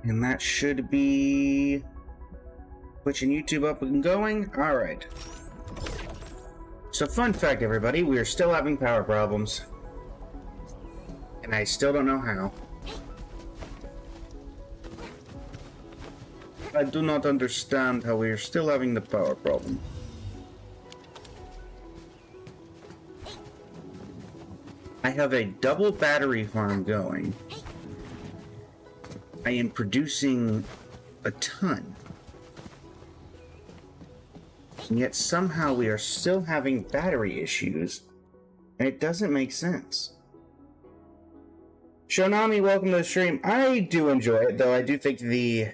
And that should be Twitch and YouTube up and going. All right. So fun fact, everybody, we are still having power problems. And I still don't know how. I do not understand how we are still having the power problem. I have a double battery farm going. I am producing a ton. And yet somehow we are still having battery issues. And it doesn't make sense. Shonami, welcome to the stream. I do enjoy it, though I do think the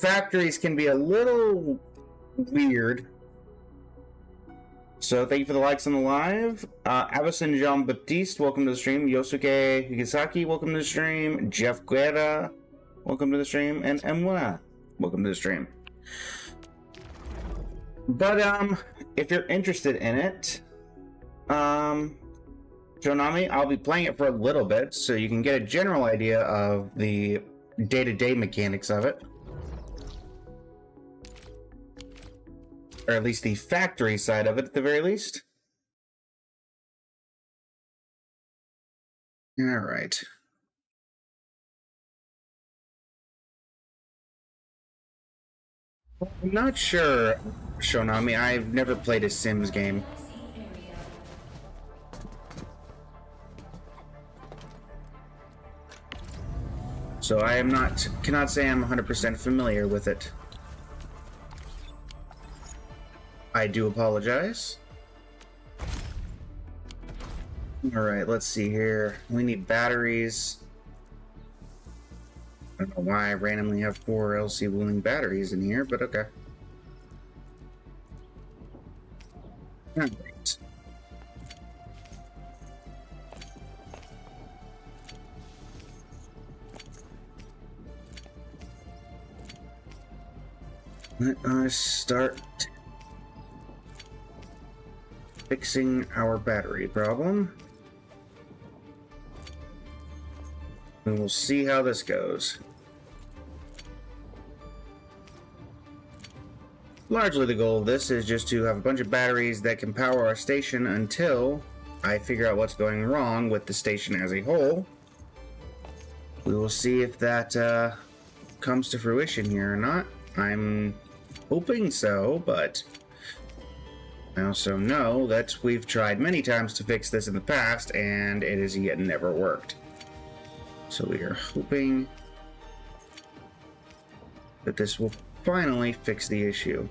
factories can be a little weird. So thank you for the likes on the live. Avison Jean-Baptiste, welcome to the stream. Yosuke Higasaki, welcome to the stream. Jeff Guerra, welcome to the stream. And Emwa, welcome to the stream. But if you're interested in it, Shonami, I'll be playing it for a little bit so you can get a general idea of the day-to-day mechanics of it. Or at least the factory side of it, at the very least. Alright. I'm not sure, Shonami. I've never played a Sims game. So I am cannot say I'm 100% familiar with it. I do apologize. Alright, let's see here. We need batteries. I don't know why I randomly have 4 LC Wooling batteries in here, but okay. Alright. Let us start fixing our battery problem. And we'll see how this goes. Largely the goal of this is just to have a bunch of batteries that can power our station until I figure out what's going wrong with the station as a whole. We will see if that comes to fruition here or not. I'm hoping so, but I also know that we've tried many times to fix this in the past, and it has yet never worked. So we are hoping that this will finally fix the issue.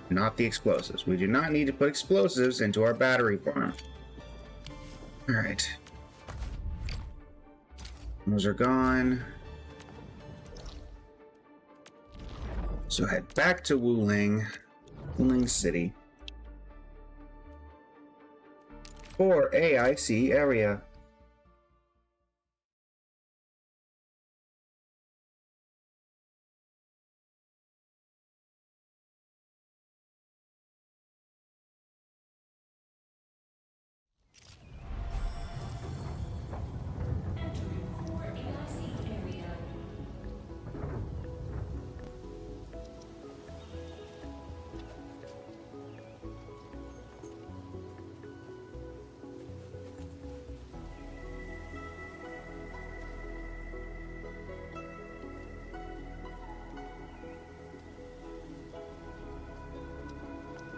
Not the explosives. We do not need to put explosives into our battery farm. Alright. Those are gone. So head back to Wuling City for AIC area.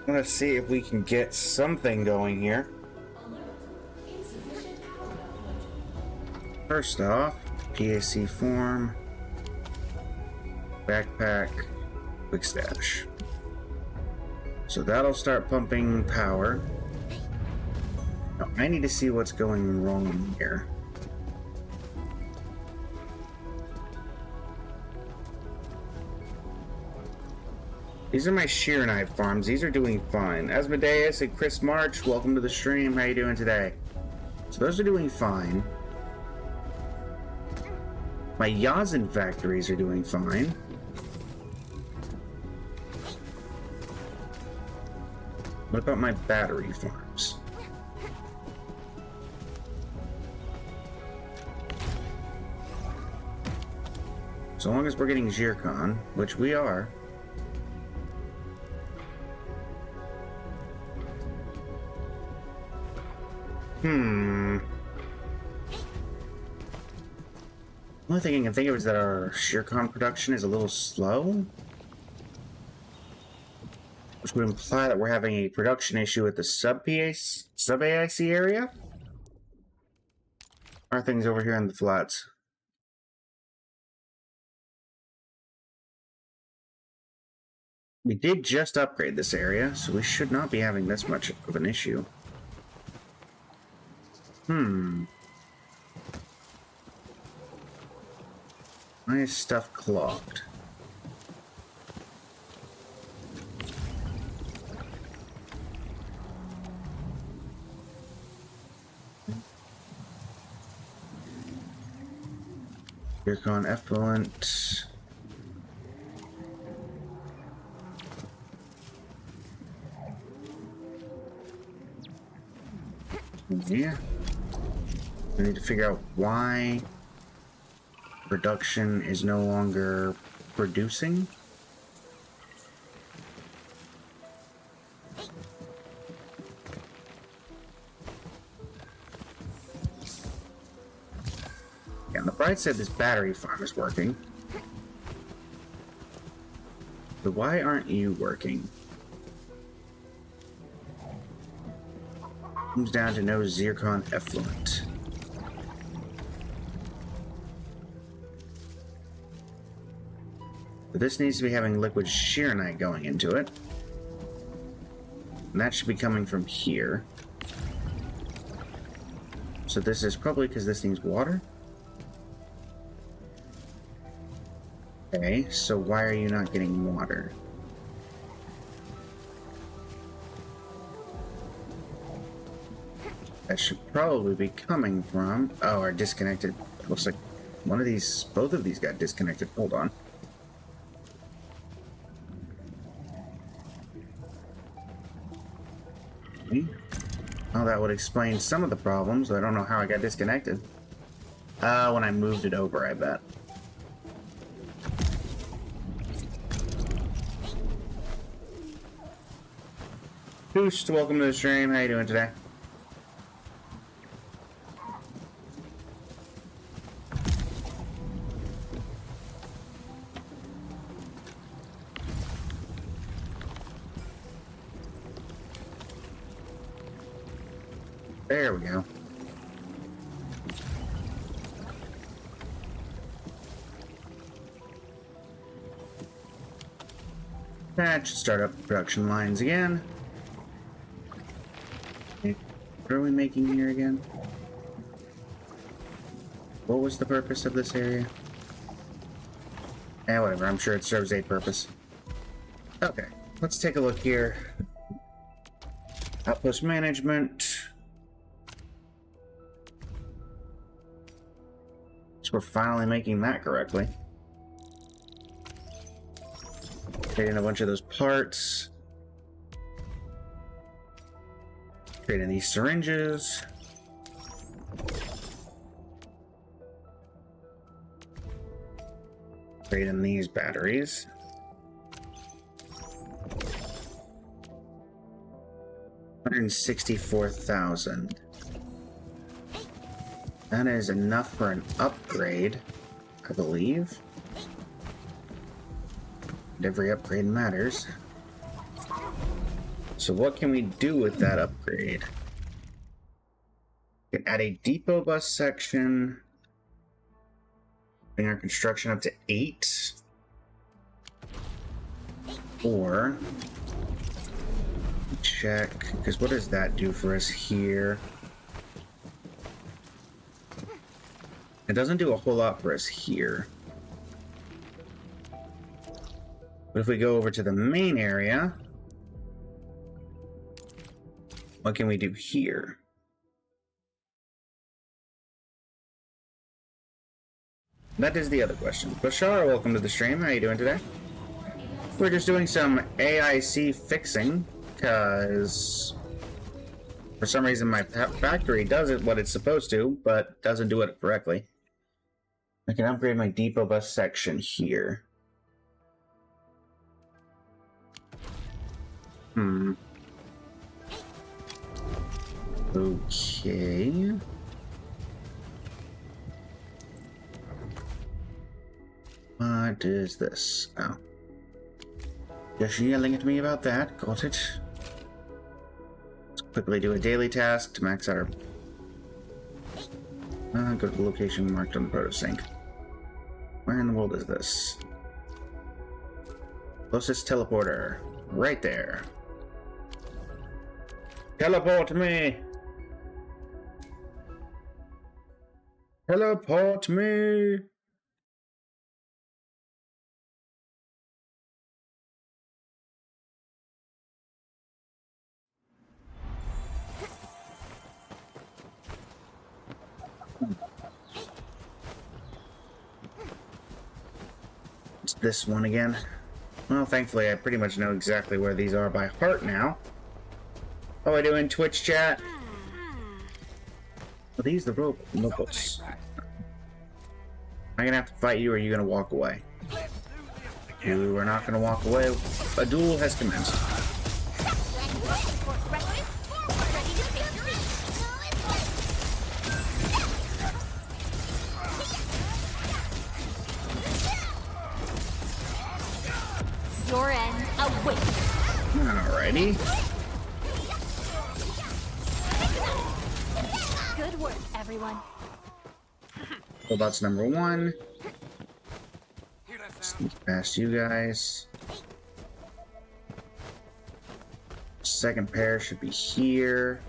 Let's see if we can get something going here. First off, PAC form, backpack, quick stash. So that'll start pumping power. Now I need to see what's going wrong here. These are my shear knife farms. These are doing fine. Asmodeus and Chris March, welcome to the stream. How you doing today? So those are doing fine. My Yazin factories are doing fine. What about my battery farms? So long as we're getting zircon, which we are. The only thing I can think of is that our zircon production is a little slow, which would imply that we're having a production issue at the sub-AIC area. Are things over here in the flats? We did just upgrade this area, so we should not be having this much of an issue. Why is stuff clogged? Zircon effluent. Yeah. We need to figure out why production is no longer producing. Yeah, and the bright side, this battery farm is working. But why aren't you working? Comes down to no zircon effluent. But this needs to be having liquid shearonite going into it. And that should be coming from here. So this is probably because this needs water. Okay, so why are you not getting water? That should probably be coming from... Oh, our disconnected... Looks like one of these... Both of these got disconnected. Hold on. Oh, that would explain some of the problems. I don't know how I got disconnected. When I moved it over, I bet. Boost, welcome to the stream. How you doing today? There we go. That should start up the production lines again. Okay. What are we making here again? What was the purpose of this area? Eh, whatever. I'm sure it serves a purpose. Okay. Let's take a look here. Outpost management. We're finally making that correctly. Creating a bunch of those parts. Creating these syringes. Creating these batteries. $164,000. That is enough for an upgrade, I believe. And every upgrade matters. So what can we do with that upgrade? We can add a depot bus section. Bring our construction up to 8. Or check, because what does that do for us here? It doesn't do a whole lot for us here. But if we go over to the main area, what can we do here? That is the other question. Bashar, welcome to the stream. How are you doing today? We're just doing some AIC fixing, because for some reason my factory does it what it's supposed to, but doesn't do it correctly. I can upgrade my depot bus section here. Okay. What is this? Oh. Just yelling at me about that. Got it. Let's quickly do a daily task to max out our... go to the location marked on the proto-sync. Where in the world is this? Closest teleporter. Right there. Teleport me! Teleport me! It's this one again. Well, thankfully, I pretty much know exactly where these are by heart now. Oh, I do in Twitch chat. Are these the robots? I'm gonna have to fight you, or are you gonna walk away? You are not gonna walk away. A duel has commenced. Your end awaits. Alrighty. Good work, everyone. Robots number 1. Sneak past you guys. Second pair should be here.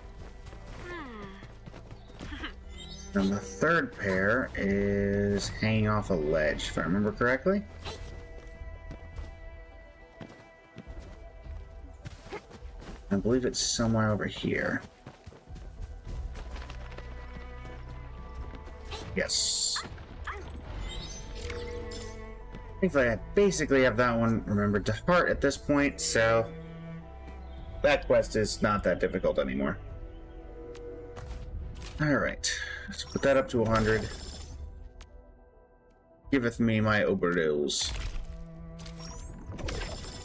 And the third pair is hanging off a ledge, if I remember correctly. I believe it's somewhere over here. Yes. Thankfully, I basically have that one remembered to heart at this point, so that quest is not that difficult anymore. Alright, let's put that up to 100. Giveth me my overdose.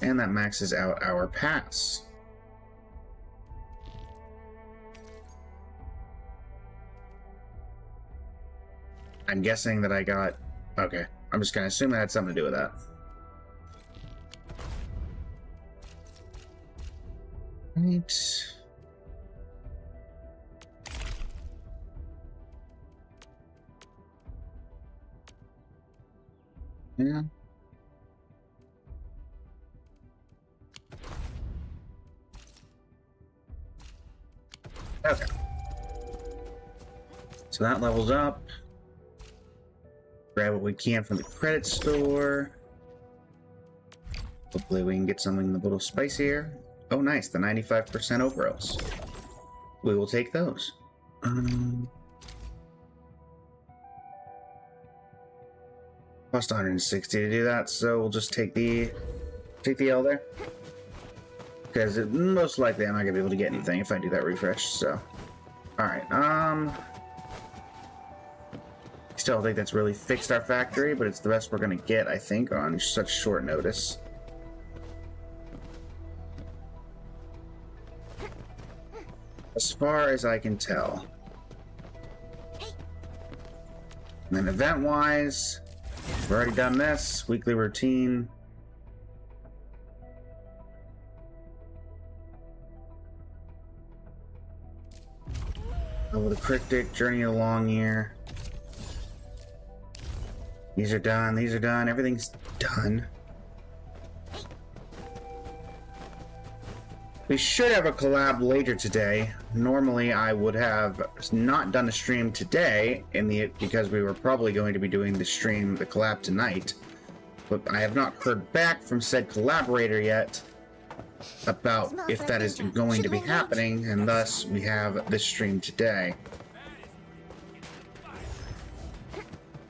And that maxes out our pass. I'm guessing that I got... Okay, I'm just gonna assume it had something to do with that. Right. Yeah. Okay. So that levels up. Grab what we can from the credit store. Hopefully we can get something a little spicier. Oh nice, the 95% overalls. We will take those. Cost 160 to do that, so we'll just take the L there. Because most likely I'm not gonna be able to get anything if I do that refresh, so. Alright, still don't think that's really fixed our factory, but it's the best we're gonna get, I think, on such short notice. As far as I can tell. And then event-wise, we've already done this. Weekly routine. Over the cryptic, journey of the long year. These are done, these are done, everything's done. We should have a collab later today. Normally I would have not done a stream today because we were probably going to be doing the collab tonight. But I have not heard back from said collaborator yet about if that is going to be happening, and thus we have this stream today.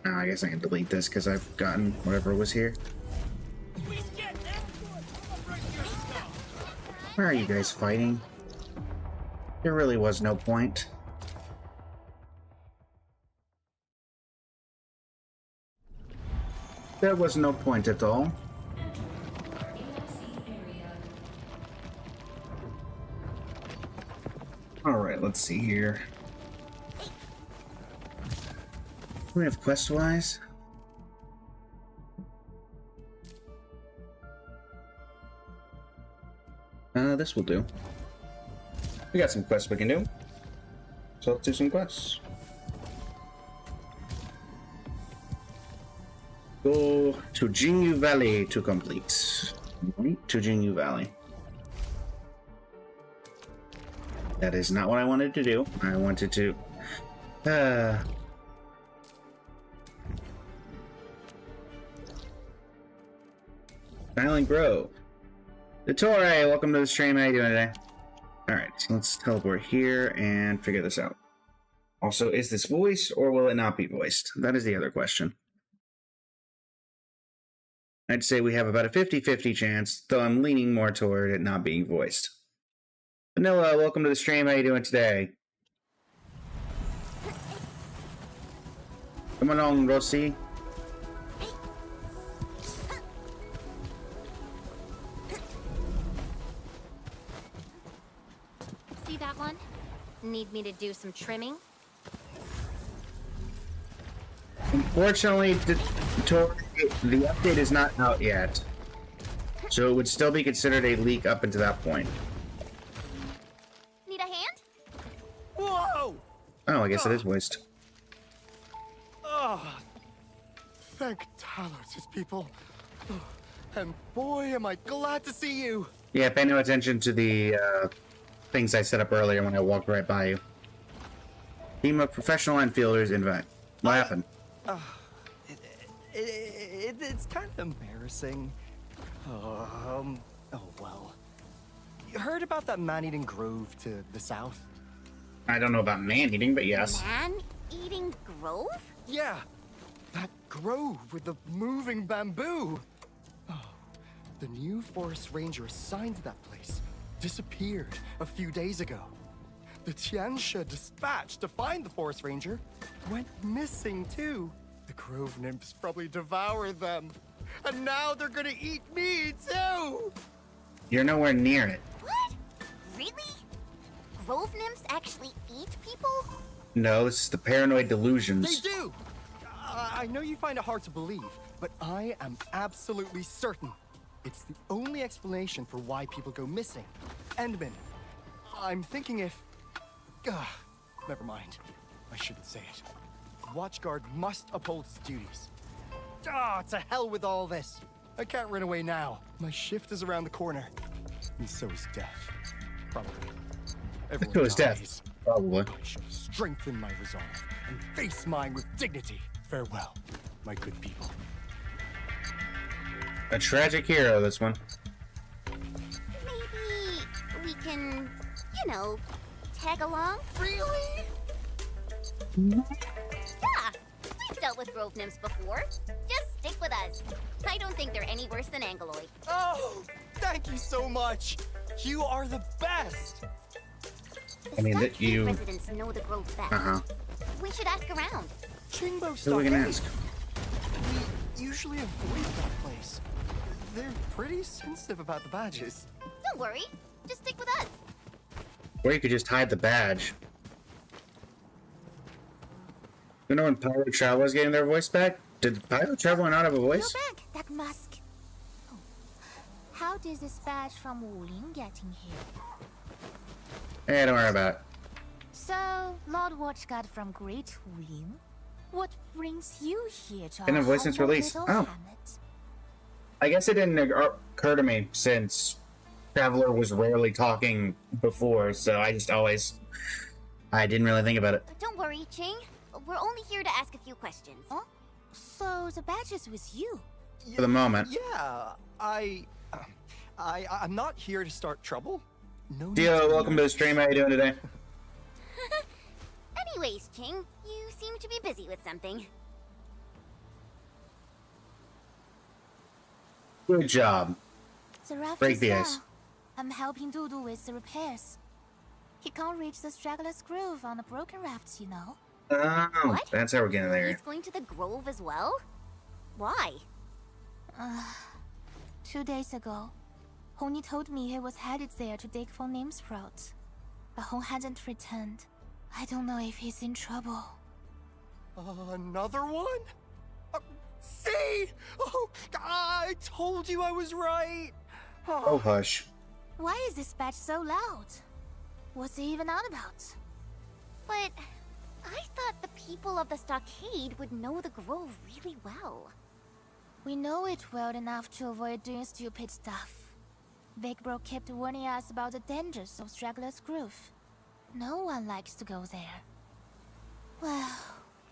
I guess I can delete this because I've gotten whatever was here. Where are you guys fighting? There really was no point. There was no point at all. Alright, let's see here. What do we have quest-wise? This will do. We got some quests we can do. So let's do some quests. Go to Jinyu Valley to complete. To Jinyu Valley. That is not what I wanted to do. I wanted to... Silent Grove. Dottore, welcome to the stream. How you doing today? Alright, so let's teleport here and figure this out. Also, is this voiced or will it not be voiced? That is the other question. I'd say we have about a 50-50 chance, though I'm leaning more toward it not being voiced. Vanilla, welcome to the stream. How you doing today? Come along, Rossi. See that one? Need me to do some trimming? Unfortunately, the update is not out yet, so it would still be considered a leak up until that point. Need a hand? Whoa! Oh, I guess it is voiced. Oh, thank Talos' people. Oh, and boy, am I glad to see you. Yeah, pay no attention to the things I set up earlier when I walked right by you. Team of professional infielders invite. What happened? It's kind of embarrassing. Oh well. You heard about that man-eating grove to the south? I don't know about man-eating, but yes. Man-eating grove? Yeah, that grove with the moving bamboo. Oh, the new forest ranger assigned to that place disappeared a few days ago. The Tiansha dispatch to find the forest ranger went missing too. The grove nymphs probably devoured them. And now they're gonna eat me too! You're nowhere near it. What? Really? Grove nymphs actually eat people? No, this is the paranoid delusions. They do! I know you find it hard to believe, but I am absolutely certain it's the only explanation for why people go missing. Endman, I'm thinking if... never mind. I shouldn't say it. Watchguard must uphold his duties. To hell with all this. I can't run away now. My shift is around the corner. And so is death. Probably. Everyone So is death. dies. Probably. I shall strengthen my resolve and face mine with dignity. Farewell, my good people. A tragic hero, this one. Maybe we can, you know, tag along? Really? Yeah, we've dealt with grove nymphs before. Just stick with us. I don't think they're any worse than Angoloid. Oh, thank you so much. You are the best. The I mean, Stark that you- Cave residents know the grove best. Uh-huh. We should ask around. Chingbo Who are we gonna Stockade. ask? We usually avoid that place. They're pretty sensitive about the badges. Don't worry, just stick with us. Or you could just hide the badge. You know when Pyro Traveler's getting their voice back? Did Pyro Traveler not have a voice? Go back, that mask. Oh. How did this badge from Wulin get in here? Hey, don't worry about it. So, Lord Watchguard from Great Wulin, what brings you here to Been our in voice since humble release. little Oh. hamlet? I guess it didn't occur to me since Traveler was rarely talking before, so I didn't really think about it. Don't worry, Ching. We're only here to ask a few questions. Oh? So the badge is with you? For the moment. Yeah, I'm not here to start trouble. No. need Dio, to be welcome to the nervous. stream. How you doing today? Anyways, Ching, you seem to be busy with something. Good job. Seraph Break is the there. ice. I'm helping Dudu with the repairs. He can't reach the straggler's grove on the broken rafts, you know. Oh, What? that's how we're getting there. He's going to the grove as well? Why? 2 days ago, Honey told me he was headed there to dig for name sprouts. But Hong hasn't returned. I don't know if he's in trouble. Another one? See? Oh, I told you I was right. Oh, hush. Why is this badge so loud? What's he even on about? But I thought the people of the stockade would know the grove really well. We know it well enough to avoid doing stupid stuff. Big Bro kept warning us about the dangers of Straggler's Grove. No one likes to go there. Well,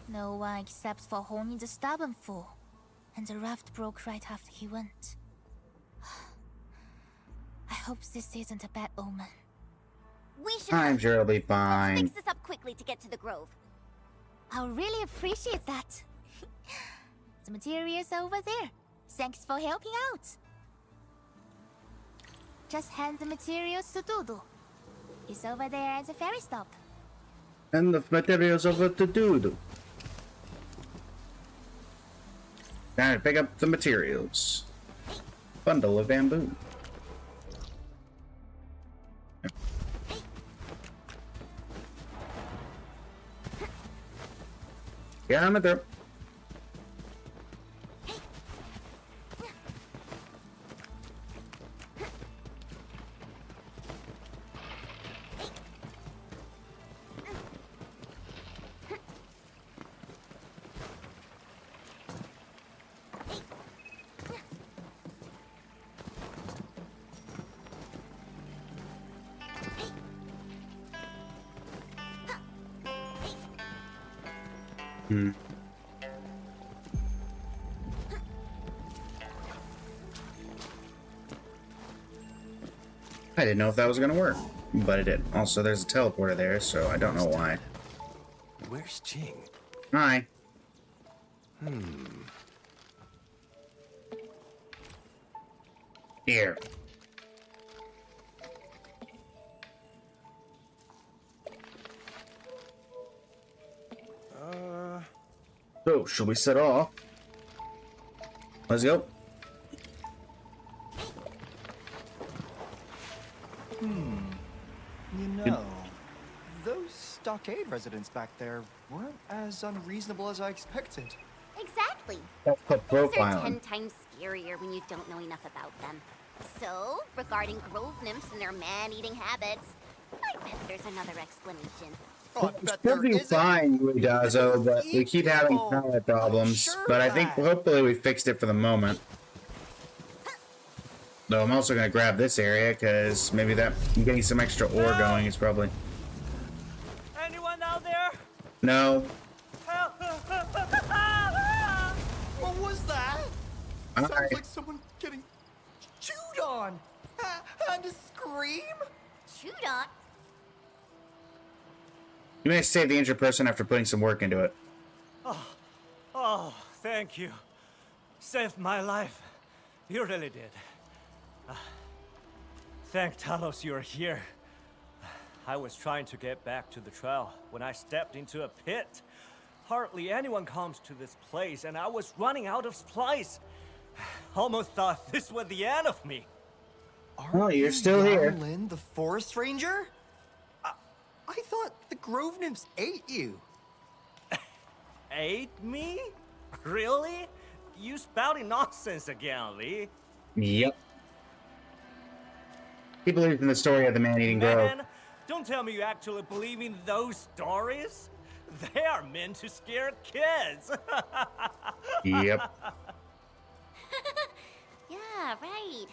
no one except for Honey the stubborn fool. And the raft broke right after he went. I hope this isn't a bad omen. We should I'm sure it'll be Let's fine. fix this up quickly to get to the grove. I'll really appreciate that. The material's over there. Thanks for helping out. Just hand the materials to Dudu. He's over there at the ferry stop. And the materials over to Dudu. Time to pick up the materials. Bundle of bamboo. Yeah, I'm there. I didn't know if that was gonna work, but it did. Also, there's a teleporter there, so I don't know why. Where's Jing? Hi. Here. So, shall we set off? Let's go. You know, those stockade residents back there weren't as unreasonable as I expected. Exactly. That's called Things are profiling. 10 times scarier when you don't know enough about them. So, regarding grove nymphs and their man-eating habits, I bet there's another explanation. Oh, I It's bet there working isn't. fine, Uidazo, but we keep having People. palette problems. Sure But I of think that. hopefully we fixed it for the moment. Though I'm also gonna grab this area because maybe that getting some extra ore going is probably Anyone out there? no. Help! What was that? Hi. Sounds like someone getting chewed on. And a scream? Chewed on? You may save the injured person after putting some work into it. Oh, thank you. Saved my life. You really did. Thank Talos you're here. I was trying to get back to the trail when I stepped into a pit. Hardly anyone comes to this place, and I was running out of supplies. Almost thought this was the end of me. Oh, you're still here. Lin, the forest ranger? I thought the grove nymphs ate you. Ate me? Really? You spouting nonsense again, Lee. Yep. He believes in the story of the man-eating grove. Man, don't tell me you actually believe in those stories. They are meant to scare kids. Yep. Yeah, right.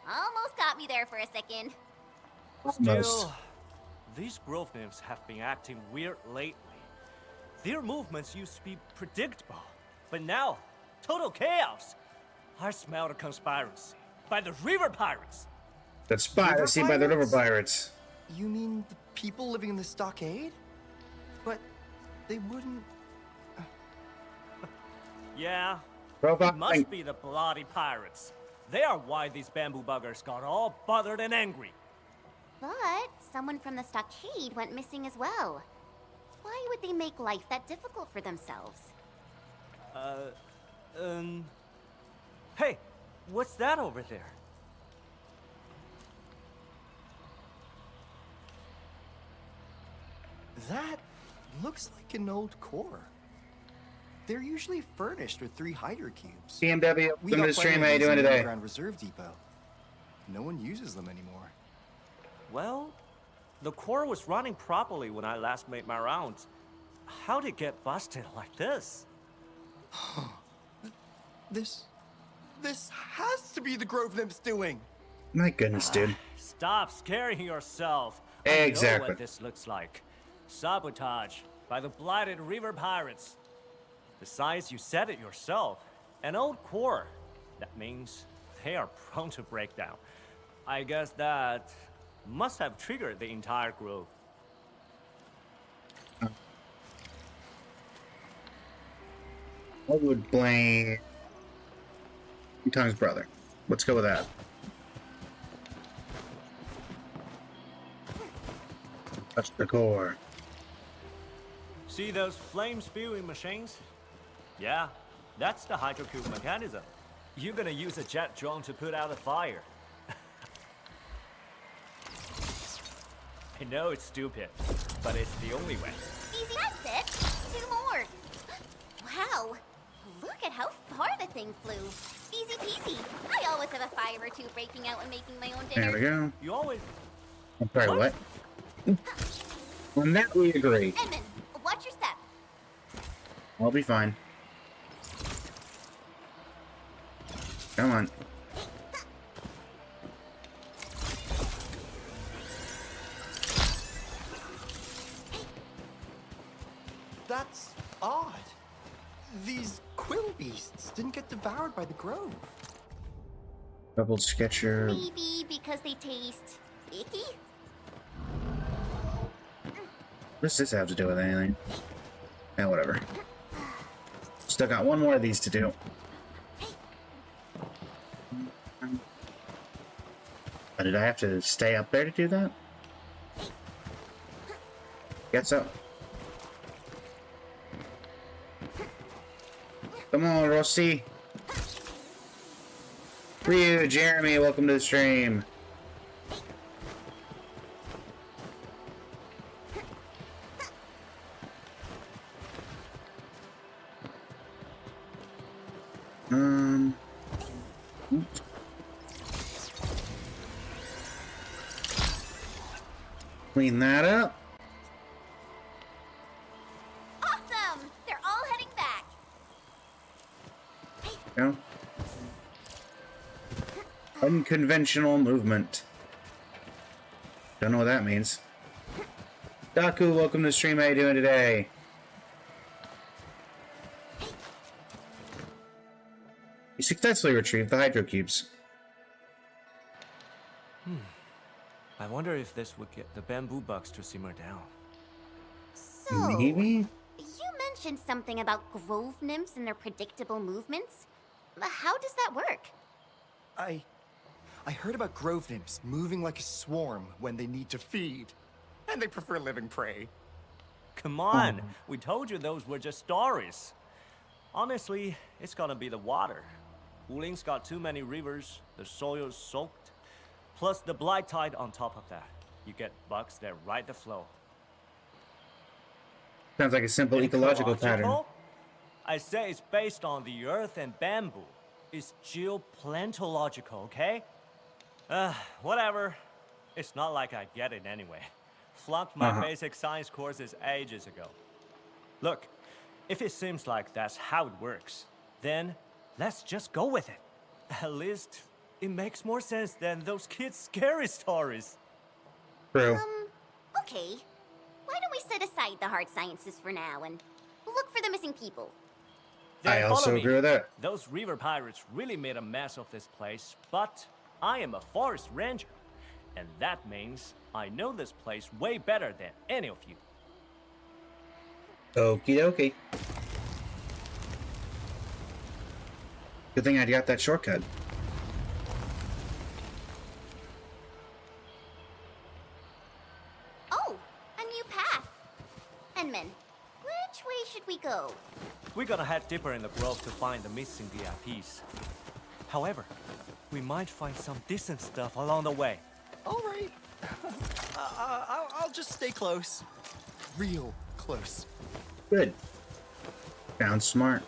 Almost got me there for a second. Almost. Still, these grove nymphs have been acting weird lately. Their movements used to be predictable, but now, total chaos. I smell a conspiracy by the river pirates. That's piracy by the river pirates. You mean the people living in the stockade? But they wouldn't... Yeah, Profile it must thing. be the bloody pirates. They are why these bamboo buggers got all bothered and angry. But someone from the stockade went missing as well. Why would they make life that difficult for themselves? Hey, What's that over there? That looks like an old core. They're usually furnished with 3 hydro cubes. BMW, We welcome to got the stream. plenty How you of these doing in the today? underground reserve depot. No one uses them anymore. Well, the core was running properly when I last made my rounds. How'd it get busted like this? This has to be the Grove Nymph's doing. My goodness, dude. Stop scaring yourself. I know Exactly. what this looks like. Sabotage by the blighted river pirates. Besides, you said it yourself. An old core. That means they are prone to break down. I guess that must have triggered the entire grove. I would blame Tong's brother. Let's go with that. Touch the core. See those flame-spewing machines? Yeah, that's the hydrocube mechanism. You're gonna use a jet drone to put out a fire. I know it's stupid, but it's the only way. Easy, that's it. 2 more. Wow. Look at how far the thing flew. Easy peasy. I always have a fire or 2 breaking out when making my own dinner. There we go. You always... I'm sorry, what? On that we agree. Edmund, watch your step. I'll be fine. Come on. That's odd. These quill beasts didn't get devoured by the Grove. Double sketcher. Maybe because they taste icky? What does this have to do with anything? Yeah, whatever. Still got 1 more of these to do. Did I have to stay up there to do that? Guess so. Come on, Rossi. Ryu, Jeremy, welcome to the stream. Clean that up. Awesome! They're all heading back. Go. Unconventional movement. Don't know what that means. Daku, welcome to the stream. How you doing today? You successfully retrieved the hydro cubes. I wonder if this would get the bamboo bugs to simmer down. So, Maybe? you mentioned something about grove nymphs and their predictable movements. How does that work? I heard about Grove Nymphs moving like a swarm when they need to feed. And they prefer living prey. Come on, we told you those were just stories. Honestly, it's gonna be the water. Wuling's got too many rivers, the soil's soaked. Plus the blight tide on top of that. You get bugs that ride the flow. Sounds like a simple ecological pattern. I say it's based on the earth and bamboo. It's geoplantological, okay? Whatever. It's not like I get it anyway. Flunked my basic science courses ages ago. Look, if it seems like that's how it works, then let's just go with it. At least it makes more sense than those kids' scary stories. True. Okay. Why don't we set aside the hard sciences for now and look for the missing people? Then I follow also me. agree with that. Those river pirates really made a mess of this place, but I am a forest ranger. And that means I know this place way better than any of you. Okie dokie. Good thing I got that shortcut. Oh, a new path. Enman, which way should we go? We're gonna head deeper in the grove to find the missing VIPs. However, we might find some decent stuff along the way. All right. I'll just stay close. Real close. Good. Sounds smart.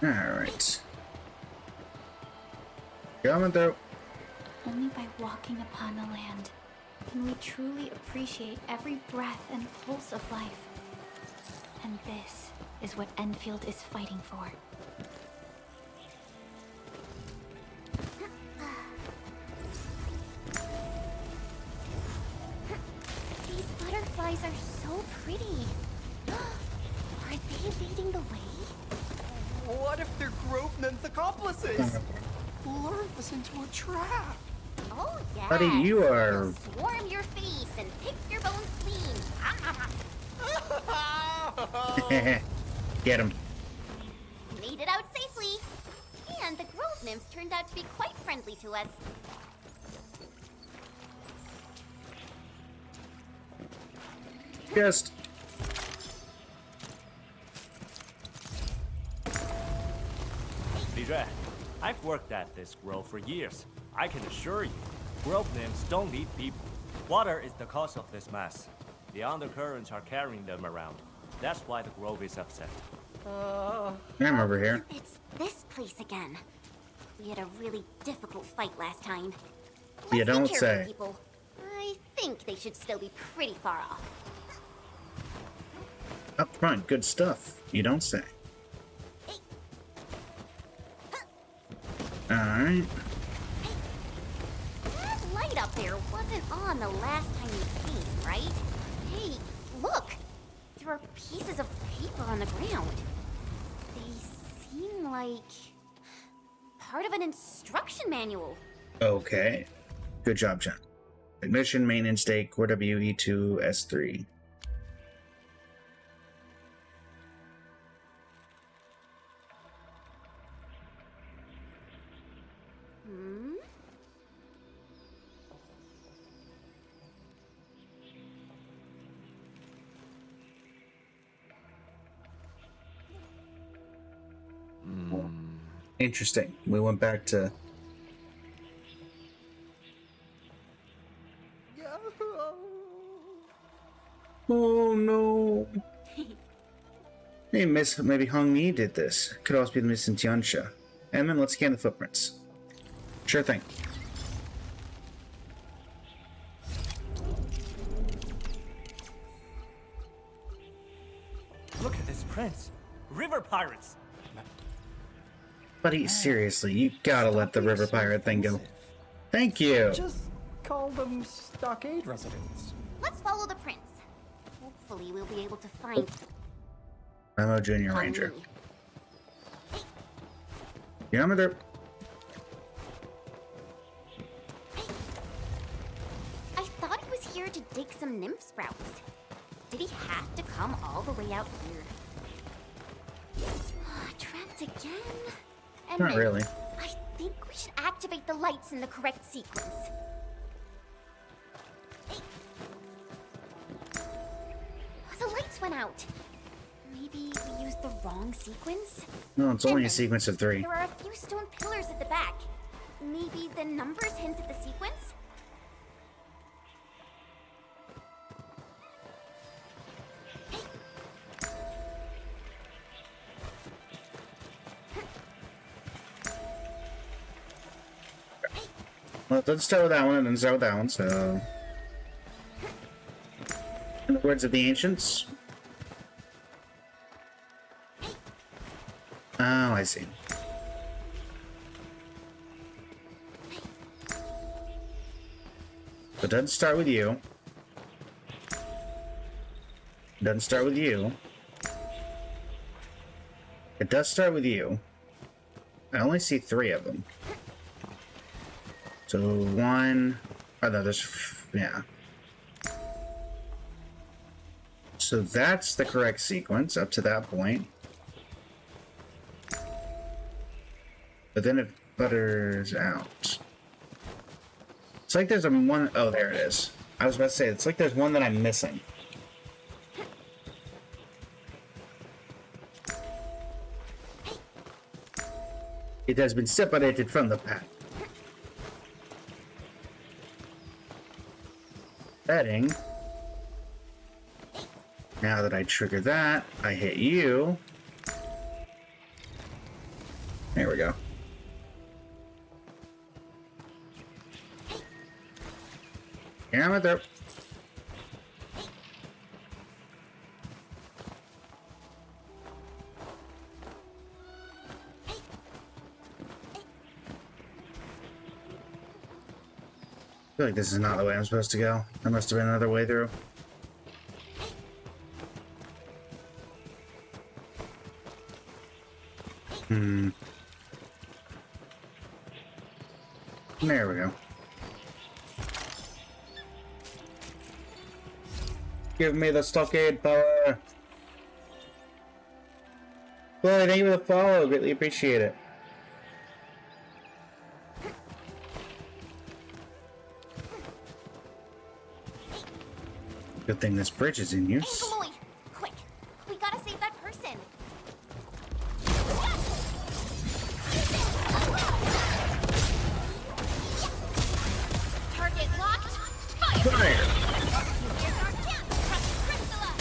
Alright. Coming through. Only by walking upon the land can we truly appreciate every breath and pulse of life. And this is what Enfield is fighting for. These butterflies are so pretty. Are they leading the way? What if they're Grove Nymph accomplices? Lured us into a trap. Oh, yeah. Buddy, you are... They'll swarm your face and pick your bones clean. Get him. Made it out safely. And the Grove Nymphs turned out to be quite friendly to us. Just... Lidre, I've worked at this grove for years. I can assure you, grove nymphs don't need people. Water is the cause of this mess. The undercurrents are carrying them around. That's why the grove is upset. I'm over here. It's this place again. We had a really difficult fight last time. You Let's don't be careful, say. people. I think they should still be pretty far off. Up front, good stuff. You don't say. Alright. That light up there wasn't on the last time you came, right? Hey, look! There are pieces of paper on the ground. They seem like part of an instruction manual. Okay. Good job, John. Ignition, maintenance date, Core WE2, S3. Interesting. We went back to... Oh no. Hey, Miss, maybe Hung Mi did this. Could also be the Miss Tiansha. Edmund, let's scan the footprints. Sure thing. Look at this prince. River pirates. Buddy, seriously, you gotta let the river pirate thing go. Thank you. Just call them stockade residents. Let's follow the prince. Hopefully we'll be able to find Memo Junior Hung Ranger. Mi. Yeah, I'm there. I thought he was here to dig some nymph sprouts. Did he have to come all the way out here? Trapped again? And Not really. I think we should activate the lights in the correct sequence. The lights went out. Maybe we used the wrong sequence? No, it's only a Edmund, sequence of 3. There are a few stone pillars at the back. Maybe the numbers hint at the sequence? Well, it doesn't start with that one, and then start with that one, so... In the words of the ancients... Oh, I see. It doesn't start with you. It doesn't start with you. It does start with you. I only see 3 of them. So 1... Oh, no, there's... Yeah. So that's the correct sequence up to that point. But then it butters out. It's like there's a one... Oh, there it is. I was about to say, it's like there's one that I'm missing. It has been separated from the path. Setting. Now that I trigger that, I hit you. There we go. Yeah, I'm right there. I feel like this is not the way I'm supposed to go. There must have been another way through. There we go. Give me the stockade power. Boy, thank you for the follow. Greatly appreciate it. Good thing this bridge is in use. Aloy, quick! We gotta save that person. Target locked. Fire! Fire! Here's our chance. Crush Crystalla.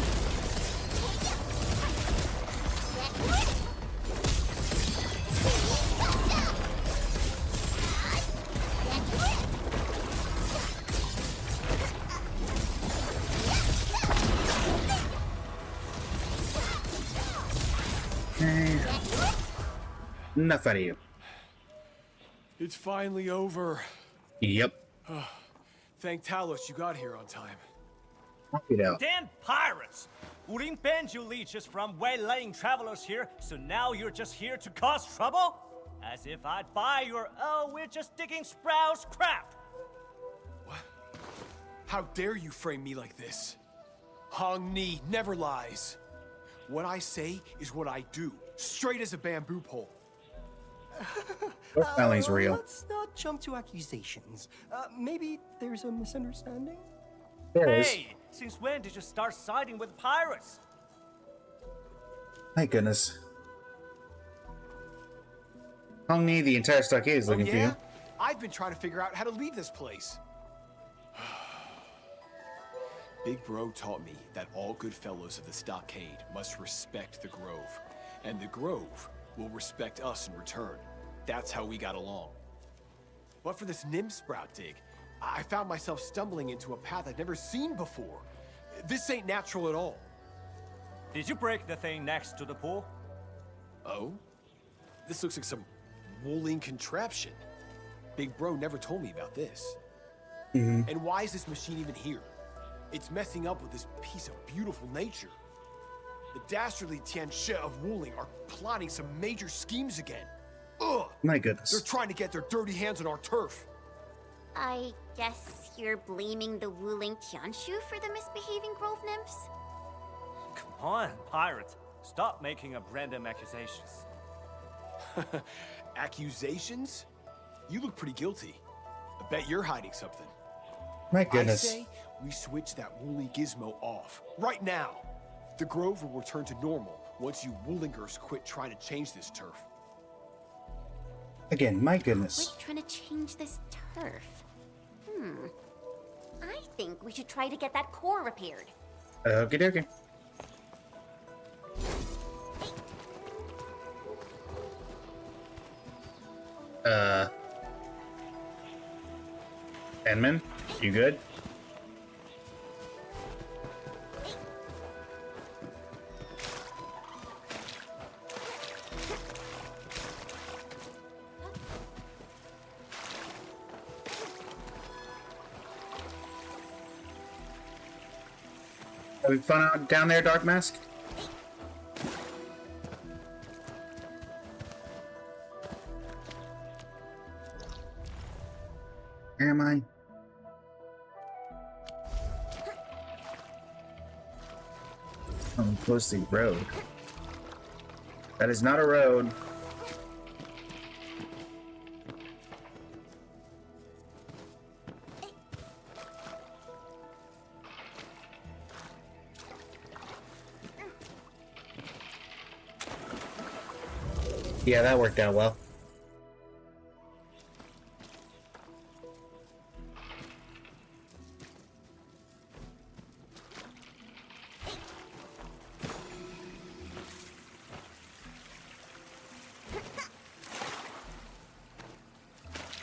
Hey. Enough out of you. It's finally over. Yep. Thank Talos you got here on time. Knock it out. Damn pirates! We didn't bend you leeches from waylaying travelers here, so now you're just here to cause trouble? As if I'd buy your, oh, we're just digging sprouse crap! How dare you frame me like this? Hong Ni never lies. What I say is what I do, straight as a bamboo pole. That spelling's real. Let's not jump to accusations. Maybe there's a misunderstanding? There it is. Hey, since when did you start siding with pirates? My goodness. Hong Ni, the entire stockade is looking for you. I've been trying to figure out how to leave this place. Big Bro taught me that all good fellows of the stockade must respect the Grove, and the Grove will respect us in return. That's how we got along. But for this nymph sprout dig, I found myself stumbling into a path I'd never seen before. This ain't natural at all. Did you break the thing next to the pool? Oh? This looks like some wooling contraption. Big Bro never told me about this. And why is this machine even here? It's messing up with this piece of beautiful nature. The dastardly Tianxia of Wuling are plotting some major schemes again. Ugh! My goodness. They're trying to get their dirty hands on our turf. I guess you're blaming the Wuling Tianshu for the misbehaving grove nymphs? Come on, pirate. Stop making up random accusations. Accusations? You look pretty guilty. I bet you're hiding something. My goodness. I say we switch that woolly gizmo off, right now. The Grove will return to normal once you Woolingers quit trying to change this turf. Again, my Quit goodness. trying to change this turf. I think we should try to get that core repaired. Okie dokie. Edmund, you good? Having fun out down there, Dark Mask? Where am I? I'm close to the road. That is not a road. Yeah, that worked out well.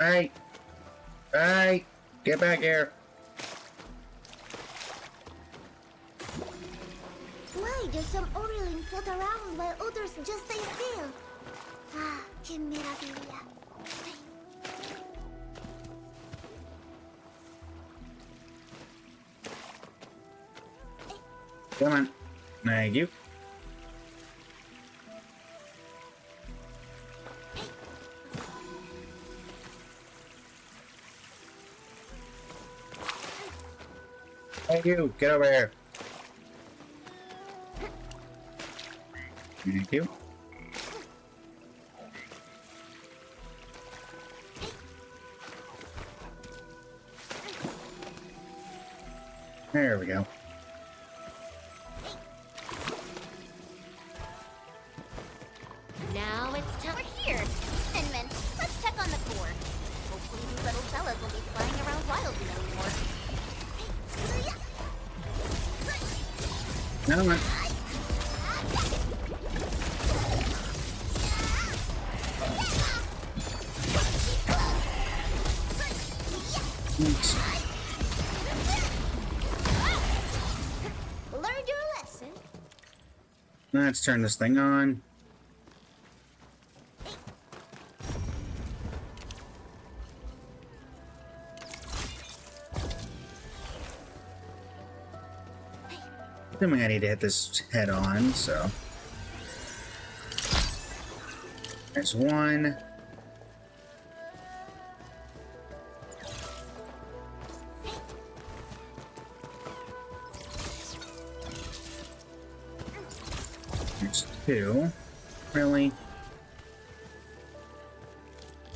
Hey! Hey! Get back here! Why does some Orioling float around while others just stay still? Ah, que maravilla. Come on. Thank you. Hey, you! Get over here! Thank you. There we go. Now it's time. We're here! Inman, let's check on the core. Hopefully these little fellas will be flying around wildly anymore. No one. Learned your lesson. Let's turn this thing on. Assuming I need to hit this head on, so. There's one. There's two. Really?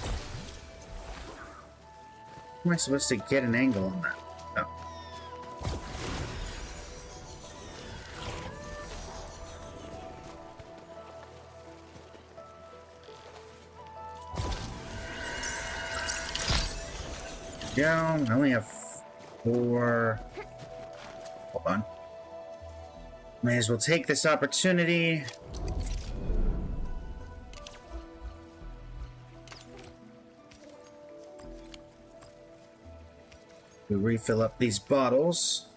How am I supposed to get an angle on that? Oh. Go. I only have 4. Hold on. May as well take this opportunity. We refill up these bottles.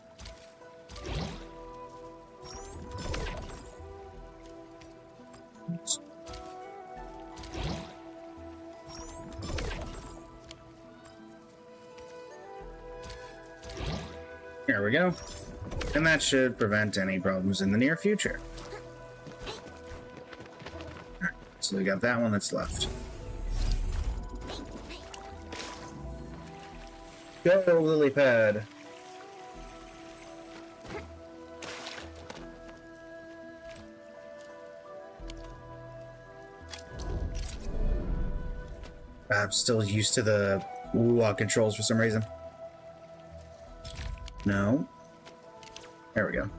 There we go. And that should prevent any problems in the near future. Alright, so we got that one that's left. Go, lily pad. I'm still used to the controls for some reason. No. There we go.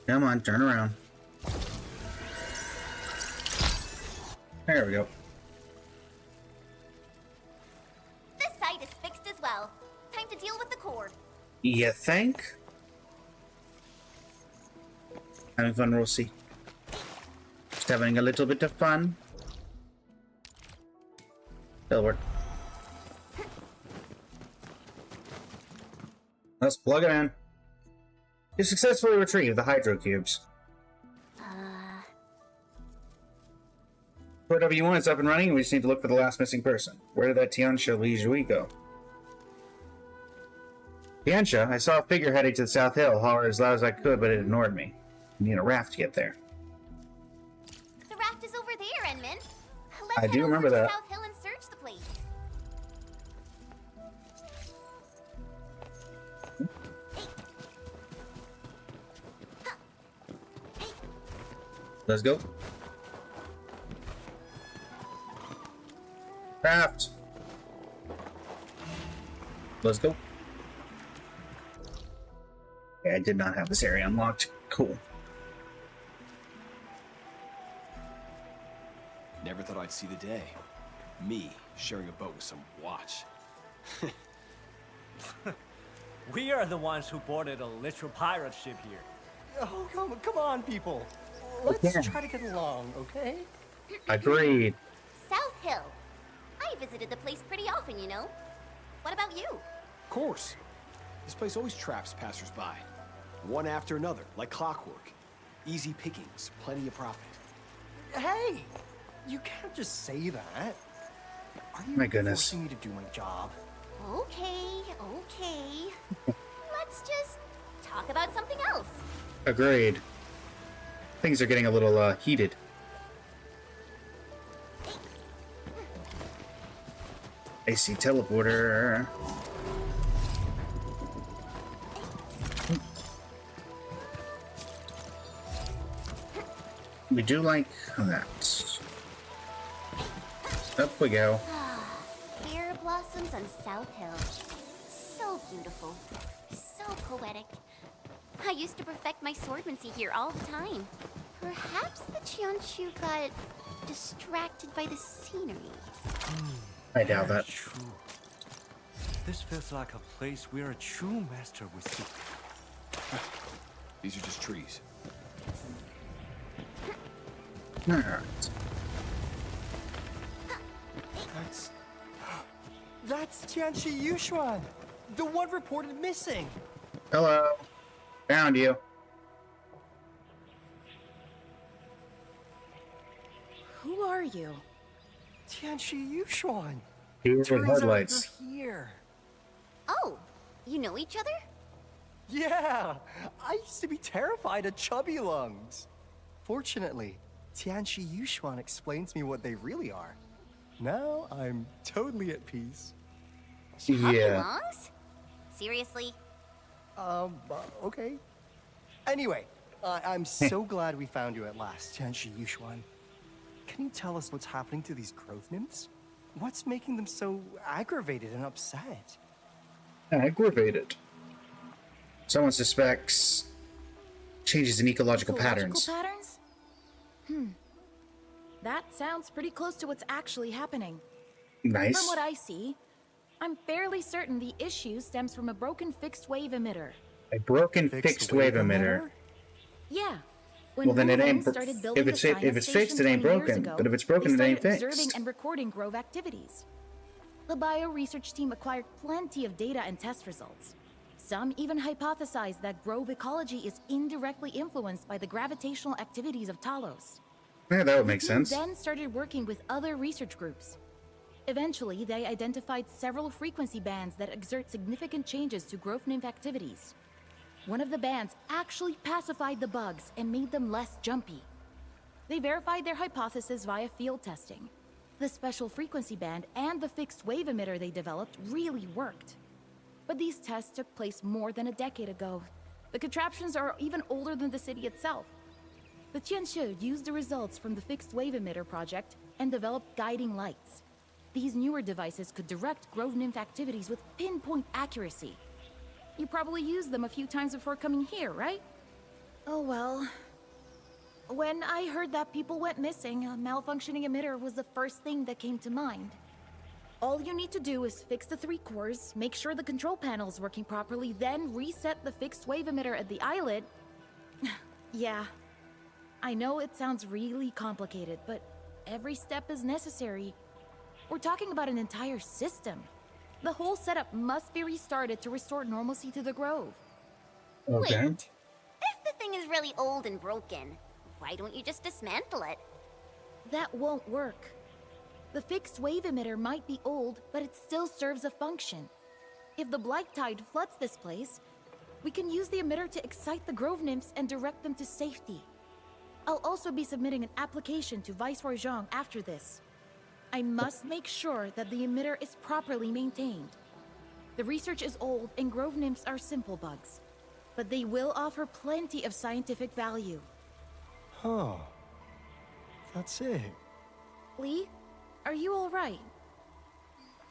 Come on, turn around. There we go. This side is fixed as well. Time to deal with the core. You think? Having fun, Rosie. Just having a little bit of fun. That'll work. Let's plug it in. You successfully retrieved the hydro cubes. Whatever you want is up and running, and we just need to look for the last missing person. Where did that Tianxia Li Jui go? Tianxia, I saw a figure heading to the South Hill, hollered as loud as I could, but it ignored me. I need a raft to get there. The raft is over there, Enman. I do remember that. South Hill and search the place. Let's go. Raft. Let's go. Okay, I did not have this area unlocked. Cool. Never thought I'd see the day. Me sharing a boat with some watch. We are the ones who boarded a literal pirate ship here. Oh, come on, people. let's Okay. try to get along, okay? Agreed. South Hill. I visited the place pretty often, you know. What about you? Of course. This place always traps passersby. One after another, like clockwork. Easy pickings, plenty of profit. Hey! You can't just say that. Are you My goodness. forcing me to do my job? Okay, okay. Let's just talk about something else. Agreed. Things are getting a little heated. AC teleporter. We do like that. Up we go. Bear blossoms on South Hill. So beautiful. So poetic. I used to perfect my swordsmancy here all the time. Perhaps the Chianshu got distracted by the scenery. I doubt Very that. true. This feels like a place where a true master would seek. These are just trees. Alright. That's Tianchi Yushuan, the one reported missing. Hello. Found you. Who are you? Tianchi Yushuan. Here with Turns out headlights. you're here. Oh, you know each other? Yeah, I used to be terrified of chubby lungs. Fortunately, Tianchi Yushuan explains me what they really are. Now I'm totally at peace. Chubby Yeah. lungs? Seriously? Okay. Anyway, I'm so glad we found you at last, Tianchi Yushuan. Can you tell us what's happening to these growth nymphs? What's making them so aggravated and upset? Aggravated. Someone suspects changes in ecological patterns. patterns? That sounds pretty close to what's actually happening. Nice. From what I see, I'm fairly certain the issue stems from a broken fixed wave emitter. A broken fixed wave emitter. Yeah. When Well, then it ain't. Grove started building If it's the science fixed, it ain't station 20 years broken. ago, But if it's broken, they it ain't started fixed. observing and recording Grove activities. The bio research team acquired plenty of data and test results. Some even hypothesized that Grove ecology is indirectly influenced by the gravitational activities of Talos. Yeah, that would The make team sense. then started working with other research groups. Eventually, they identified several frequency bands that exert significant changes to growth nymph activities. One of the bands actually pacified the bugs and made them less jumpy. They verified their hypothesis via field testing. The special frequency band and the fixed wave emitter they developed really worked. But these tests took place more than a decade ago. The contraptions are even older than the city itself. The Qianshu used the results from the fixed wave emitter project and developed guiding lights. These newer devices could direct grove nymph activities with pinpoint accuracy. You probably used them a few times before coming here, right? Oh well. When I heard that people went missing, a malfunctioning emitter was the first thing that came to mind. All you need to do is fix the 3 cores, make sure the control panel's working properly, then reset the fixed wave emitter at the islet. Yeah. I know it sounds really complicated, but every step is necessary. We're talking about an entire system. The whole setup must be restarted to restore normalcy to the grove. Okay. Wait. If the thing is really old and broken, why don't you just dismantle it? That won't work. The fixed wave emitter might be old, but it still serves a function. If the blight tide floods this place, we can use the emitter to excite the grove nymphs and direct them to safety. I'll also be submitting an application to Viceroy Zhang after this. I must make sure that the emitter is properly maintained. The research is old and grove nymphs are simple bugs, but they will offer plenty of scientific value. Huh. That's it. Lee, are you all right?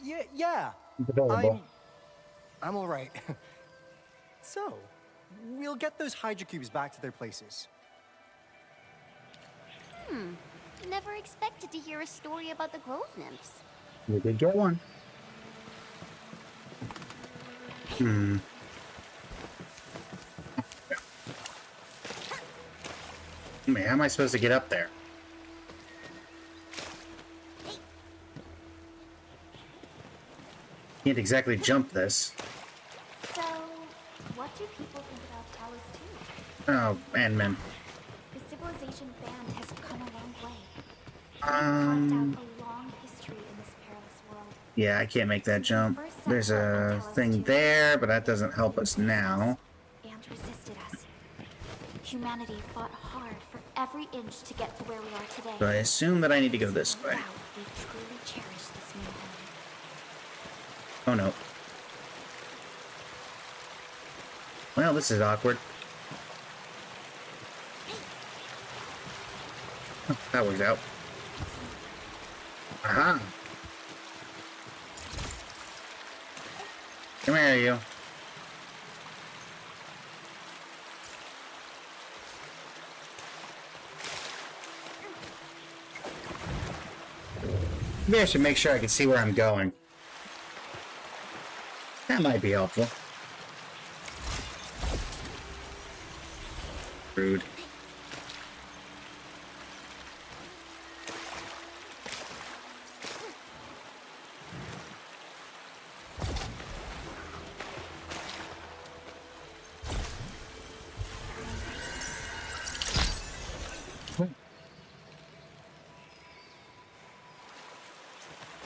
Yeah. Adorable. I'm all right. So, we'll get those Hydra cubes back to their places. Never expected to hear a story about the grove nymphs. We did get one. Man, how am I supposed to get up there? Can't exactly jump this. So, what do people think about Talos 2? Oh, Endman. The civilization band has come a long way. They've carved out a long history in this perilous world. Yeah, I can't make that jump. There's a thing there, but that doesn't help us now. And resisted us. Humanity fought hard for every inch to get to where we are today. So I assume that I need to go this way. Proud we truly cherish this new home. Oh no. Well, this is awkward. Oh, that works out. Aha! Come here, you. Maybe I should make sure I can see where I'm going. That might be helpful. Rude.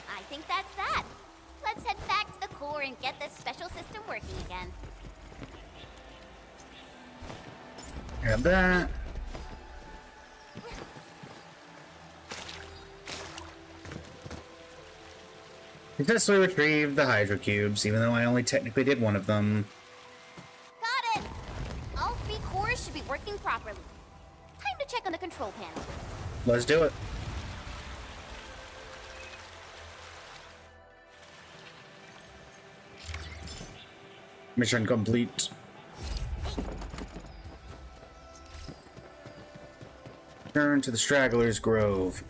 I think that's that. Let's head back to the core and get this special system working again. Grab that. Successfully retrieved the Hydro Cubes, even though I only technically did one of them. Got it! All 3 cores should be working properly. Time to check on the control panel. Let's do it. Mission complete. Turn to the Straggler's Grove.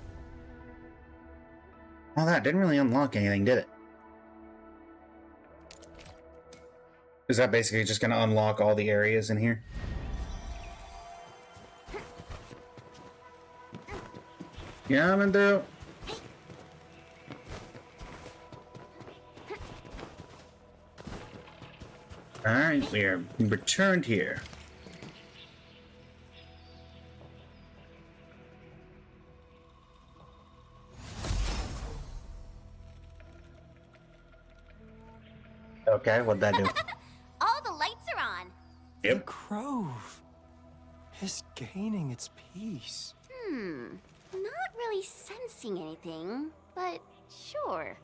Well, that didn't really unlock anything, did it? Is that basically just going to unlock all the areas in here? Yeah, I'm into. Alright, we are returned here. Okay, what'd that do? All the lights are on. The grove is gaining its peace. Not really sensing anything, but sure.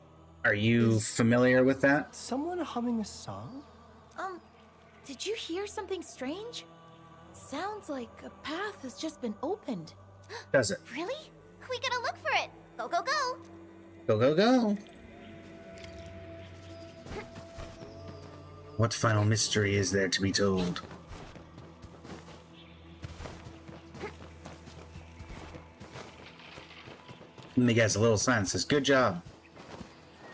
Are you familiar with that? Someone humming a song? Did you hear something strange? Sounds like a path has just been opened. Does it? Really? We gotta look for it. Go, go, go. Go, go, go. What final mystery is there to be told? Let me guess, a little sign that says, good job,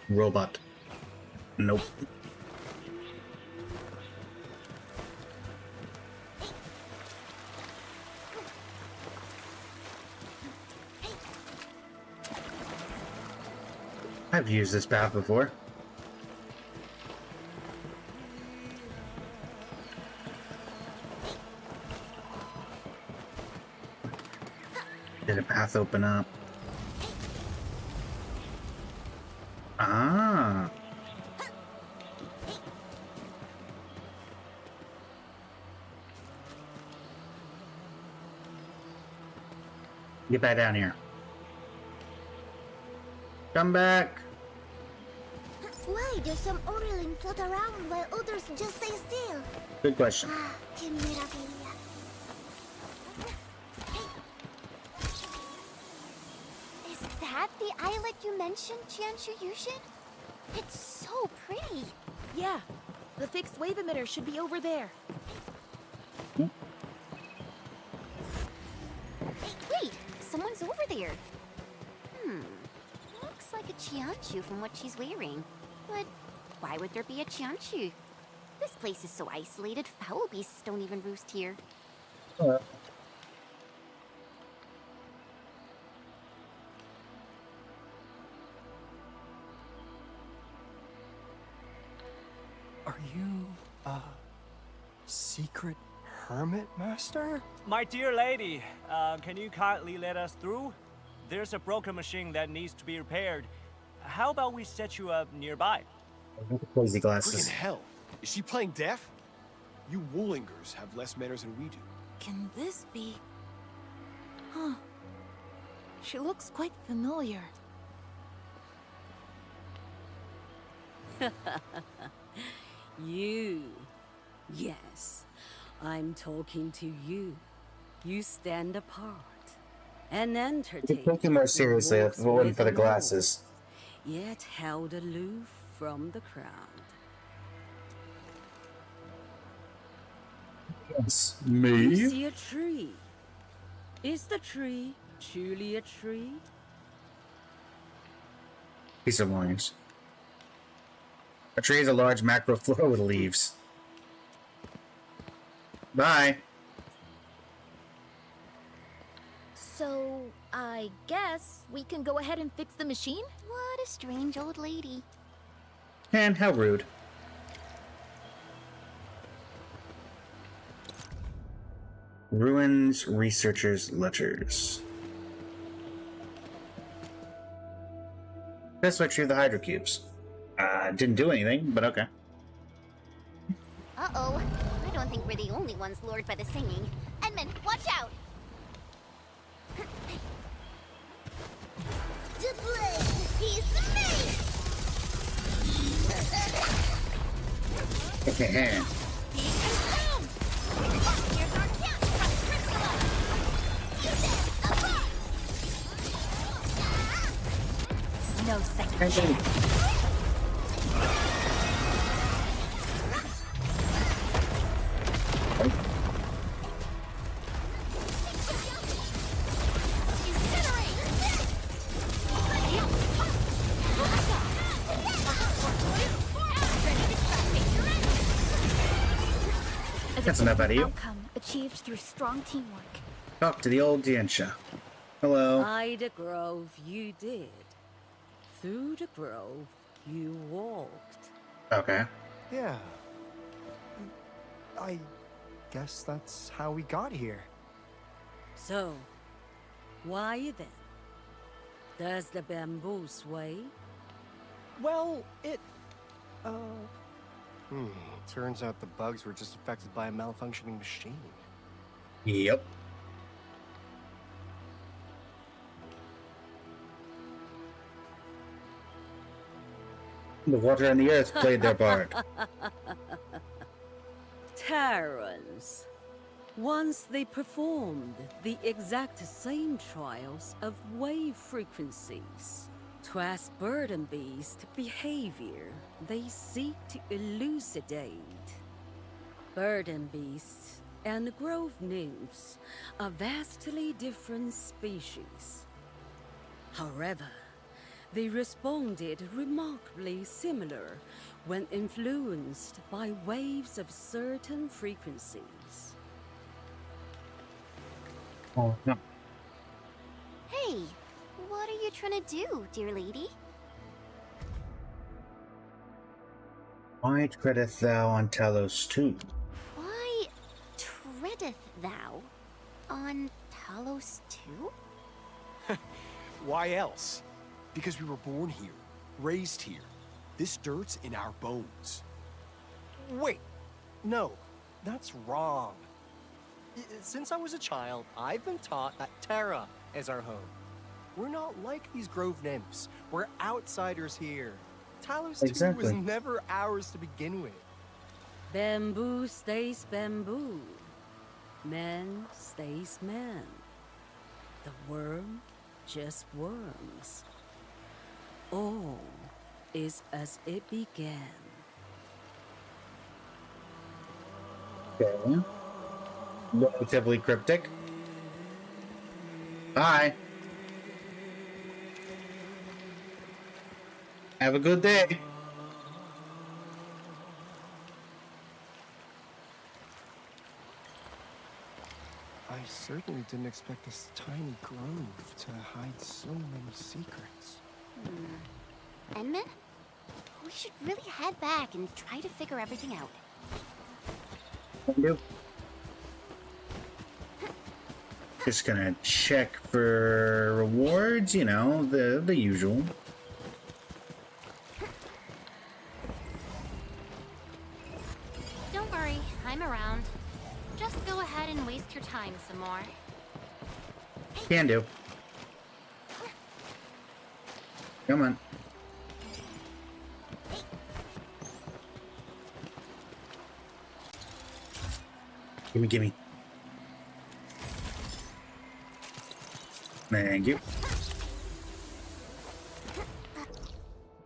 robot. Nope. I've used this path before. Did a path open up? Ah. Get back down here. Come back. Why do some Orlin float around while others just stay still? Good question. Ah, que maravilla. Is that the islet you mentioned, Jianshu Yushin? It's so pretty. Yeah, the fixed wave emitter should be over there. Wait, someone's over there. Looks like a Jianshu from what she's wearing. But why would there be a Jianshu? This place is so isolated, foul beasts don't even roost here. Are you a secret hermit master? My dear lady, can you kindly let us through? There's a broken machine that needs to be repaired. How about we set you up nearby? Crazy Freaking glasses. hell. Is she playing deaf? You Woolingers have less manners than we do. Can this be? Huh. She looks quite familiar. You. Yes, I'm talking to you. You stand apart. An entertainer. You're taking more seriously if it wasn't for the glasses. Yet held aloof from the crowd. Yes, You me? see a tree. Is the tree truly a tree? Piece of orange. A tree is a large macro flower with leaves. Bye. So, I guess we can go ahead and fix the machine? What a strange old lady. And how rude. Ruins researchers' letters. That's why I retrieved the hydro cubes. Didn't do anything, but okay. Uh-oh. I don't think we're the only ones lured by the singing. Edmund, watch out! The blade is made! Be consumed! Here's our chance from Crystalla! No second chance. That's enough out of you. Outcome achieved through strong teamwork. Talk to the old Diensha. Hello. By the grove you did. Through the grove you walked. Okay. Yeah. I guess that's how we got here. So, why then? Does the bamboo sway? Well, it... Turns out the bugs were just affected by a malfunctioning machine. Yep. The water and the earth played their part. Terrans. Once they performed the exact same trials of wave frequencies. 'Twas burden beast behavior they seek to elucidate. Burden beasts and grove nymphs are vastly different species. However, they responded remarkably similar when influenced by waves of certain frequencies. Oh, no. Hey, what are you trying to do, dear lady? Why treadeth thou on Talos too? Why treadeth thou on Talos too? Why else? Because we were born here, raised here. This dirt's in our bones. Wait, no, that's wrong. Since I was a child, I've been taught that Terra is our home. We're not like these grove nymphs. We're outsiders here. Talos 2 was Exactly. never ours to begin with. Bamboo stays bamboo. Man stays man. The worm just worms. All is as it began. Okay. Relatively cryptic. Bye. Have a good day. I certainly didn't expect this tiny grove to hide so many secrets. Edmund? We should really head back and try to figure everything out. Yep. Just gonna check for rewards, you know, the usual. Don't worry, I'm around. Just go ahead and waste your time some more. Can do. Come on. Gimme, gimme. Thank you.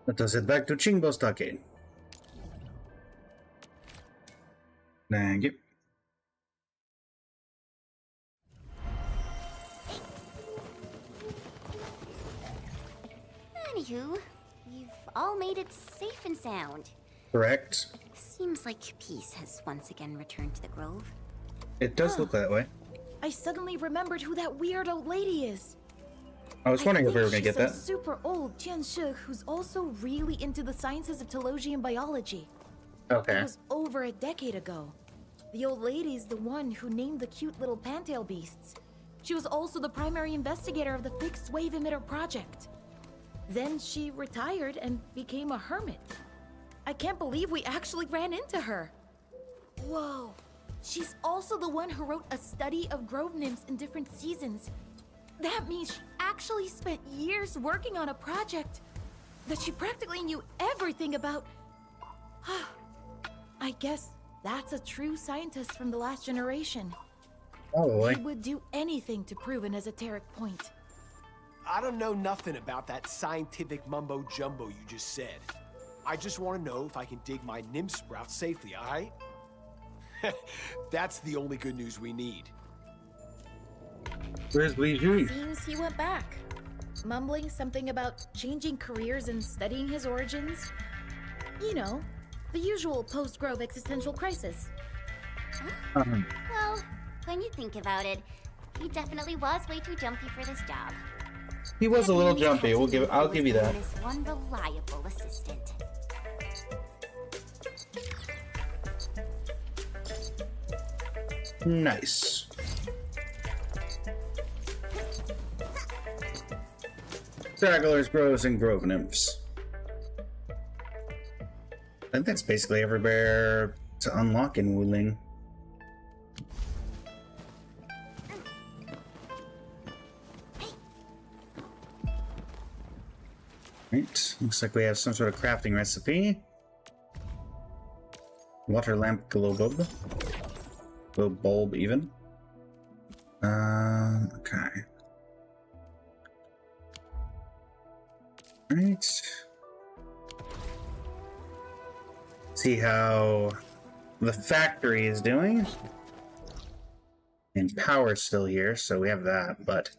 Let us head back to Chingbo's Stockade. Thank you. Anywho, we've all made it safe and sound. Correct. Seems like peace has once again returned to the Grove. It does look that way. I suddenly remembered who that weird old lady is. I was wondering if we were think gonna get she's that. some super old Tianshi who's also really into the sciences of teleology and biology. Okay. It was over a decade ago. The old lady's the one who named the cute little pantail beasts. She was also the primary investigator of the fixed wave emitter project. Then she retired and became a hermit. I can't believe we actually ran into her. Whoa. She's also the one who wrote a study of grove nymphs in different seasons. That means she actually spent years working on a project that she practically knew everything about. I guess that's a true scientist from the last generation. Oh boy. He would do anything to prove an esoteric point. I don't know nothing about that scientific mumbo jumbo you just said. I just want to know if I can dig my nymph sprout safely, alright? That's the only good news we need. Where's Weijui? Seems he went back, mumbling something about changing careers and studying his origins. You know, the usual post-Grove existential crisis. Well, when you think about it, he definitely was way too jumpy for this job. He was a little jumpy. I'll give you that. This one reliable assistant. Nice. Stragglers, groves, and grove nymphs. I think that's basically everywhere to unlock in Wuling. Right, looks like we have some sort of crafting recipe. Water lamp glow bulb. Glow bulb even. Okay. Right. See how the factory is doing. And power's still here, so we have that, but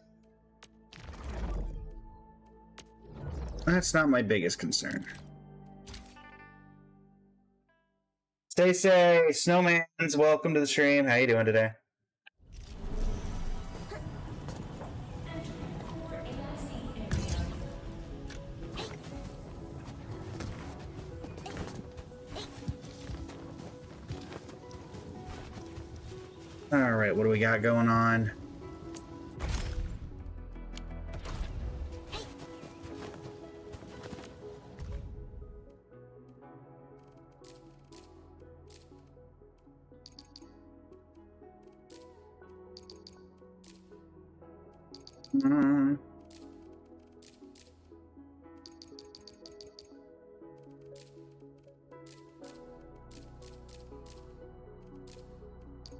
that's not my biggest concern. Stay safe, snowmans. Welcome to the stream. How you doing today? All right, what do we got going on?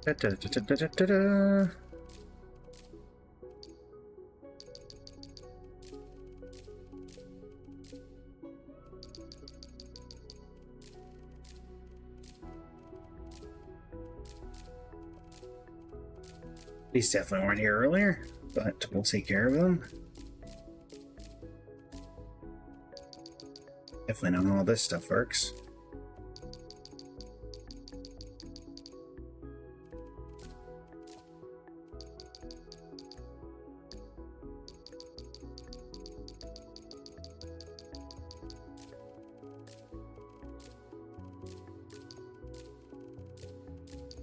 Da-da-da-da-da-da-da. These definitely weren't here earlier, but we'll take care of them. Definitely know how all this stuff works.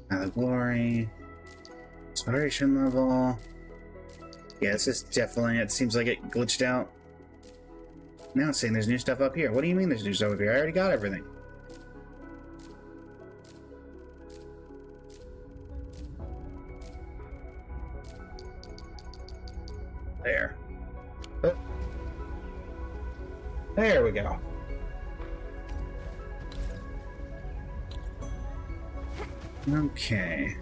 The glory. Inspiration level. Yeah, this is definitely, it seems like it glitched out. Now it's saying there's new stuff up here. What do you mean there's new stuff up here? I already got everything. There. Oh. There we go. Okay.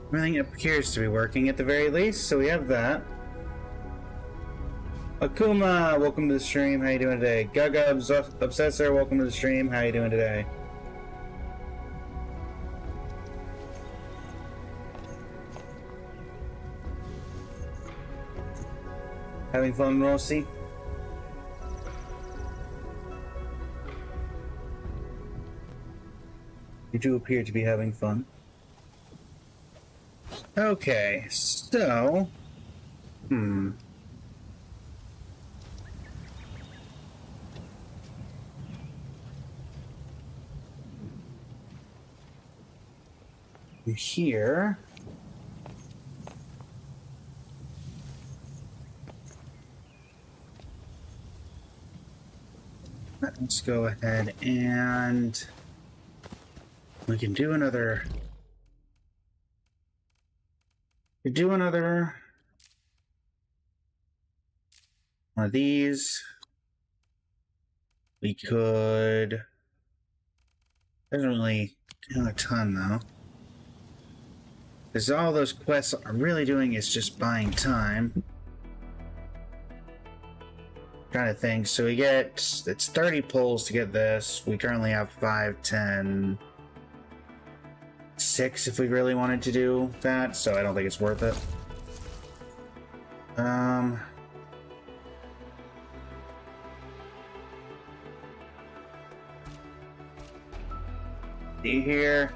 Everything appears to be working at the very least, so we have that. Akuma, welcome to the stream. How you doing today? Gaga Obsessor, welcome to the stream. How you doing today? Having fun, Rossi? You do appear to be having fun. Okay, so... Here... Let's go ahead and... We can do another... one of these. We could... Doesn't really do a ton, though. Because all those quests are really doing is just buying time. Trying to think. So we get... It's 30 pulls to get this. We currently have 5, 10... 6 if we really wanted to do that, so I don't think it's worth it. See here.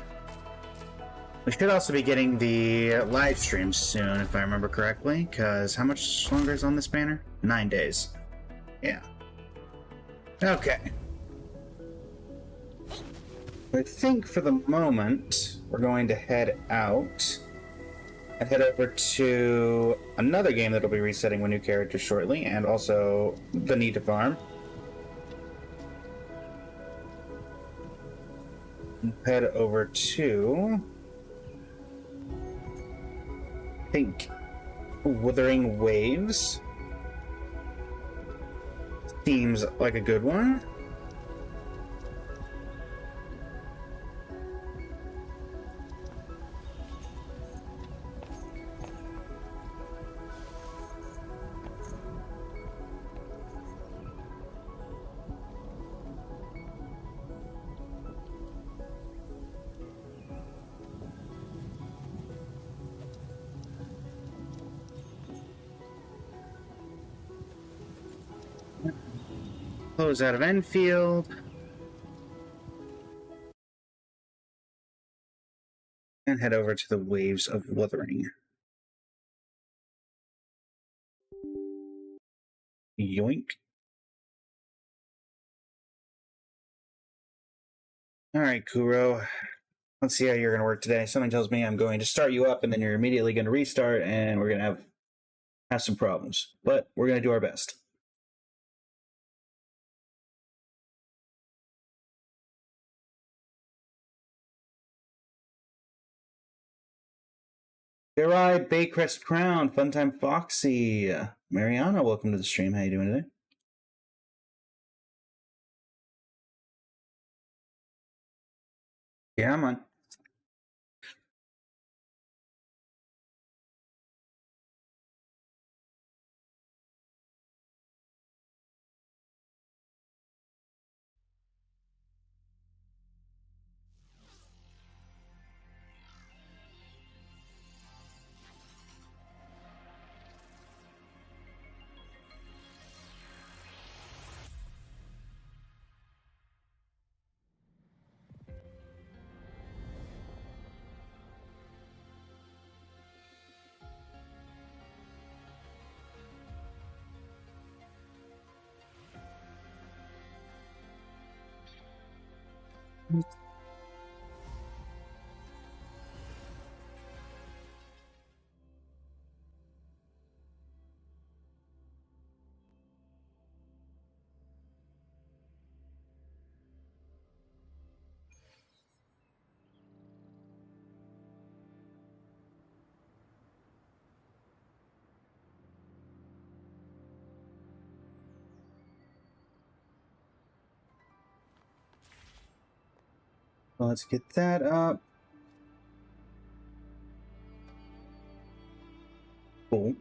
We should also be getting the live stream soon, if I remember correctly, because how much longer is on this banner? 9 days. Yeah. Okay. I think for the moment, we're going to head out and head over to another game that'll be resetting with new characters shortly, and also the Need to Farm. Head over to... I think Wuthering Waves seems like a good one. Close out of Enfield. And head over to the Waves of Wuthering. Yoink. Alright, Kuro. Let's see how you're going to work today. Something tells me I'm going to start you up and then you're immediately going to restart and we're going to have some problems. But we're going to do our best. Alright, Baycrest Crown, Funtime Foxy, Mariana, welcome to the stream. How you doing today? Yeah, I'm on. Let's get that up. Cool.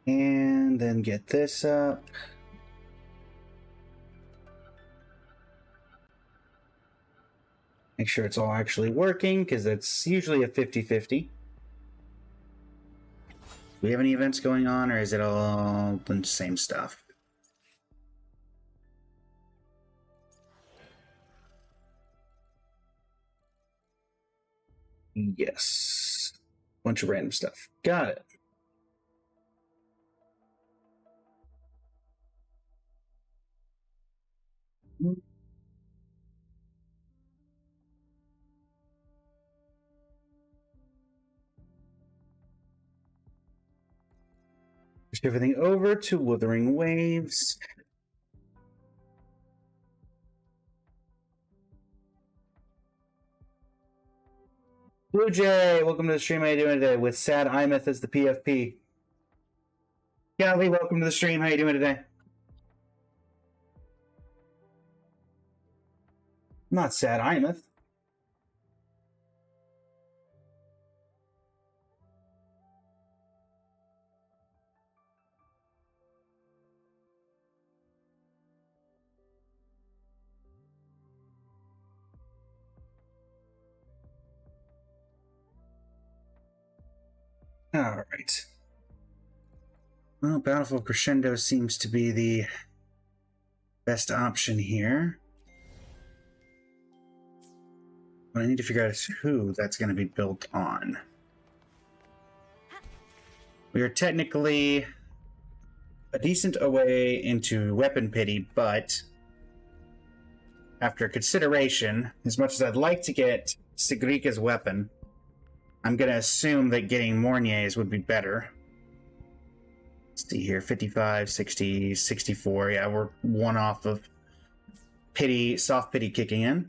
And then get this up. Make sure it's all actually working, because it's usually a 50-50. Do we have any events going on, or is it all the same stuff? Yes. Bunch of random stuff. Got it. Push everything over to Wuthering Waves. Blue Jay, welcome to the stream. How you doing today? With Sad Imeth as the PFP. Gally, welcome to the stream. How you doing today? Not Sad Imeth. All right. Well, Bountiful Crescendo seems to be the best option here. What I need to figure out is who that's going to be built on. We are technically a decent away into Weapon Pity, but after consideration, as much as I'd like to get Sigrika's weapon, I'm going to assume that getting Mornier's would be better. Let's see here, 55, 60, 64. Yeah, we're one off of Pity, Soft Pity kicking in.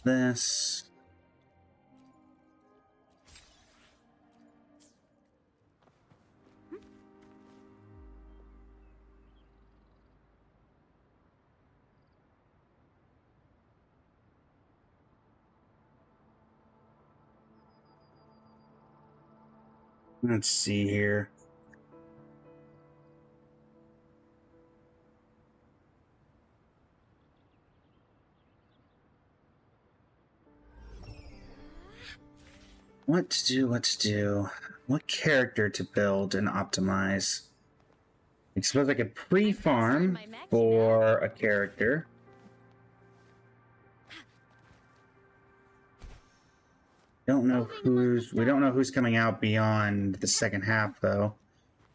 This. Let's see here. What to do, what to do. What character to build and optimize. I suppose I could pre-farm for a character. We don't know who's coming out beyond the second half though.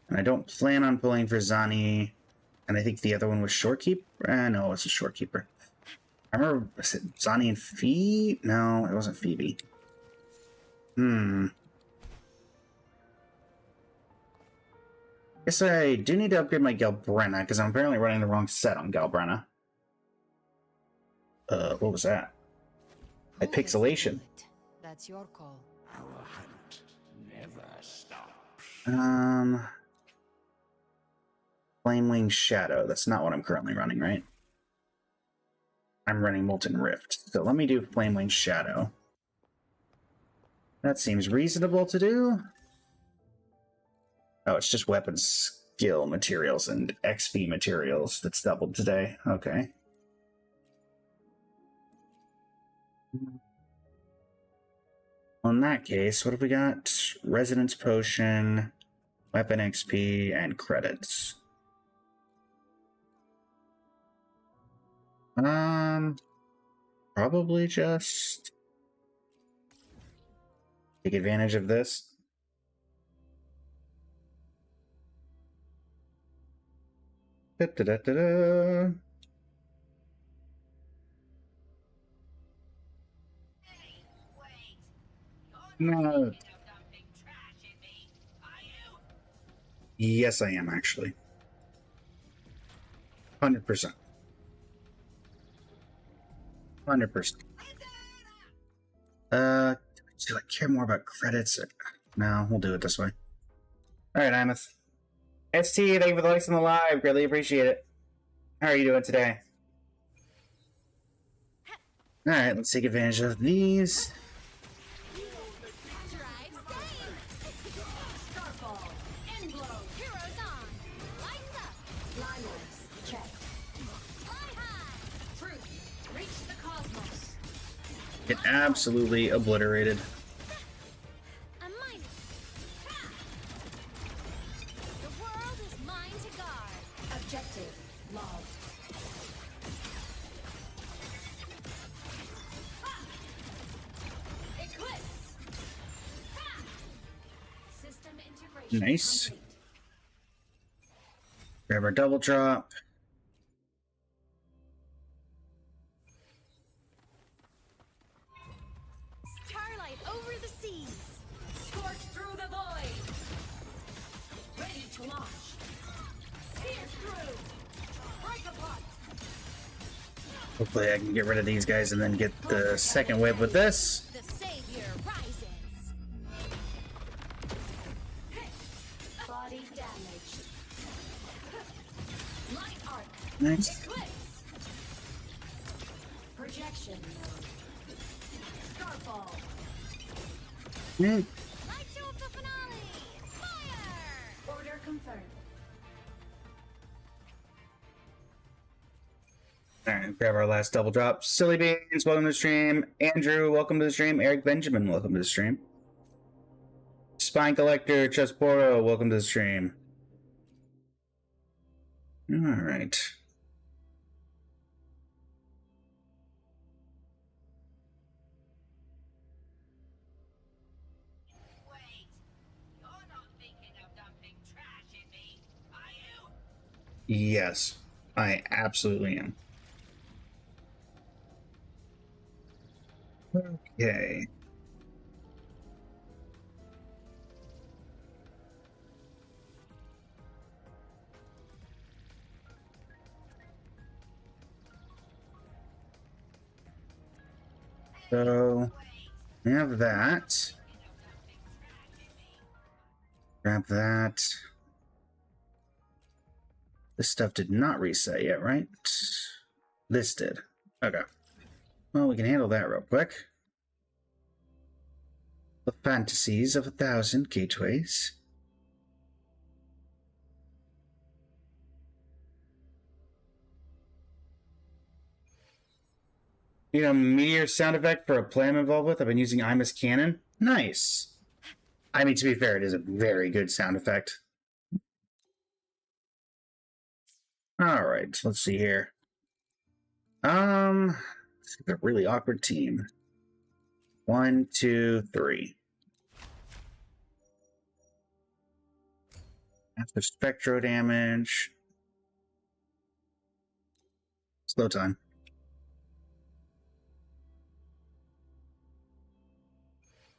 And I don't plan on pulling for Zani. And I think the other one was Shorekeeper. No, it's a Shorekeeper. I remember, was it Zani and Phoebe? No, it wasn't Phoebe. Guess I do need to upgrade my Galbrenna, because I'm apparently running the wrong set on Galbrenna. What was that? A pixelation. That's your call. Our hunt never stops. Flamewing Shadow. That's not what I'm currently running, right? I'm running Molten Rift. So let me do Flamewing Shadow. That seems reasonable to do. Oh, it's just weapon skill materials and XP materials that's doubled today. Okay. Well, in that case, what have we got? Resonance Potion, Weapon XP, and credits. Probably just take advantage of this. Da-da-da-da-da. No. Yes, I am actually. 100%. 100%. Do I care more about credits? No, we'll do it this way. All right, Imeth. ST, thank you for the likes on the live. Greatly appreciate it. How are you doing today? All right, let's take advantage of these. Get absolutely obliterated. Nice. Grab our double drop. Starlight over the seas. Scorch through the void. Ready to launch. Pierce through. Break apart. Hopefully I can get rid of these guys and then get the second wave with this. The savior rises. Body damage. Light arc. Nice. Eclipse. Projection mode. Starfall. Mm. Light show of the finale. Fire. Order confirmed. Alright, grab our last double drop. Silly Beans, welcome to the stream. Andrew, welcome to the stream. Eric Benjamin, welcome to the stream. Spine Collector, Chesporo, welcome to the stream. Alright. Wait. You're not thinking of dumping trash in me, are you? Yes, I absolutely am. Okay. So, we have that. Grab that. This stuff did not reset yet, right? This did. Okay. Well, we can handle that real quick. The fantasies of 1,000 gateways. You know, meteor sound effect for a play I'm involved with. I've been using Imus Cannon. Nice. I mean, to be fair, it is a very good sound effect. All right, let's see here. It's a really awkward team. 1, 2, 3. After spectro damage. Slow time.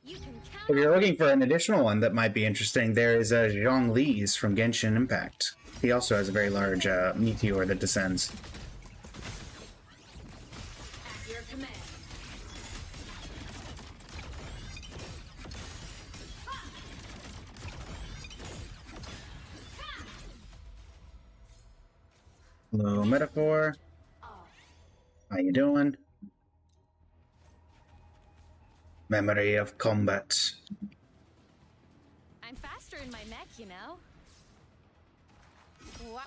If you're looking for an additional one that might be interesting, there is Zhong Li's from Genshin Impact. He also has a very large meteor that descends. At your command. Hello, Metaphor. How you doing? Memory of combat. I'm faster in my mech, you know.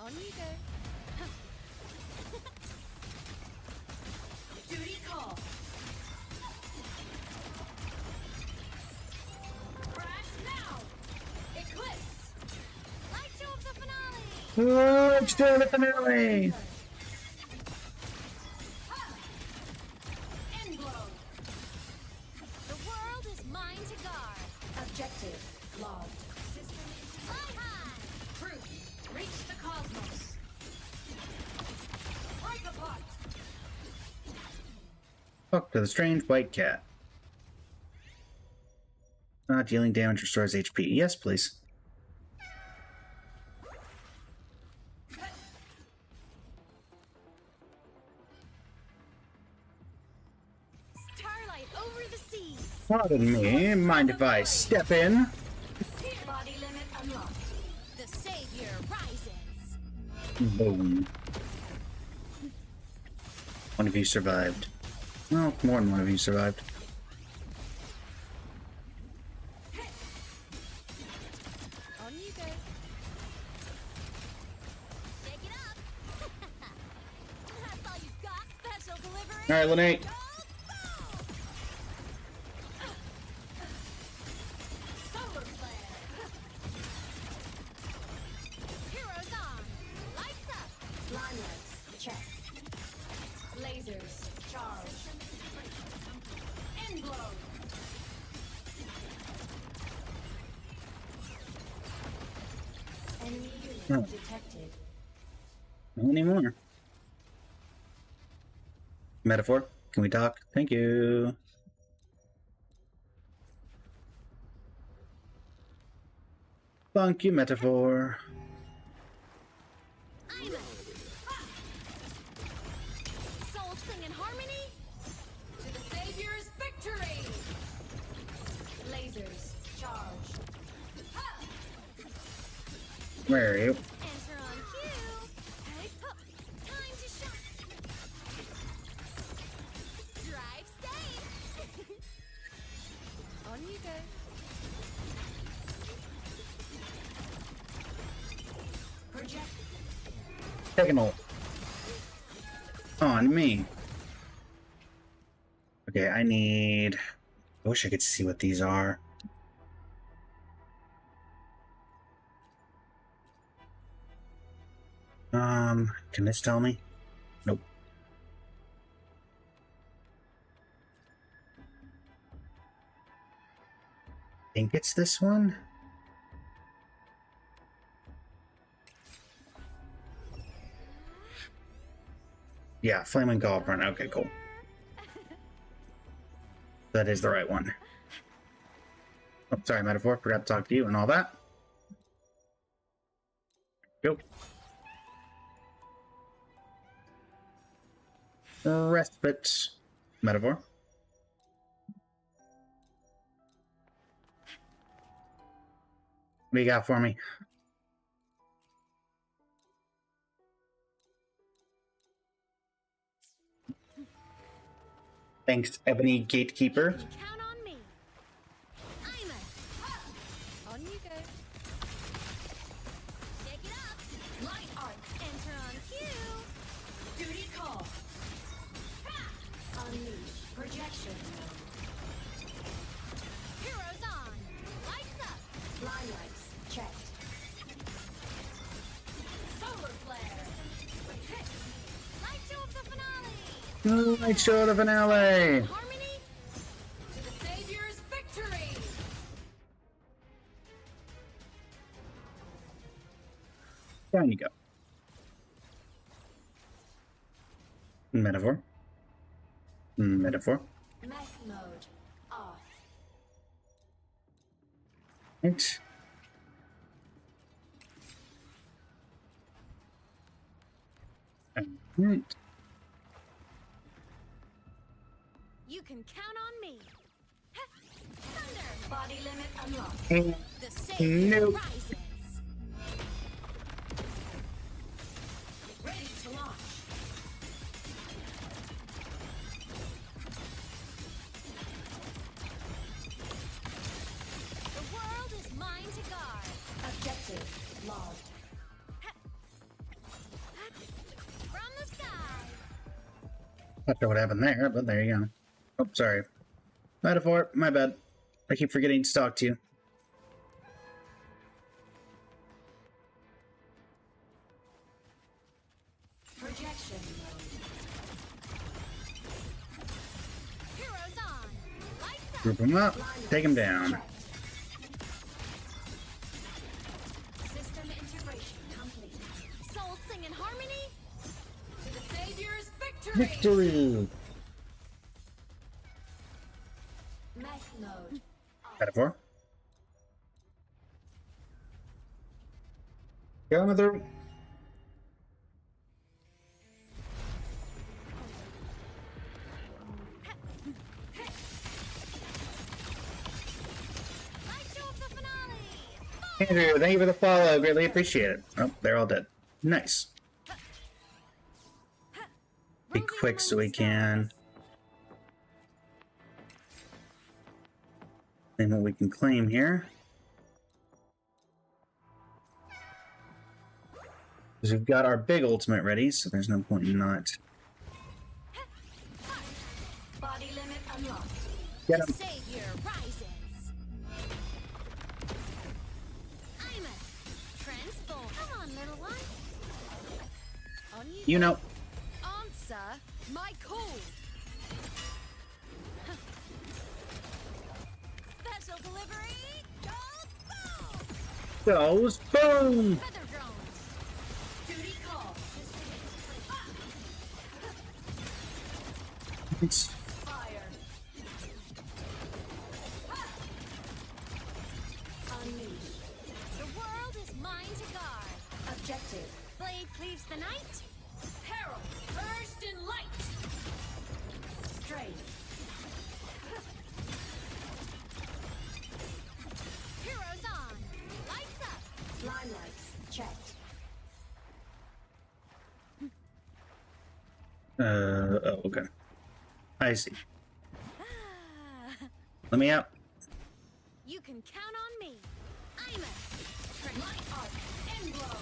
On you go. Duty call. Crash now. Eclipse. Light show of the finale. Oh, it's doing the finale! End blow. The world is mine to guard. Objective logged. System fly high. Truth. Reach the cosmos. talk to the strange white cat. Dealing damage restores HP. Yes, please. Starlight over the seas. Pardon me. Mind if I step in? Body limit unlocked. The savior rises. Boom. One of you survived. Well, more than one of you survived. On you go. Take it up. That's all you got. Special delivery. All right, Lene. Solar flare. Heroes on. Lights up. Line lights. Check. Lasers. Charge. End blow. Enemy unit detected. Not anymore. Metaphor, can we talk? Thank you. Thank you, Metaphor. I'm a soul sing in harmony to the savior's victory. Lasers charge. Where are you? Enter on cue. Hey, pup. Time to shine. Drive safe. On you go. Project. Taking ult. On me. Okay, I need... I wish I could see what these are. Can this tell me? Nope. I think it's this one. Yeah, Flaming Goblin. Okay, cool. That is the right one. Oh, sorry, Metaphor. Forgot to talk to you and all that. Go. Respite. Metaphor. What do you got for me? Thanks, Ebony Gatekeeper. Count on me. I'm a. On you go. Shake it up. Light art. Enter on cue. Duty call. Unleash projection mode. Heroes on. Lights up. Line lights checked. Solar flare. Light show of the finale. Light show the finale. Harmony to the savior's victory. Down you go. Metaphor. Metaphor. Mech mode off. Right. Right. You can count on me. Thunder. Body limit unlocked. And The savior nope. rises. Ready to launch. The world is mine to guard. Objective logged. From the sky. Not sure what happened there, but there you go. Oh, sorry. Metaphor, my bad. I keep forgetting to talk to you. Projection mode. Heroes on. Lights up. Group them up, take them down. System integration complete. Soul sing in harmony to the savior's victory. Victory! Metaphor. Going through. Andrew, thank you for the follow. Greatly appreciate it. Oh, they're all dead. Nice. Be quick so we can claim what we can claim here. Because we've got our big ultimate ready, so there's no point in not. Body limit unlocked. Get him. Savior rises. I'm a transform. Come on, little one. On You know. Answer my call. Special delivery. Goes boom! Feather drones. Duty call. It's Fire. Unleash. The world is mine to guard. Objective. Blade cleaves the night. Peril. Burst in light. Strain. Heroes on. Lights up. Limelights. Checked. oh, okay. I see. Let me out. You can count on me. I'm a light arc and blow.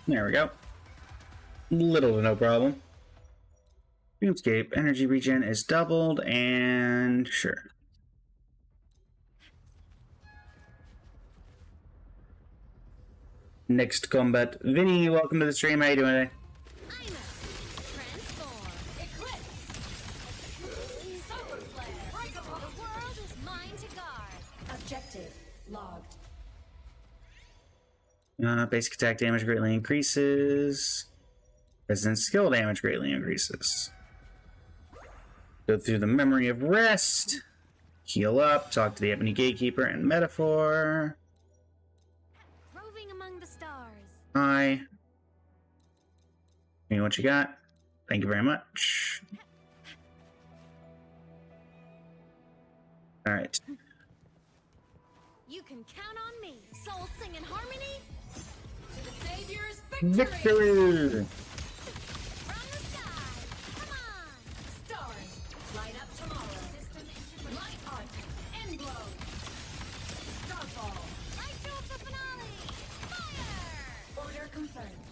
There we go. Little to no problem. Dreamscape energy regen is doubled, and sure. Next combat. Vinny, welcome to the stream. How you doing today? I'm a transform. Eclipse. Solar flare. Breakable. The world is mine to guard. Objective logged. Basic attack damage greatly increases. Resident skill damage greatly increases. Go through the memory of rest. Heal up. Talk to the Ebony Gatekeeper and Metaphor. Roving among the stars. Hi. Give me what you got. Thank you very much. Alright. You can count on me. Souls sing in harmony. To the Savior's victory. Victory! From the sky. Come on. Stars. Light up tomorrow. System integration. Light arc. End blow. Starfall. Light jewel for finale. Fire. Order confirmed.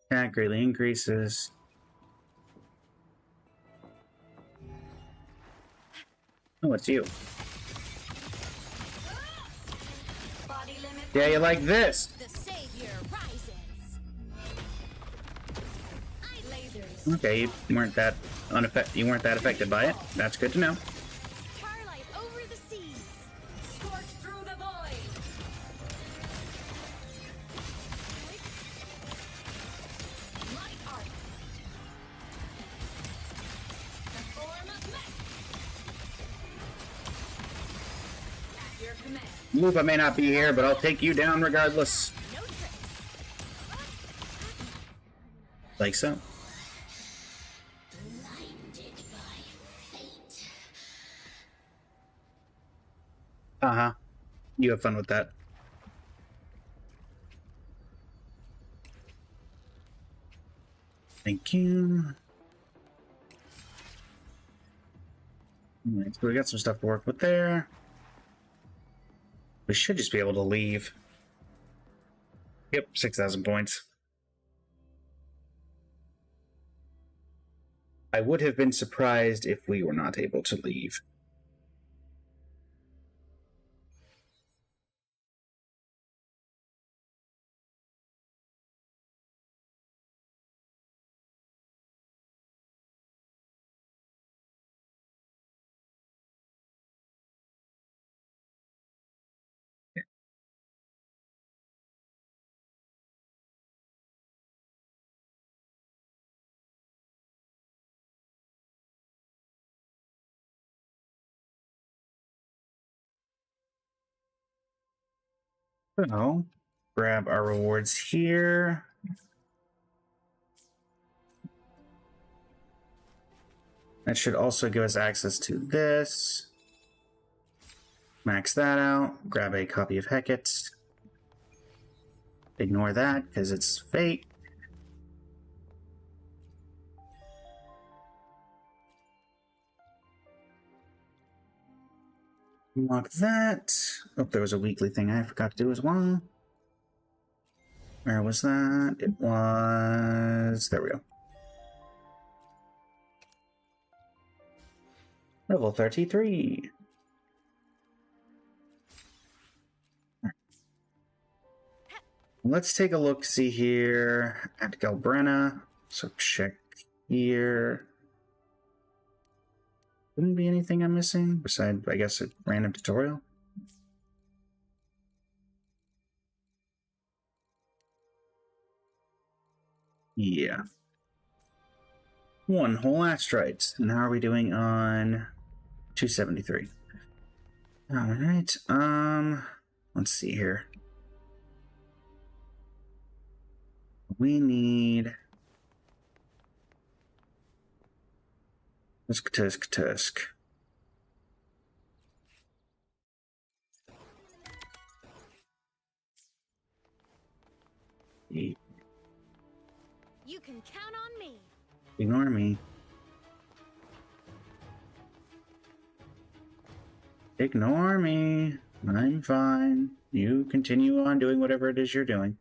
Attack greatly increases. Oh, it's you. Body limit. Yeah, you like this. The Savior rises. Lasers. Okay, you weren't that affected by it. That's good to know. Starlight over the seas. Scorch through the void. Light arc. The form of mech. At your command. Lupa may not be here, but I'll take you down regardless. No tricks. Like so. Blinded by fate. Uh-huh. You have fun with that. Thank you. Alright, so we got some stuff to work with there. We should just be able to leave. Yep, 6,000 points. I would have been surprised if we were not able to leave. So, grab our rewards here. That should also give us access to this. Max that out. Grab a copy of Hecate. Ignore that because it's fake. Unlock that. Oh, there was a weekly thing I forgot to do as well. Where was that? It was... There we go. Level 33. Let's take a look, see here at Galbrena. So check here. Wouldn't be anything I'm missing besides, I guess, a random tutorial. Yeah. One whole asteroid. And how are we doing on 273? Alright, let's see here. We need... Tusk. You can count on me. Ignore me. Ignore me. I'm fine. You continue on doing whatever it is you're doing.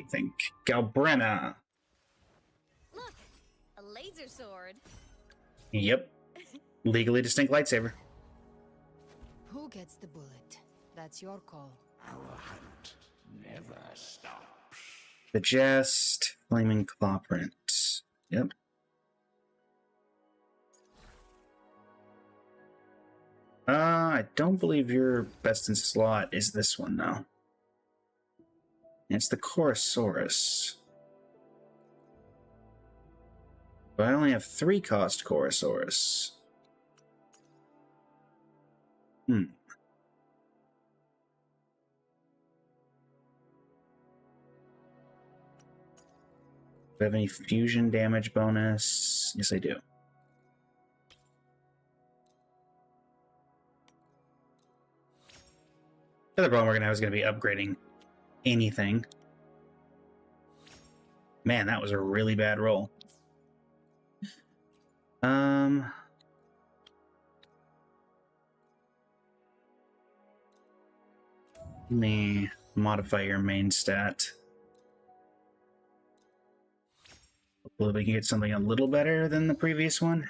Think. Galbrena. Look, a laser sword. Yep. Legally distinct lightsaber. Who gets the bullet? That's your call. Our hunt never stops. The Jest. Flaming Clawprint. Yep. I don't believe your best in slot is this one, though. It's the Chorosaurus. But I only have 3 cost Chorosaurus. Do I have any fusion damage bonus? Yes, I do. The other problem we're going to have is going to be upgrading anything. Man, that was a really bad roll. Let me modify your main stat. Hopefully we can get something a little better than the previous one.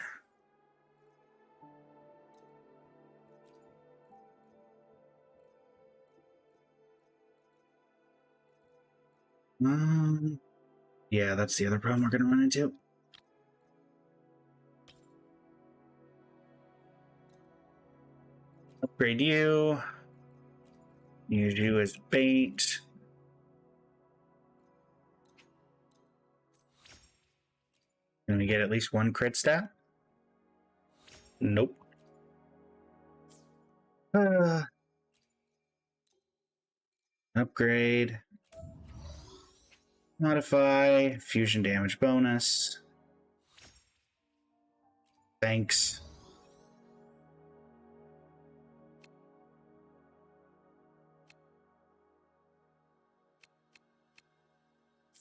Yeah, that's the other problem we're going to run into. Upgrade you. Use you as bait. Can we get at least 1 crit stat? Nope. Upgrade. Modify. Fusion damage bonus. Thanks.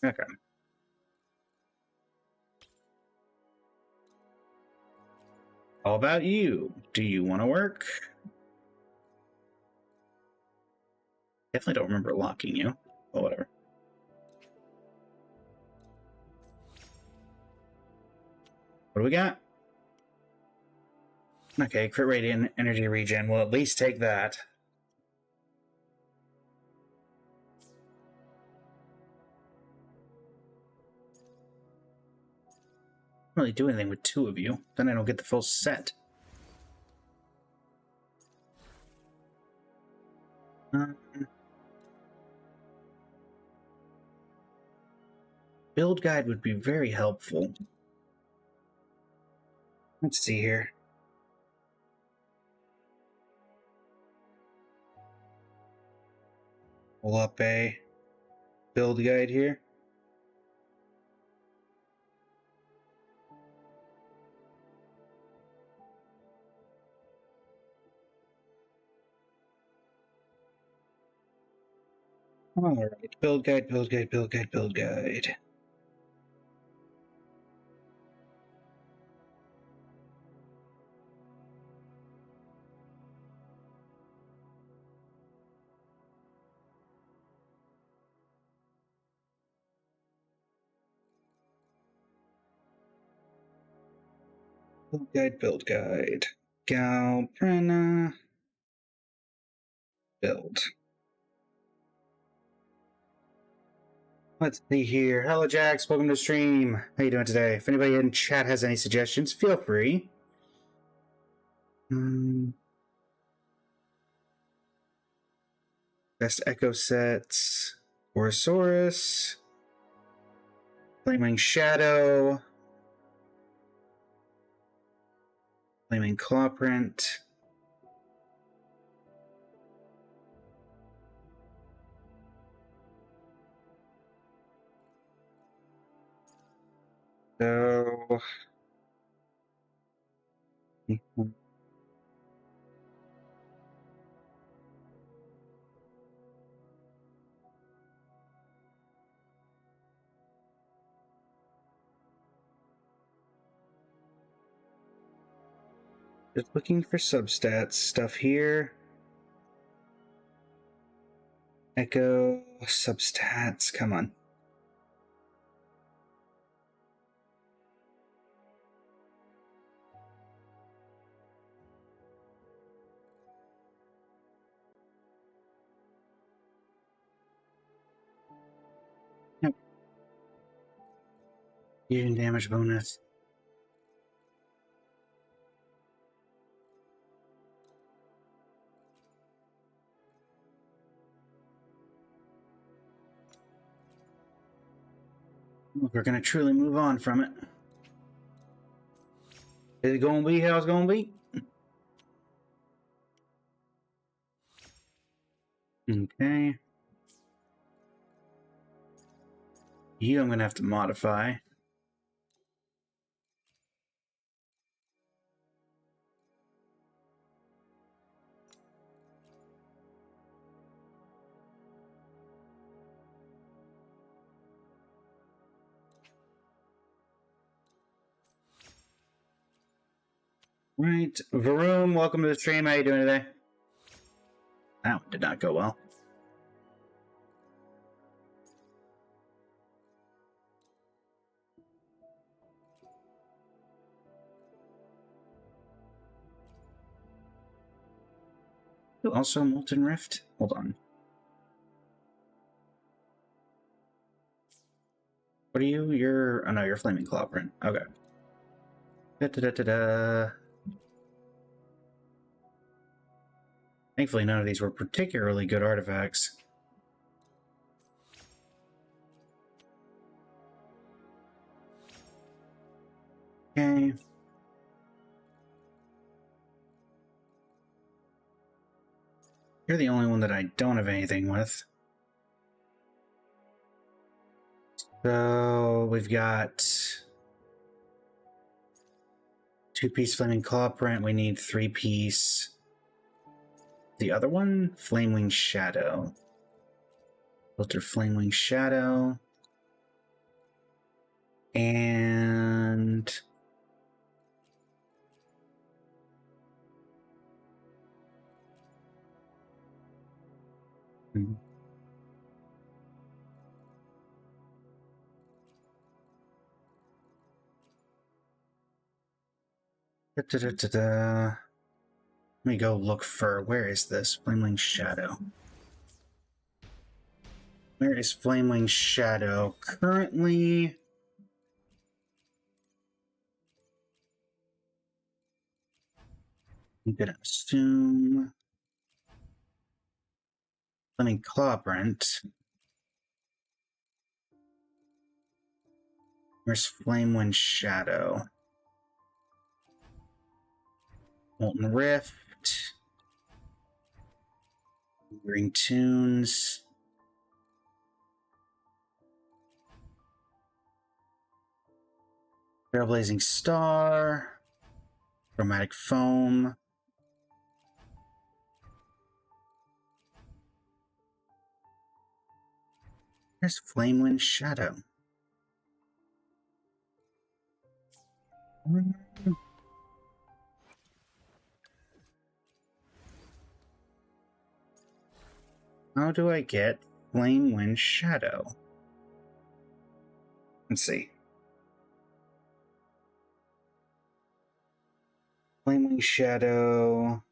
Okay. How about you? Do you want to work? Definitely don't remember locking you. But whatever. What do we got? Okay, crit radiant energy regen. We'll at least take that. Don't really do anything with 2 of you. Then I don't get the full set. Build guide would be very helpful. Let's see here. Pull up a build guide here. Alright, build guide, build guide, build guide, build guide. Build guide, build guide. Galbrenna. Build. Let's see here. Hello, Jax. Welcome to the stream. How you doing today? If anybody in chat has any suggestions, feel free. Best Echo sets. Orosaurus. Flaming Shadow. Flaming Clawprint. So... Just looking for substats stuff here. Echo substats, come on. Yep. Fusion damage bonus. Look, we're gonna truly move on from it. Is it gonna be how it's gonna be? Okay. You I'm gonna have to modify. Right, Varun, welcome to the stream. How you doing today? That one did not go well. Ooh, also Molten Rift? Hold on. What are you? You're... Oh no, you're Flaming Clawprint. Okay. Da-da-da-da-da. Thankfully, none of these were particularly good artifacts. Okay. You're the only one that I don't have anything with. So, we've got... 2-piece Flaming Clawprint. We need 3-piece... The other one? Flamewing Shadow. Filter Flamewing Shadow. And... Da-da-da-da-da. Let me go look for... Where is this? Flamewing Shadow. Where is Flamewing Shadow? Currently... I'm gonna assume... Flaming Clawprint. Where's Flamewind Shadow? Molten Rift. Green Tunes. Trailblazing Star. Chromatic Foam. There's Flamewind Shadow. How do I get Flamewind Shadow? Let's see. Flamewind Shadow.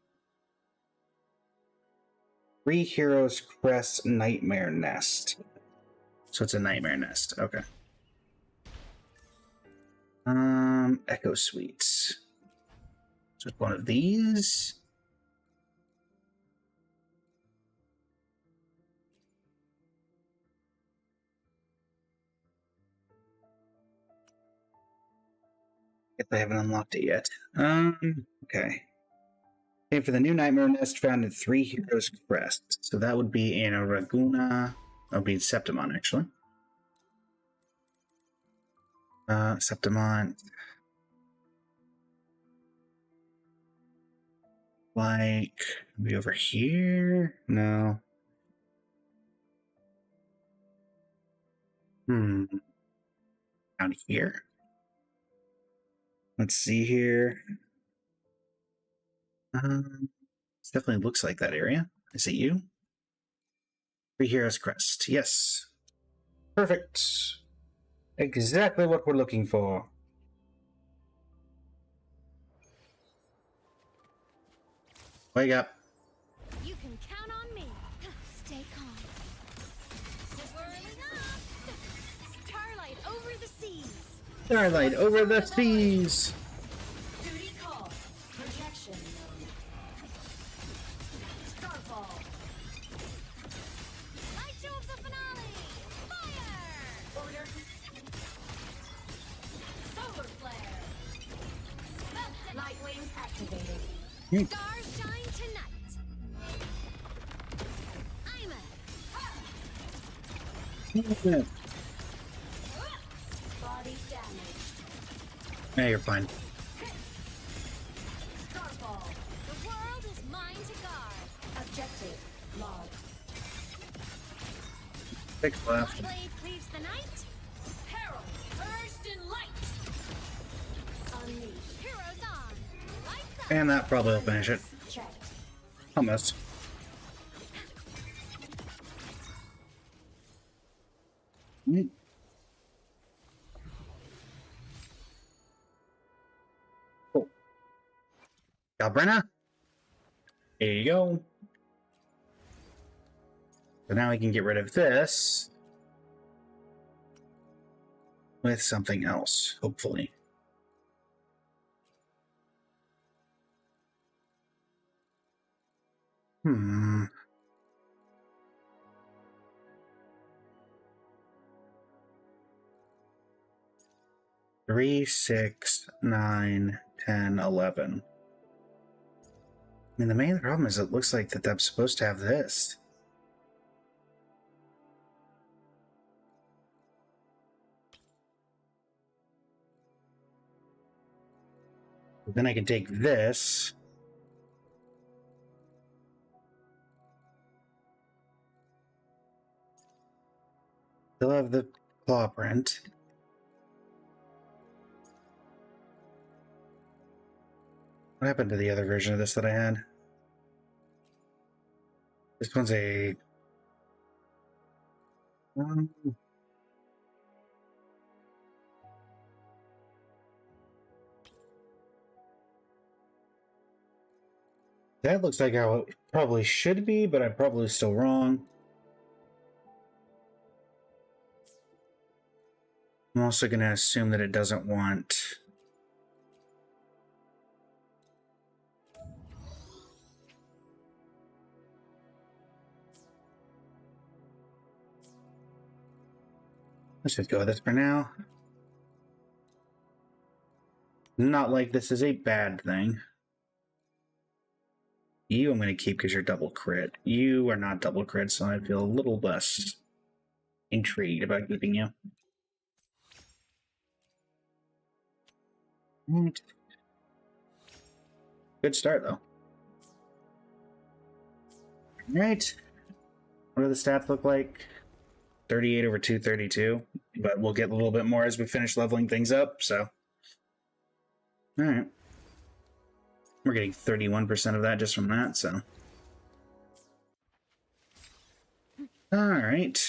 3 Heroes Crest Nightmare Nest. So it's a Nightmare Nest. Okay. Echo Suites. So it's one of these. If I haven't unlocked it yet. Okay. Okay, for the new Nightmare Nest found in 3 Heroes Crest. So that would be in a Raguna. That would be in Septimon, actually. Septimon. Like, maybe over here? No. Down here? Let's see here. This definitely looks like that area. Is it you? 3 Heroes Crest. Yes. Perfect. Exactly what we're looking for. Wake up. You can count on me. Stay calm. Swirling up. Starlight over the seas. Starlight over the seas. Duty call. Projection mode. Starfall. Light show of the finale. Fire. Order. Solar flare. Light wings activated. Stars shine tonight. I'm a body damaged. Yeah, you're fine. Starfall. The world is mine to guard. Objective logged. 6 left. Blade cleaves the night. Herald urged in light. Unleash. Heroes on. Lights up. And that probably will finish it. Checked. Almost. Cool. Galbrenna? Here you go. So now we can get rid of this with something else, hopefully. Hmm. Three, 6, 9, 10, 11. I mean, the main problem is it looks like that I'm supposed to have this. But then I can take this. Still have the claw print. What happened to the other version of this that I had? This one's a... That looks like how it probably should be, but I'm probably still wrong. I'm also going to assume that it doesn't want... Let's just go with this for now. Not like this is a bad thing. You I'm going to keep because you're double crit. You are not double crit, so I feel a little less intrigued about keeping you. Right. Good start, though. Alright. What do the stats look like? 38 over 232. But we'll get a little bit more as we finish leveling things up, so. Alright. We're getting 31% of that just from that, so. Alright.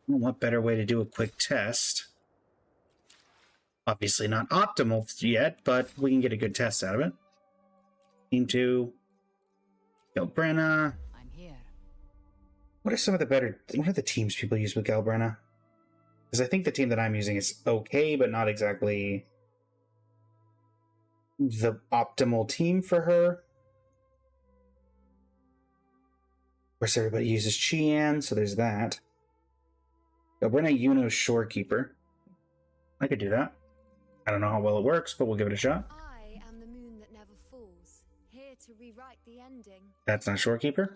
What better way to do a quick test? Obviously not optimal yet, but we can get a good test out of it. Team 2. Galbrenna. I'm here. What are some of the better... What are the teams people use with Galbrenna? Because I think the team that I'm using is okay, but not exactly the optimal team for her. Of course, everybody uses Chian, so there's that. Galbrenna Yuno Shorekeeper. I could do that. I don't know how well it works, but we'll give it a shot. I am the moon that never falls, here to rewrite the ending. That's not Shorekeeper.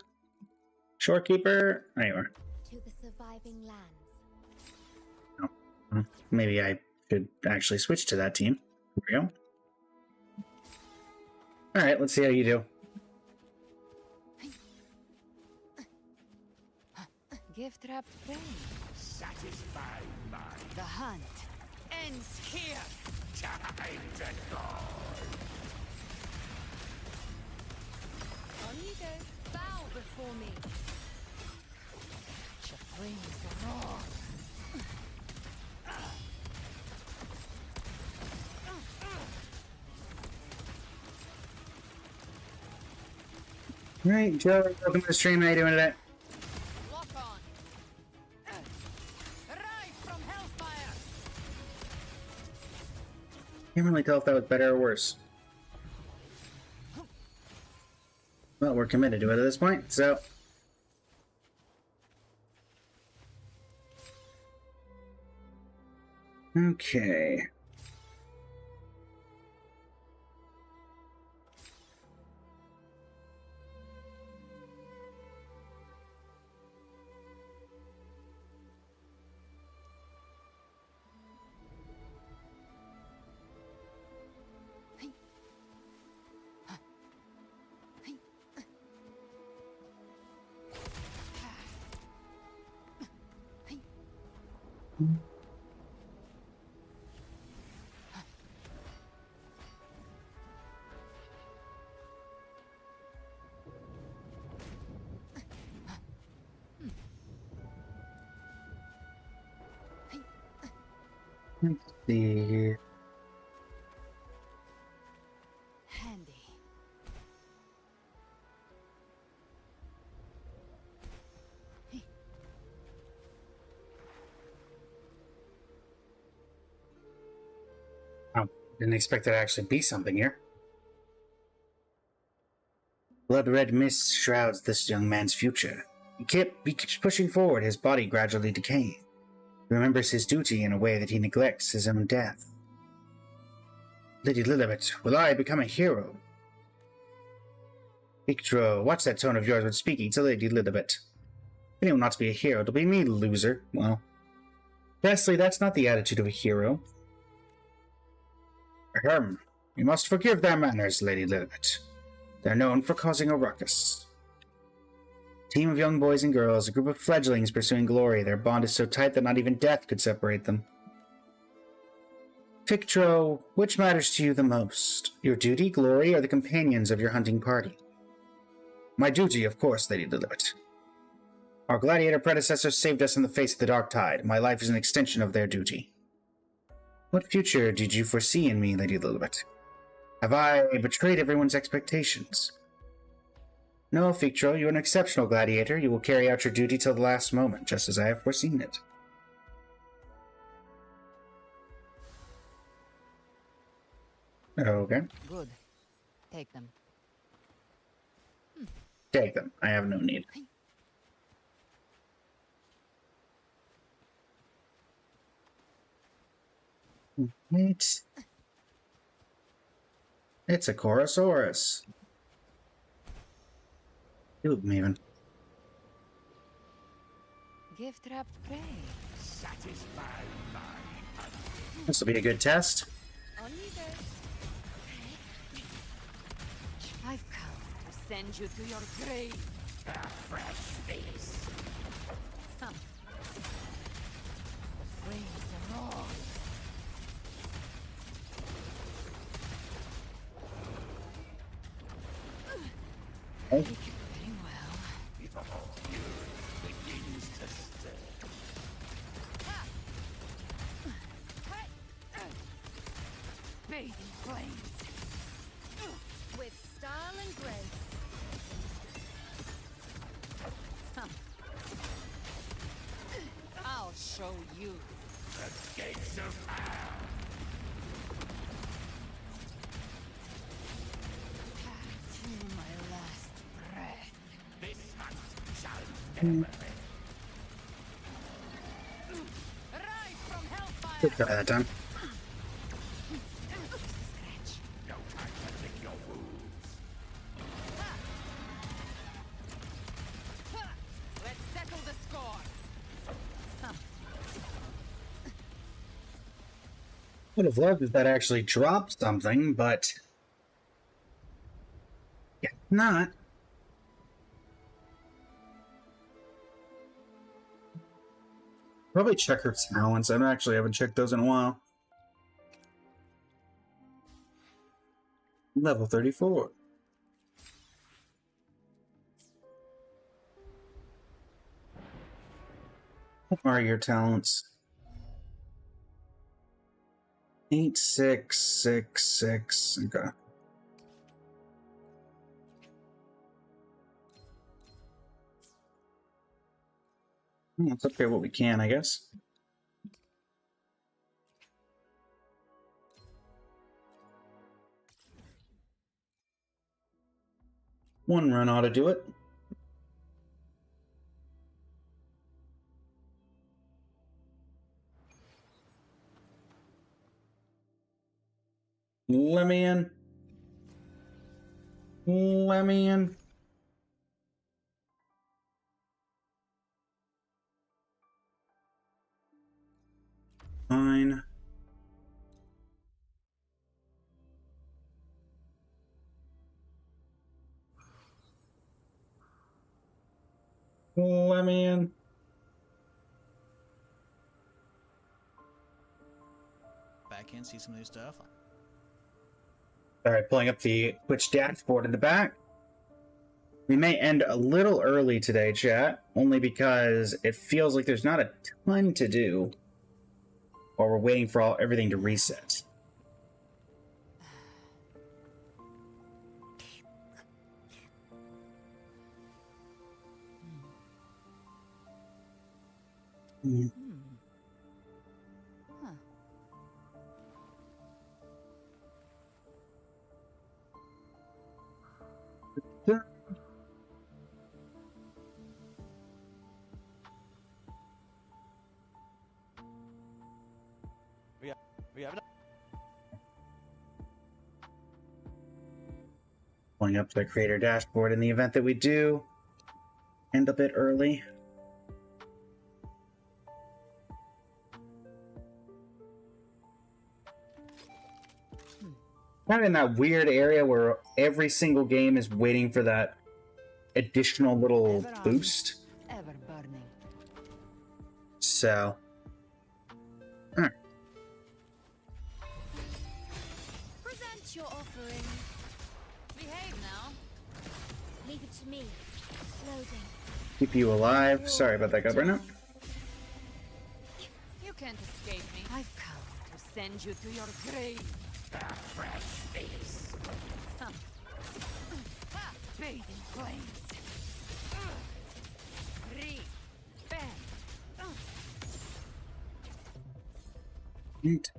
Shorekeeper, there you are. To the surviving lands. No. Maybe I should actually switch to that team. Here we go. Alright, let's see how you do. Give trapped prey. Satisfied my The hunt ends here. time to go. On you go. Bow before me. The flames roar. Alright, Joe, welcome to the stream. How you doing today? Lock on. Rise from hellfire. Can't really tell if that was better or worse. Well, we're committed to it at this point, so... Okay. Let's see here. Handy. Oh, didn't expect there to actually be something here. Blood-red mist shrouds this young man's future. He keeps pushing forward, his body gradually decaying. He remembers his duty in a way that he neglects his own death. Lady Lilibet, will I become a hero? Victro, watch that tone of yours when speaking to Lady Lilibet. If anyone not to be a hero, it'll be me, loser. Well, Presley, that's not the attitude of a hero. Ahem. You must forgive their manners, Lady Lilibet. They're known for causing a ruckus. Team of young boys and girls, a group of fledglings pursuing glory. Their bond is so tight that not even death could separate them. Victro, which matters to you the most? Your duty, glory, or the companions of your hunting party? My duty, of course, Lady Lilibet. Our gladiator predecessors saved us in the face of the dark tide. My life is an extension of their duty. What future did you foresee in me, Lady Lilibet? Have I betrayed everyone's expectations? No, Victro, you're an exceptional gladiator. You will carry out your duty till the last moment, just as I have foreseen it. Okay. Good. Take them. Take them. I have no need. Right. It's a Chorosaurus. Ooh, Maven. Gift wrap prey. Satisfied my This will be a good test. On you go. I've come to send you to your grave. fresh face. Huh. The flames are on. Oh. Very well. Begins to stir. Bathe in flames. With style and grace. I'll show you. The gates of hell. To my last breath. This hunt shall never Rise from hellfire. Good try that time. Scratch. no time to lick your wounds. Let's settle the score. Would have loved if that actually dropped something, but yeah, not. Probably check her talents. I haven't checked those in a while. Level 34. What are your talents? 8, 6, 6, 6. Okay. Let's upgrade what we can, I guess. One run ought to do it. Let me in. Let me in. Fine. Let me in. Back in, see some new stuff. Alright, pulling up the Twitch dashboard in the back. We may end a little early today, chat, only because it feels like there's not a ton to do while we're waiting for everything to reset. Mm. We have Pulling up the creator dashboard in the event that we do end a bit early. Kind of in that weird area where every single game is waiting for that additional little boost. Ever burning. So, Present your offering. Behave now. Leave it to me. Loading. keep you alive. Sorry about that, Governor. You can't escape me. I've come to send you to your grave. fresh face. Bathe in flames. Re. Bang. Neat.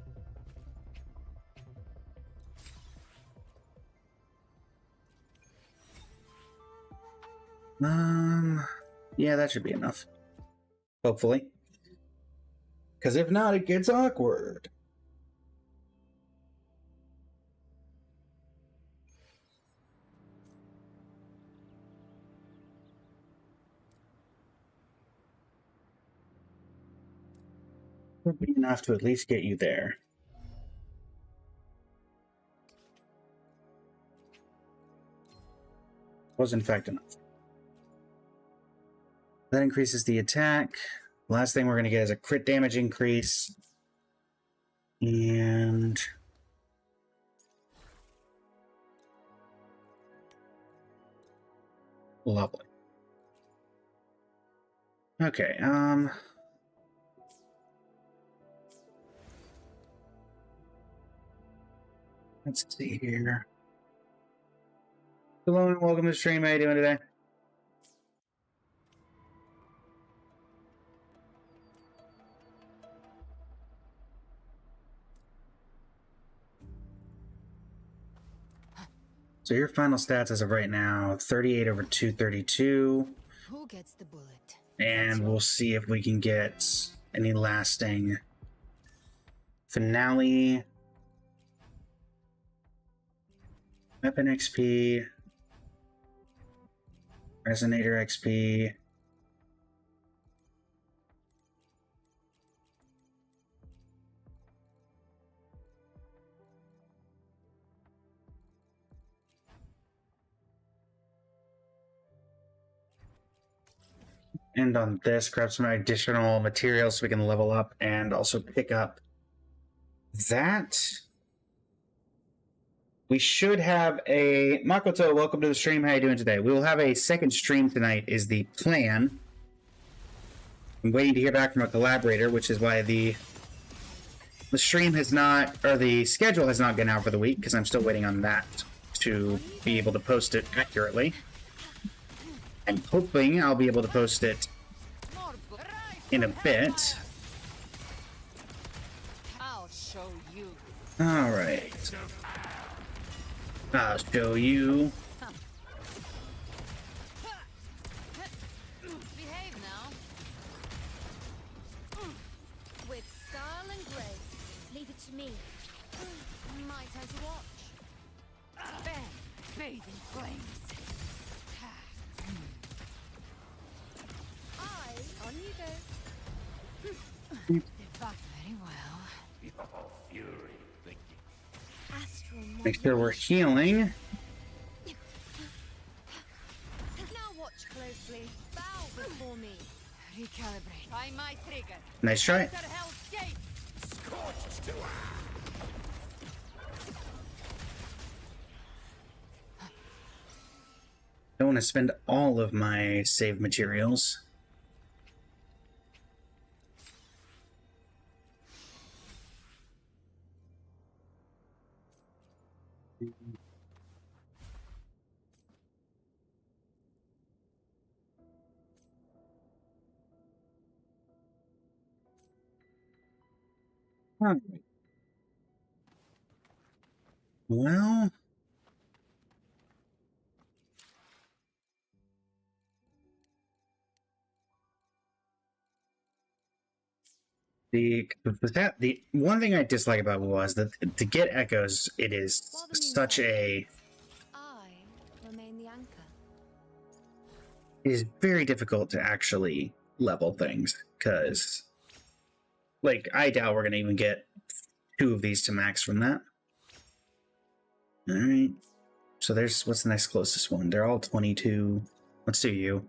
Yeah, that should be enough. Hopefully. Because if not, it gets awkward. Would be enough to at least get you there. Was in fact enough. That increases the attack. Last thing we're going to get is a crit damage increase. And lovely. Okay, let's see here. Hello and welcome to the stream. How you doing today? So your final stats as of right now, 38 over 232. Who gets the bullet? And we'll see if we can get any lasting finale. Weapon XP. Resonator XP. And on this, grab some additional materials so we can level up and also pick up that. We should have a... Makoto, welcome to the stream. How are you doing today? We will have a second stream tonight is the plan. I'm waiting to hear back from a collaborator, which is why the stream has not... or the schedule has not gone out for the week, because I'm still waiting on that to be able to post it accurately. I'm hoping I'll be able to post it in a bit. I'll show you. Alright. I'll show you. Behave now. With style and grace. Leave it to me. My time to watch. Bang! Bathe in flames. On you go. They fought very well. Your fury thinking. Astral Make sure we're healing. Now watch closely. Bow before me. Recalibrate. Try my trigger. Nice try. Enter Hell's Gate. Scorched to Don't want to spend all of my save materials. Alright. Well, the one thing I dislike about it was that to get echoes, it is such a I remain the anchor. it is very difficult to actually level things because, like, I doubt we're gonna even get 2 of these to max from that. All right, so there's what's the next closest one? They're all 22. Let's do you.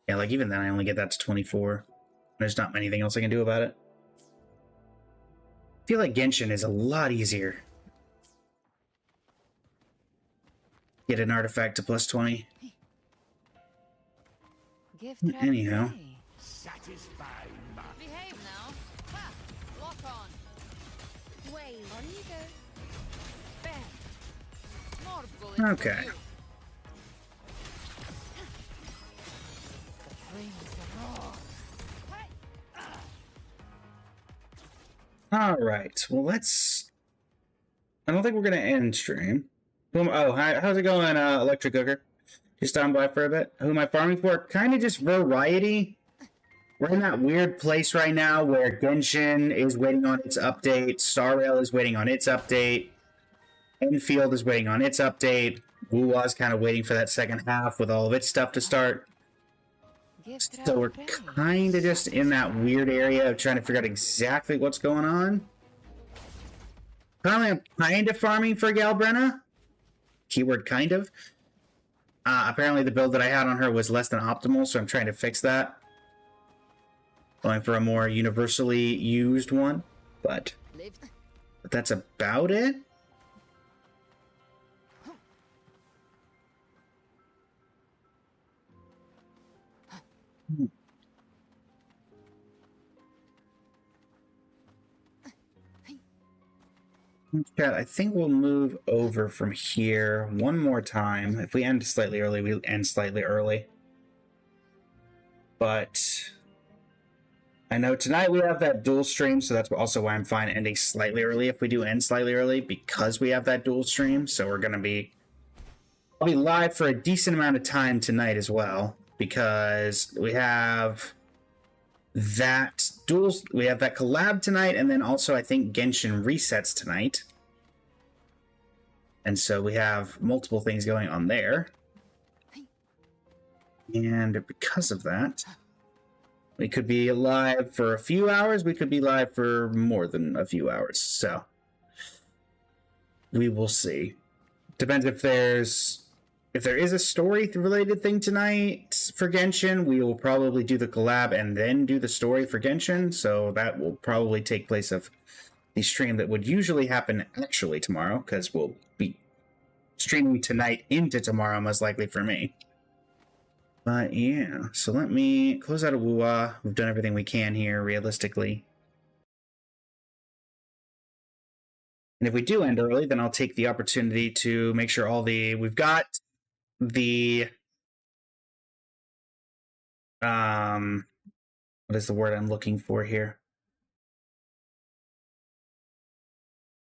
Yeah, like even then, I only get that to 24. There's not anything else I can do about it. I feel like Genshin is a lot easier. Get an artifact to plus 20. Gift Anyhow. satisfy my Behave now. Ha! Lock on. Wait. On you go. Bang. More bullets for Okay. you. The flames are raw. All right. Well, let's. I don't think we're gonna end stream. Oh, hi, how's it going, Electric Cooker? Just stopping by for a bit. Who am I farming for? Kind of just variety. We're in that weird place right now where Genshin is waiting on its update, Star Rail is waiting on its update, Enfield is waiting on its update, Wuwa's kind of waiting for that second half with all of its stuff to start. So we're kind of just in that weird area of trying to figure out exactly what's going on. Currently, I'm kind of farming for Galbrenna. Keyword kind of. Apparently the build that I had on her was less than optimal, so I'm trying to fix that. Going for a more universally used one, but that's about it. Chat, I think we'll move over from here one more time. If we end slightly early, we end slightly early. But I know tonight we have that dual stream, so that's also why I'm fine ending slightly early if we do end slightly early, because we have that dual stream. So we're gonna be I'll be live for a decent amount of time tonight as well, because we have that we have that collab tonight, and then also I think Genshin resets tonight. And so we have multiple things going on there. And because of that, we could be live for a few hours, we could be live for more than a few hours. So we will see. Depends if there is a story-related thing tonight for Genshin, we will probably do the collab and then do the story for Genshin, so that will probably take place of the stream that would usually happen actually tomorrow, because we'll be streaming tonight into tomorrow, most likely for me. But yeah, so let me close out of Wuwa. We've done everything we can here, realistically. And if we do end early, then I'll take the opportunity to make sure we've got the what is the word I'm looking for here?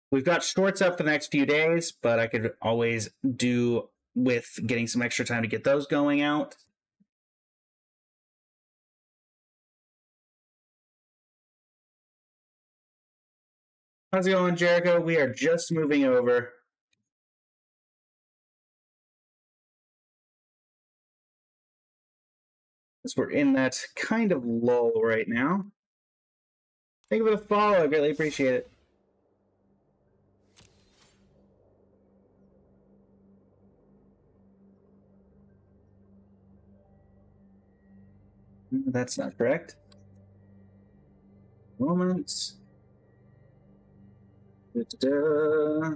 We've got shorts up for the next few days, but I could always do with getting some extra time to get those going out. How's it going, Jericho? We are just moving over. We're in that kind of lull right now. Thank you for the follow. I greatly appreciate it. That's not correct. Moments. Da-da-da.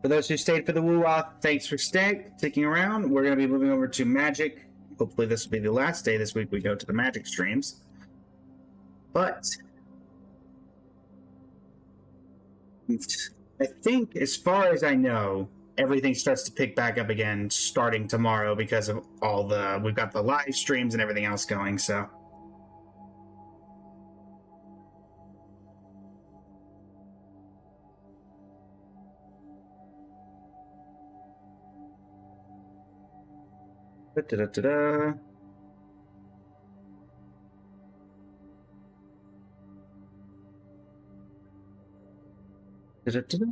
For those who stayed for the woo-wah, thanks for sticking around. We're going to be moving over to Magic. Hopefully this will be the last day this week we go to the Magic streams. But I think, as far as I know, everything starts to pick back up again starting tomorrow because of we've got the live streams and everything else going, so. Da-da-da-da. Da-da-da-da.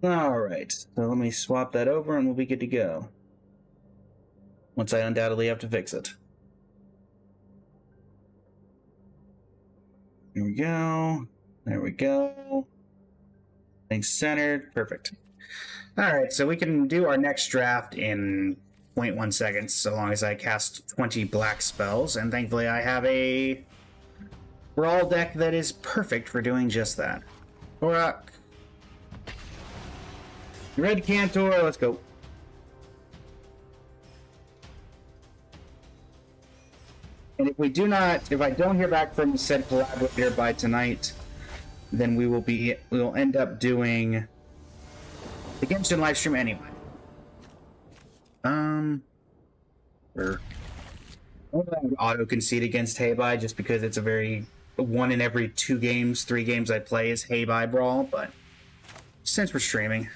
All right, so let me swap that over and we'll be good to go. Once I undoubtedly have to fix it. Here we go. There we go. Things centered. Perfect. All right, so we can do our next draft in 0.1 seconds, so long as I cast 20 black spells, and thankfully I have a brawl deck that is perfect for doing just that. Korak. Red Cantor, let's go. And if I don't hear back from said collaborator by tonight, then we'll end up doing the Genshin live stream anyway. Auto concede against Heibai just because it's a very 1 in every 3 games I play is Heibai Brawl, but since we're streaming,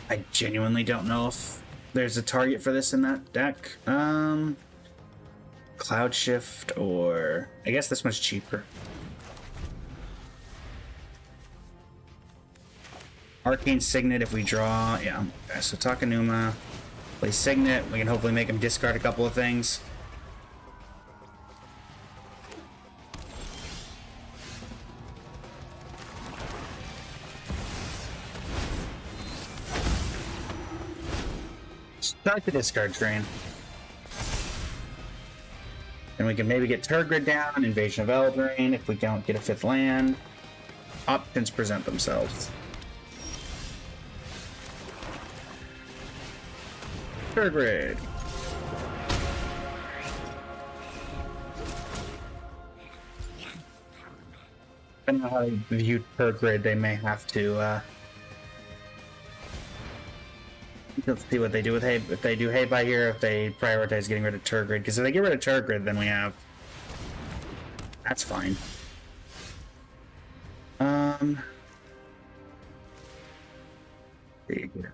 I genuinely don't know if there's a target for this in that deck. Cloud Shift, or I guess this one's cheaper. Arcane Signet if we draw, yeah. Okay, so Takanuma, play Signet. We can hopefully make him discard a couple of things. Start the discard train. And we can maybe get Turgid down, Invasion of Eldraine if we don't get a 5th land. Options present themselves. Turgid. Depending on how they view Turgid, they may have to, let's see what they do with Hay. If they do Hay by here, if they prioritize getting rid of Turgid. Because if they get rid of Turgid, then we have... That's fine. See here.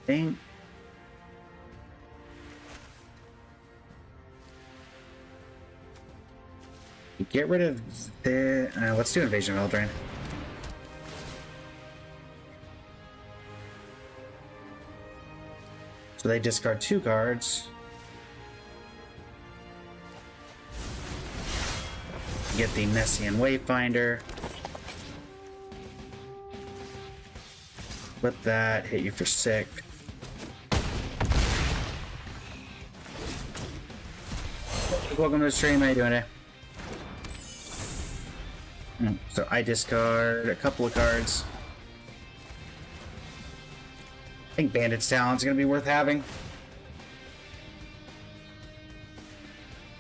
Think. Get rid of the... let's do Invasion of Eldraine. So they discard 2 cards. Get the Messian Wayfinder. Flip that, hit you for 6. Welcome to the stream, how you doing today? So I discard a couple of cards. I think Bandit's Talent's gonna be worth having.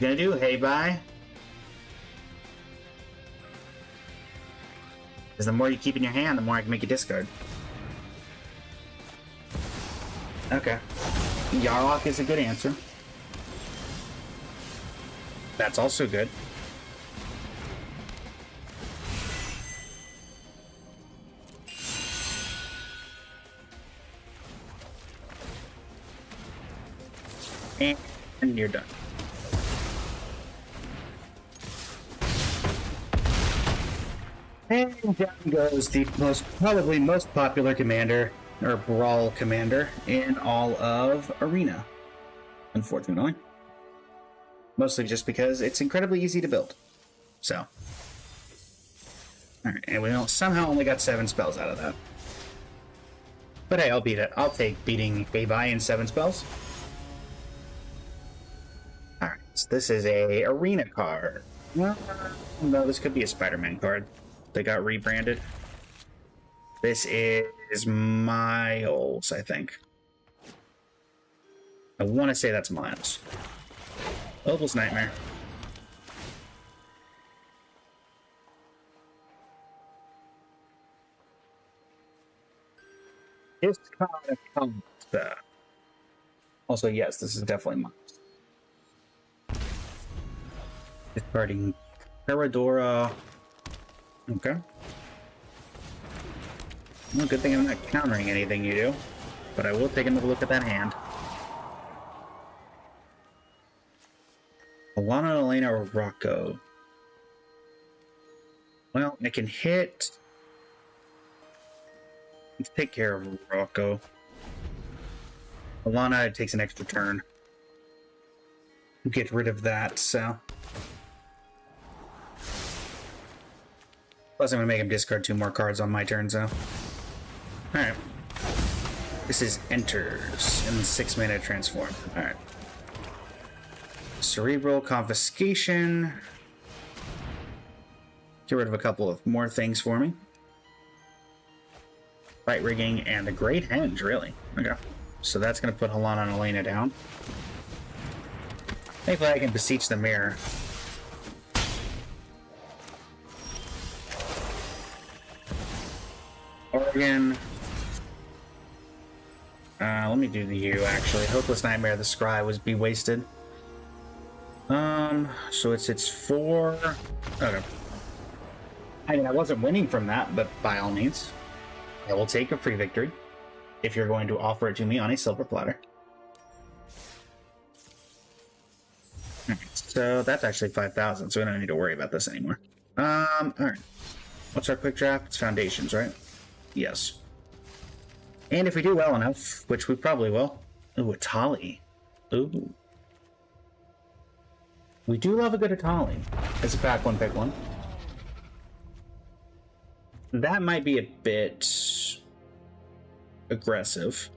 Gonna do Hay Bye. Because the more you keep in your hand, the more I can make you discard. Okay. Yarlock is a good answer. That's also good. And you're done. And down goes the probably most popular commander, or brawl commander, in all of Arena. Unfortunately. Mostly just because it's incredibly easy to build. So. Alright, and we somehow only got 7 spells out of that. But hey, I'll beat it. I'll take beating Bay in 7 spells. Alright, so this is a Arena card. Well, no, this could be a Spider-Man card. They got rebranded. This is Miles, I think. I want to say that's Miles. Opal's Nightmare. This card comes back. Also, yes, this is definitely Miles. Discarding Paradora. Okay. Well, good thing I'm not countering anything you do, but I will take another look at that hand. Alana, Elena, or Rocco? Well, I can hit... Let's take care of Rocco. Alana takes an extra turn. Get rid of that, so... Plus, I'm going to make him discard 2 more cards on my turn, so... Alright. This is Enters in 6 mana transform. Alright. Cerebral Confiscation. Get rid of a couple of more things for me. Fight Rigging and the Great Henge, really. Okay. So that's going to put Helana and Elena down. Thankfully, I can beseech the mirror. Oregon. Let me do the U, actually. Hopeless Nightmare of the Scry was be wasted. So it's 4... Okay. I mean, I wasn't winning from that, but by all means. I will take a free victory if you're going to offer it to me on a silver platter. So that's actually 5,000, so we don't need to worry about this anymore. Alright. What's our quick draft? It's foundations, right? Yes. And if we do well enough, which we probably will. Ooh, Atali. Ooh. We do love a good Atali. It's a pack one, pick one. That might be a bit aggressive.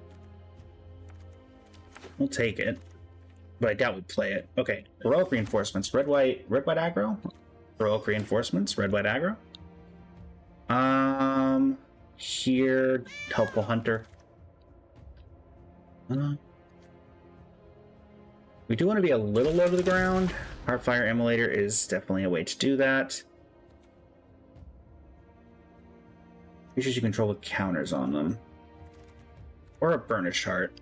We'll take it. But I doubt we'd play it. Okay, heroic reinforcements. Red, white aggro? Heroic reinforcements, red, white aggro. Here, helpful hunter. We do want to be a little low to the ground. Heartfire Immolator is definitely a way to do that. Creatures you control with counters on them. Or a Burnished Heart.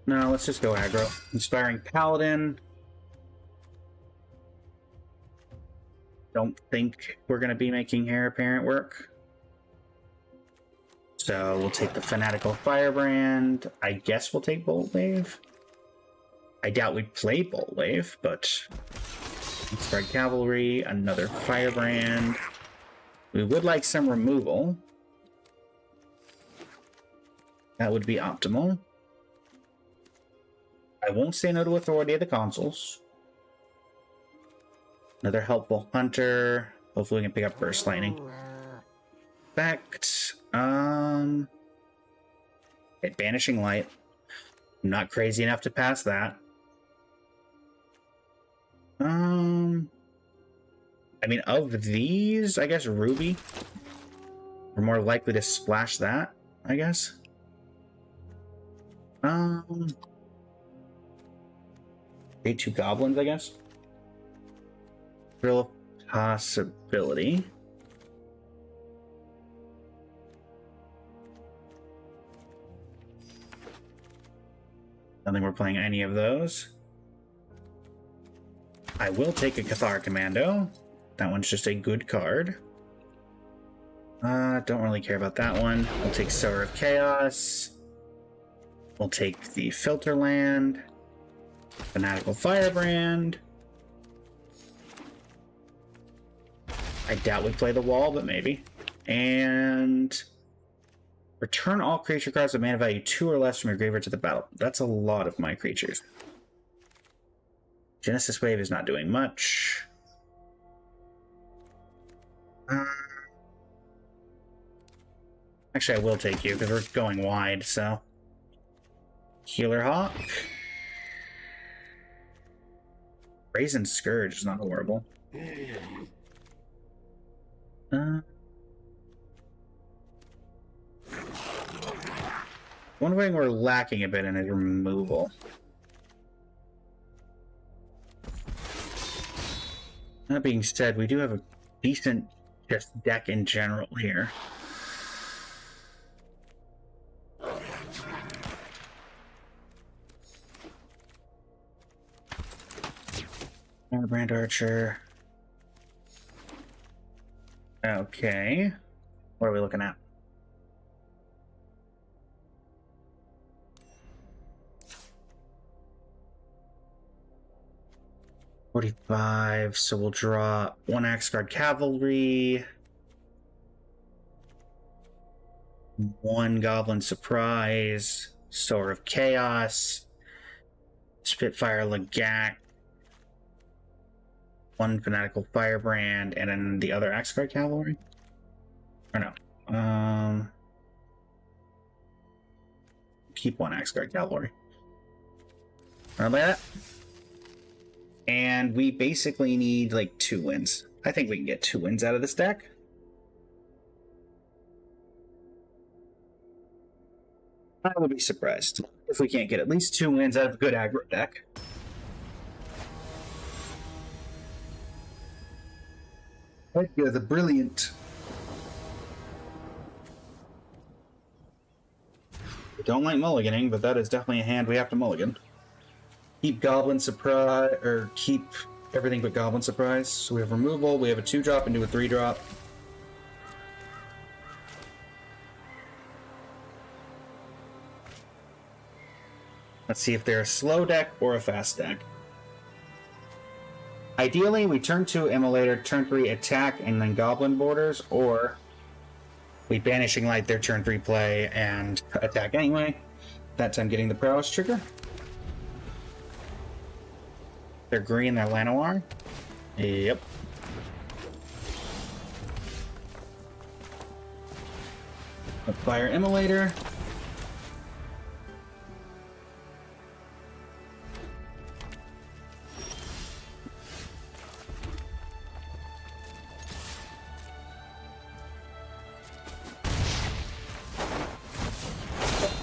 No, let's just go aggro. Inspiring Paladin. Don't think we're going to be making Heir Apparent work. So we'll take the Fanatical Firebrand. I guess we'll take Bolt Wave. I doubt we'd play Bolt Wave, but... Spread Cavalry, another Firebrand. We would like some removal. That would be optimal. I won't say no to Authority of the Consuls. Another helpful hunter. Hopefully we can pick up Burst Lightning. Effect. Okay, Banishing Light. I'm not crazy enough to pass that. I mean, of these, I guess Ruby. We're more likely to splash that, I guess. Day 2 goblins, I guess. Real possibility. I don't think we're playing any of those. I will take a Cathar Commando. That one's just a good card. Don't really care about that one. We'll take Sower of Chaos. We'll take the Filter Land. Fanatical Firebrand. I doubt we play the wall, but maybe. And return all creature cards with mana value 2 or less from your graveyard to the battle. That's a lot of my creatures. Genesis Wave is not doing much. Actually, I will take you because we're going wide, so. Healer Hawk. Brazen Scourge is not horrible. One thing we're lacking a bit in is removal. That being said, we do have a decent just deck in general here. Brand Archer. Okay. What are we looking at? $45, so we'll draw 1 Axguard Cavalry, 1 Goblin Surprise, Sower of Chaos, Spitfire Legat, 1 Fanatical Firebrand, and then the other Axguard Cavalry? Or no. Keep 1 Axguard Cavalry. Remember that? And we basically need like 2 wins. I think we can get 2 wins out of this deck. I would be surprised if we can't get at least 2 wins out of a good aggro deck. Edgar the Brilliant. We don't like mulliganing, but that is definitely a hand we have to mulligan. Keep Goblin Surprise, or keep everything but Goblin Surprise. So we have removal, we have a 2-drop into a 3-drop. Let's see if they're a slow deck or a fast deck. Ideally, we turn 2 Immolator, turn 3 attack, and then Goblin Borders, or we Banishing Light their turn 3 play and attack anyway. That time getting the Prowess trigger. They're green, they're Llanowar. Yep. Fire Immolator.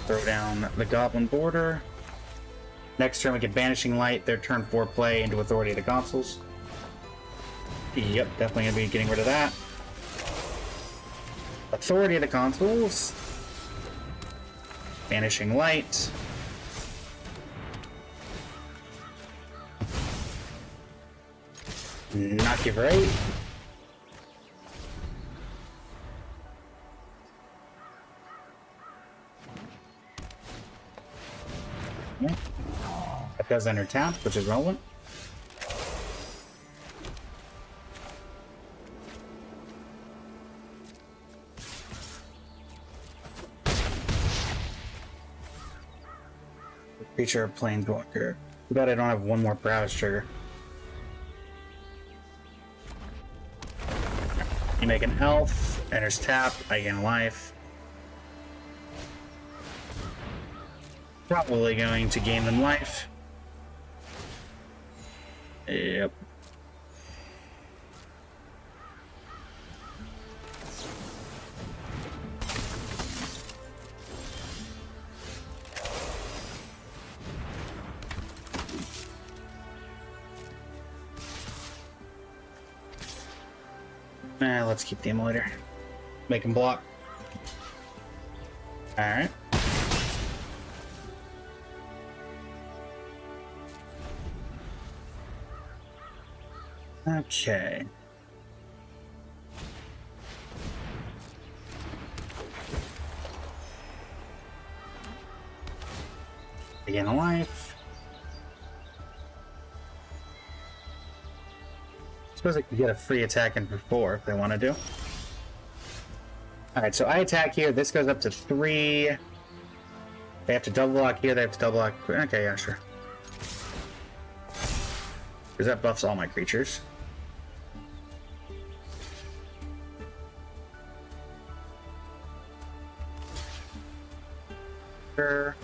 Throw down the Goblin Border. Next turn we get Banishing Light, their turn 4 play into Authority of the Consuls. Yep, definitely gonna be getting rid of that. Authority of the Consuls. Banishing Light. Not give her 8. Yeah. That does enter tap, which is relevant. Creature Planeswalker. Too bad I don't have one more Prowess trigger. You make an elf, enters tap, I gain life. Probably going to gain them life. Yep. Let's keep the Immolator. Make him block. Alright. Okay. Again, a life. Suppose I could get a free attack in before if they want to do. Alright, so I attack here. This goes up to 3. They have to double block here. They have to double block. Okay, yeah, sure. Because that buffs all my creatures. Sure.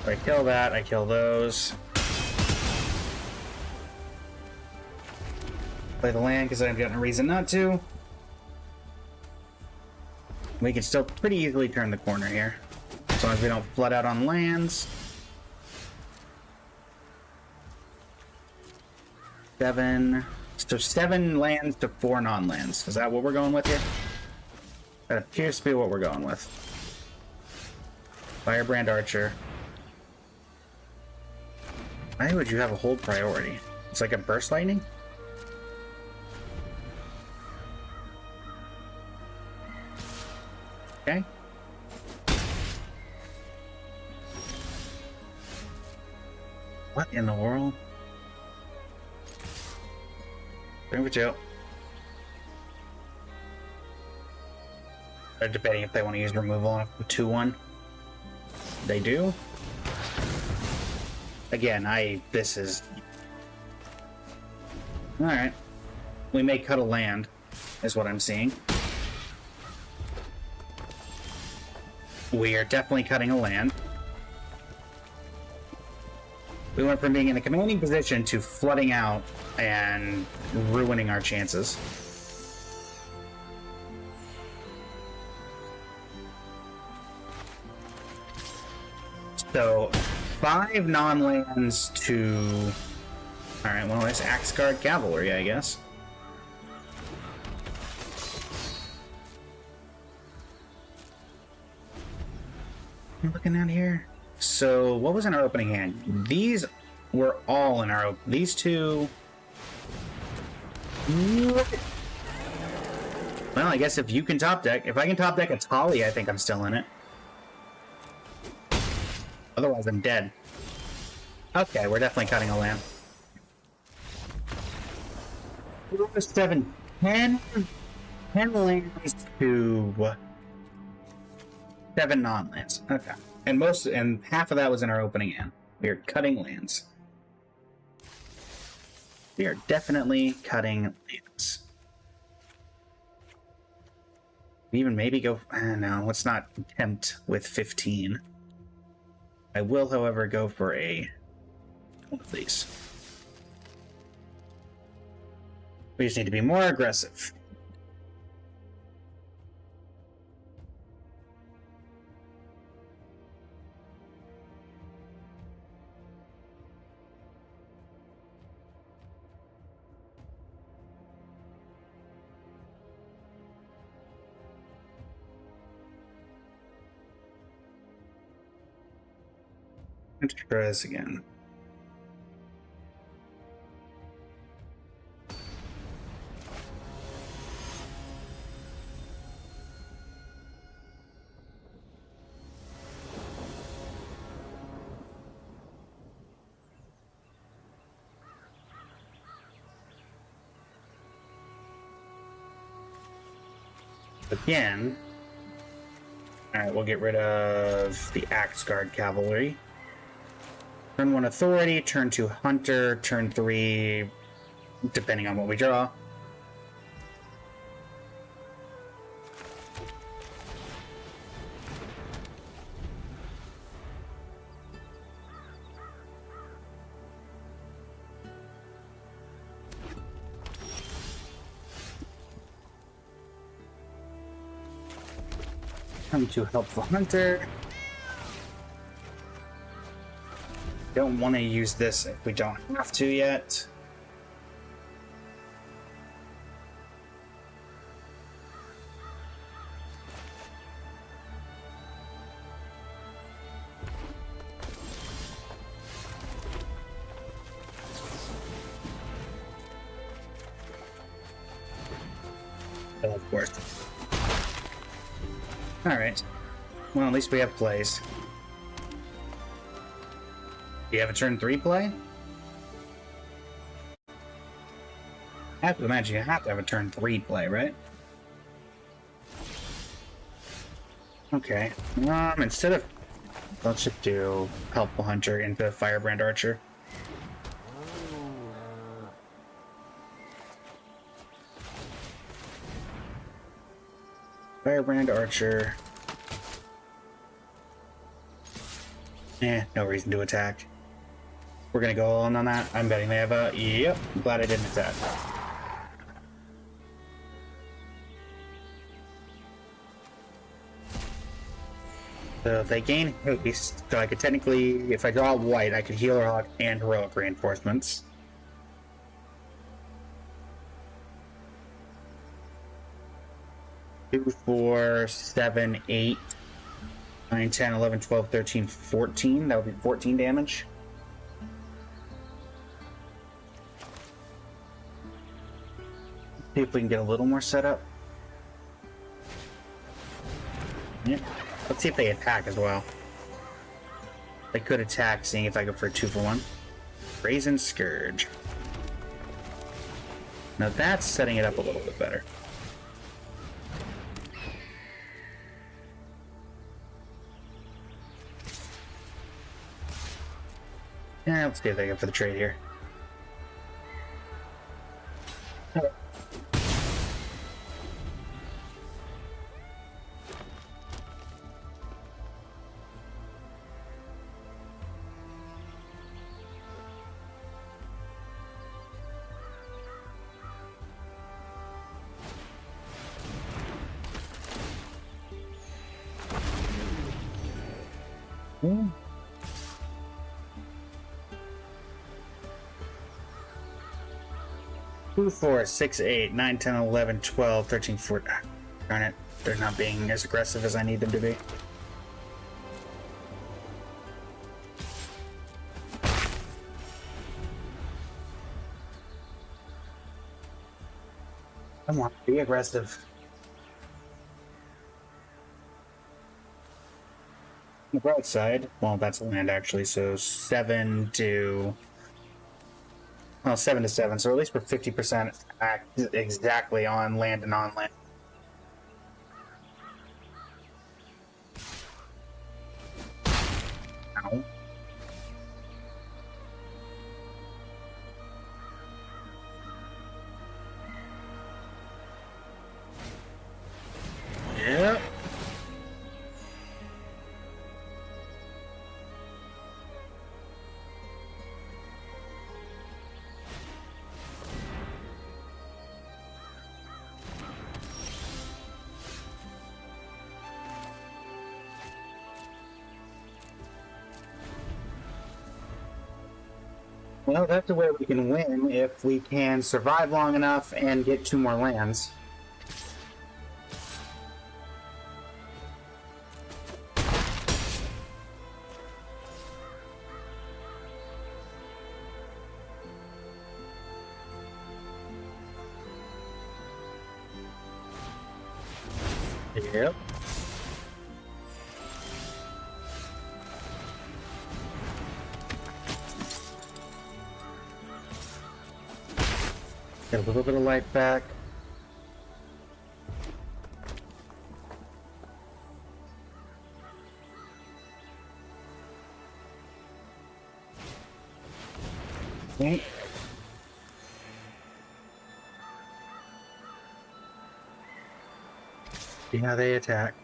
If I kill that, I kill those. Play the land because I've got no reason not to. We can still pretty easily turn the corner here, as long as we don't flood out on lands. 7. So 7 lands to 4 non-lands. Is that what we're going with here? That appears to be what we're going with. Firebrand Archer. Why would you have a hold priority? It's like a burst lightning? Okay. What in the world? Bring it out. They're debating if they want to use removal on a 2-1. They do. Again, this is... Alright. We may cut a land, is what I'm seeing. We are definitely cutting a land. We went from being in a commanding position to flooding out and ruining our chances. So, 5 non-lands to... Alright, well, it's Axe Guard Cavalry, I guess. I'm looking at here. So, what was in our opening hand? These were all in our... These two... Well, I guess if you can top deck, if I can top deck a Tali, I think I'm still in it. Otherwise, I'm dead. Okay, we're definitely cutting a land. 7, 10 lands to 7 non-lands. Okay. And half of that was in our opening hand. We are cutting lands. We are definitely cutting lands. Even maybe go... no, let's not attempt with 15. I will, however, go for one of these. We just need to be more aggressive. Let's try this again. Again. Alright, we'll get rid of the Axe Guard Cavalry. Turn 1 Authority, turn 2 Hunter, turn 3, depending on what we draw. Turn 2 Helpful Hunter. Don't want to use this if we don't have to yet. Oh, of course. Alright. Well, at least we have plays. Do you have a turn 3 play? I have to imagine you have to have a turn 3 play, right? Okay. Instead of... let's just do Helpful Hunter into Firebrand Archer. Firebrand Archer. No reason to attack. We're gonna go on that. I'm betting they have a... yep, glad I didn't attack. So if they gain haste, so I could technically, if I draw white, I could Healer Hawk and Heroic Reinforcements. Two, 4, 7, 8, 9, 10, 11, 12, 13, 14. That would be 14 damage. See if we can get a little more set up. Yeah. Let's see if they attack as well. They could attack, seeing if I go for a 2 for 1. Brazen Scourge. Now that's setting it up a little bit better. Yeah, let's see if they go for the trade here. Ooh. 2, 4, 6, 8, 9, 10, 11, 12, 13, 14. Darn it. They're not being as aggressive as I need them to be. I want to be aggressive. the bright side, well, that's land actually, so 7 to... Well, 7 to 7, so at least we're 50% exactly on land and on land. Ow. Yep. Well, that's the way we can win if we can survive long enough and get 2 more lands. Yep. Get a little bit of life back. Okay. See how they attack.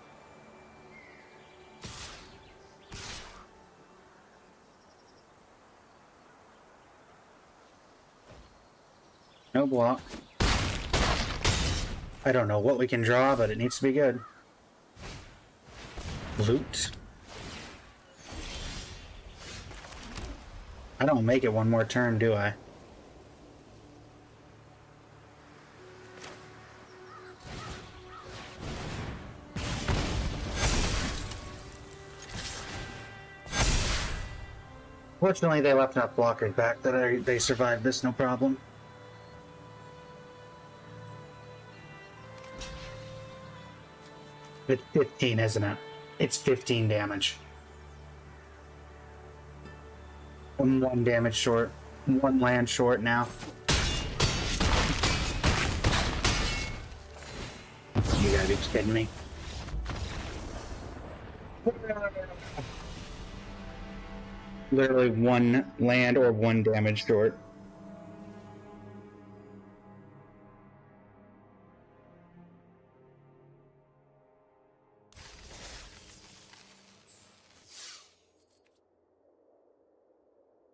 No block. I don't know what we can draw, but it needs to be good. Loot. I don't make it one more turn, do I? Fortunately, they left enough blockers back that they survived this no problem. It's 15, isn't it? It's 15 damage. I'm 1 damage short. 1 land short now. You gotta be kidding me. Literally 1 land or 1 damage short.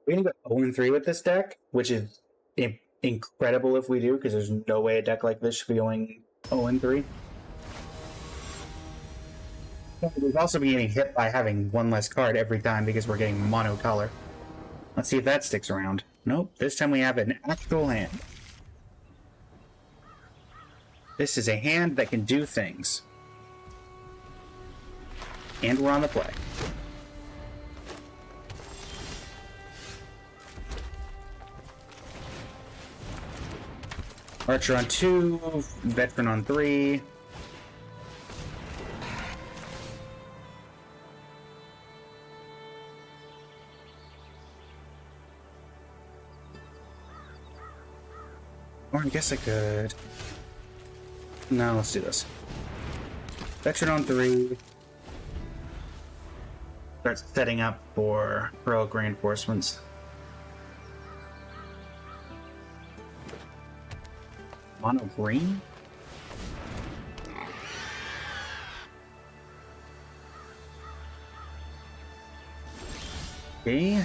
We're gonna go 0-3 with this deck, which is incredible if we do, because there's no way a deck like this should be going 0-3. We've also been getting hit by having 1 less card every time because we're getting monocolor. Let's see if that sticks around. Nope, this time we have an actual hand. This is a hand that can do things. And we're on the play. Archer on 2, Veteran on 3. Or I guess I could... No, let's do this. Veteran on 3. Start setting up for heroic reinforcements. Mono green? Okay.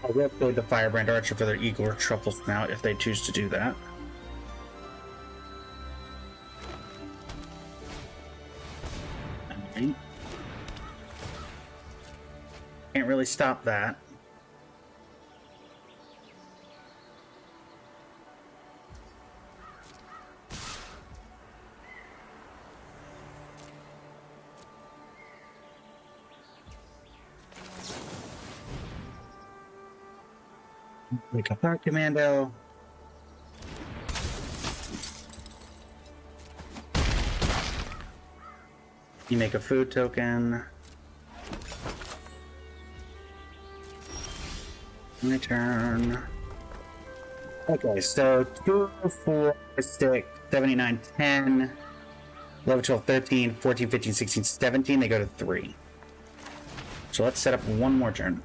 I will upload the Firebrand Archer for their Eagle or Truffle Snout if they choose to do that. Alright. Can't really stop that. Wake up our commando. You make a food token. My turn. Okay, so 2, 4, 6, 7, 8, 9, 10, 11, 12, 13, 14, 15, 16, 17. They go to 3. So let's set up one more turn.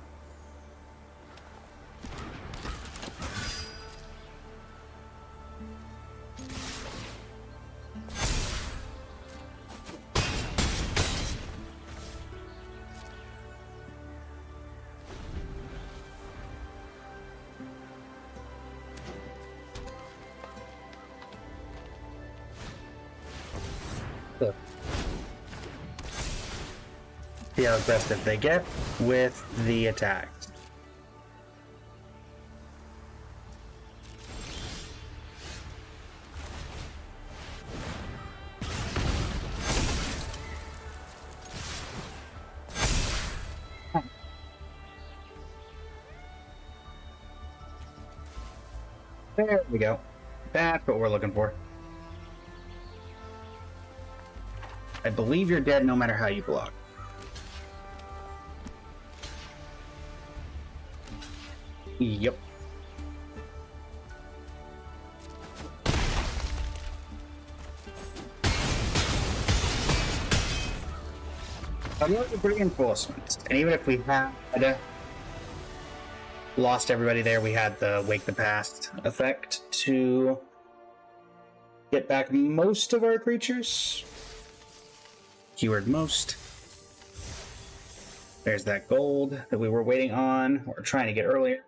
See how aggressive they get with the attacks. There we go. That's what we're looking for. I believe you're dead no matter how you block. Yep. Another reinforcements. And even if we had lost everybody there, we had the Wake the Past effect to get back most of our creatures. Keyword most. There's that gold that we were waiting on, or trying to get earlier.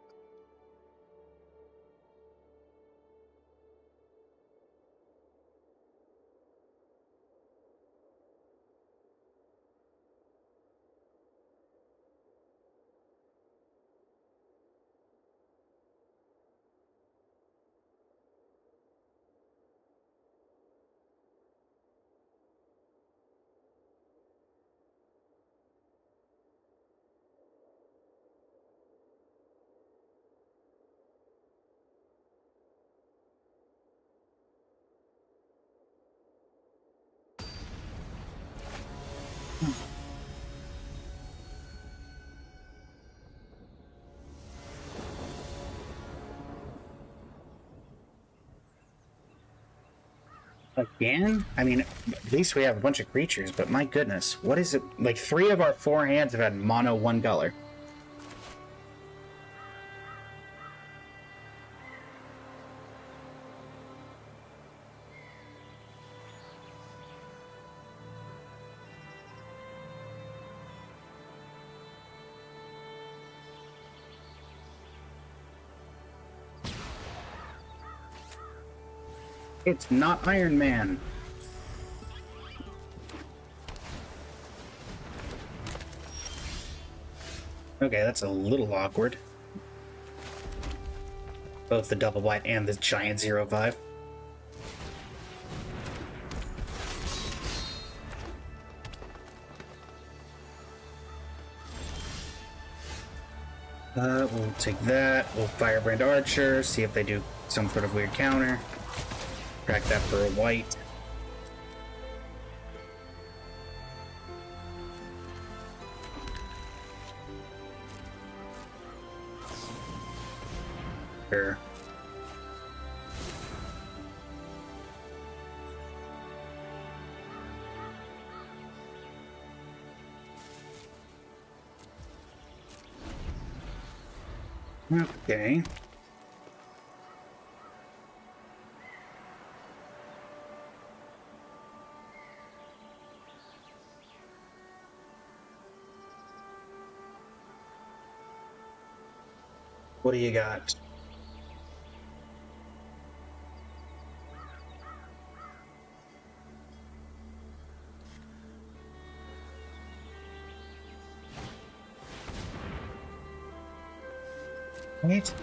Again? I mean, at least we have a bunch of creatures, but my goodness, what is it? Like, 3 of our 4 hands have had mono 1 color. It's not Iron Man. Okay, that's a little awkward. Both the double white and the giant 0/5. We'll take that. We'll Firebrand Archer, see if they do some sort of weird counter. Crack that for a white. Sure. Okay. What do you got? Right.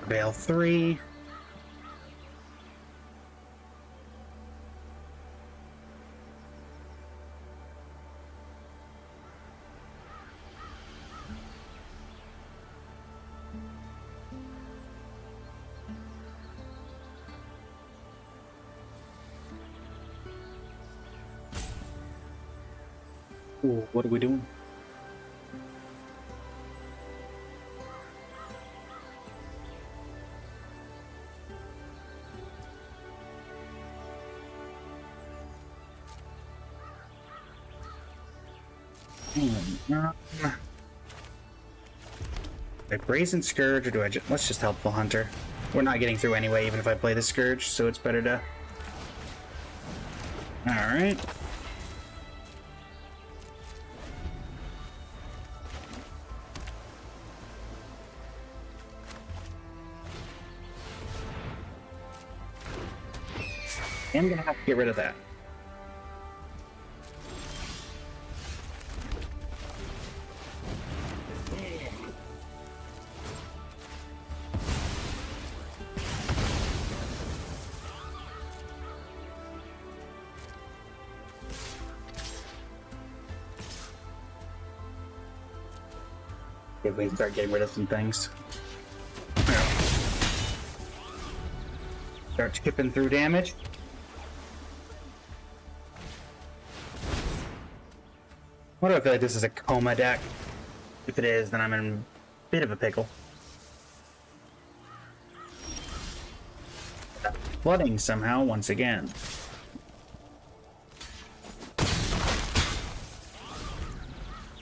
Veil 3. Ooh, what are we doing? A Brazen Scourge, or do I just... Let's just Helpful Hunter. We're not getting through anyway, even if I play the Scourge, so it's better to... Alright. I'm gonna have to get rid of that. If we start getting rid of some things. Start skipping through damage. Why do I feel like this is a coma deck? If it is, then I'm in a bit of a pickle. Flooding somehow once again.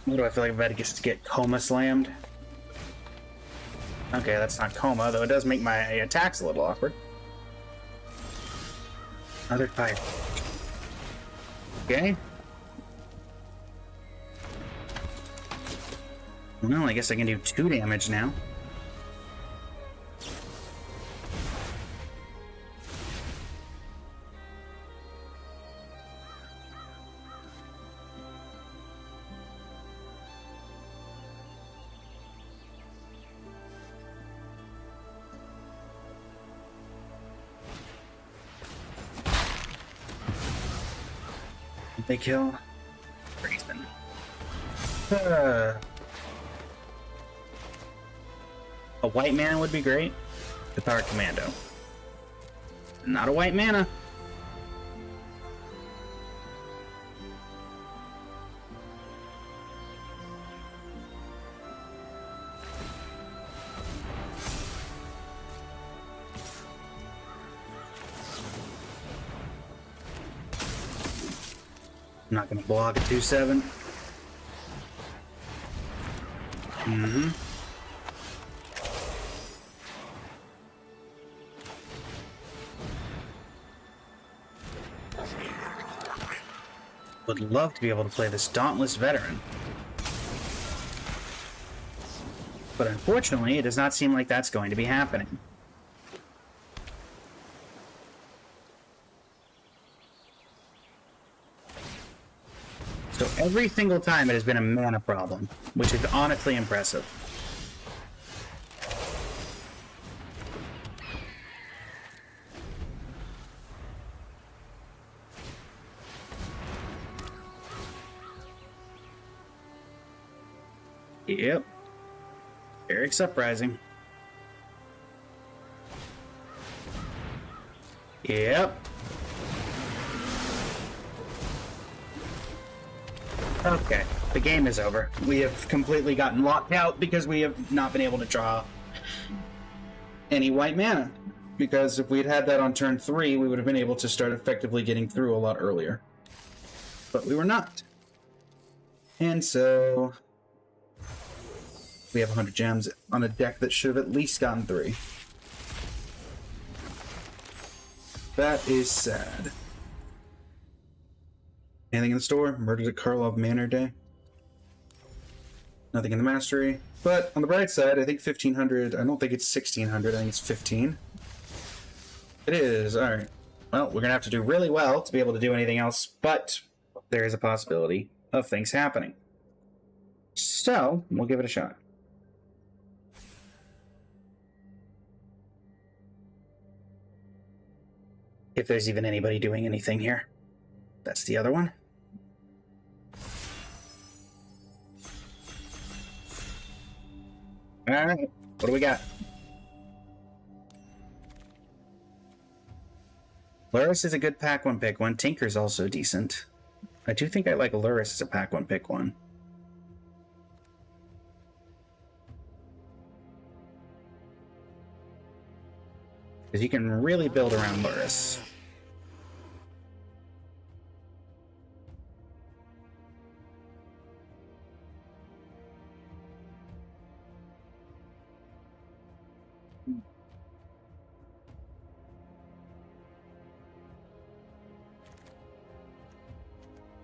What do I feel like I'm about to get coma slammed? Okay, that's not coma, though it does make my attacks a little awkward. Another fire. Okay. Well, I guess I can do 2 damage now. They kill Brazen. A white mana would be great. The Power Commando. Not a white mana. I'm not gonna block a 2/7. Would love to be able to play this Dauntless Veteran. But unfortunately, it does not seem like that's going to be happening. So every single time it has been a mana problem, which is honestly impressive. Yep. Eric's Uprising. Yep. Okay, the game is over. We have completely gotten locked out because we have not been able to draw any white mana. Because if we'd had that on turn 3, we would have been able to start effectively getting through a lot earlier. But we were not. And so... we have 100 gems on a deck that should have at least gotten 3. That is sad. Anything in the store? Murdered at Karlov Manor Day. Nothing in the Mastery. But on the bright side, I think 1500. I don't think it's 1600. I think it's 15. It is. Alright. Well, we're going to have to do really well to be able to do anything else, but there is a possibility of things happening. So, we'll give it a shot. If there's even anybody doing anything here. That's the other one. Alright, what do we got? Laris is a good pack one, pick one. Tinker's also decent. I do think I like Luris as a pack one, pick one. Because you can really build around Luris.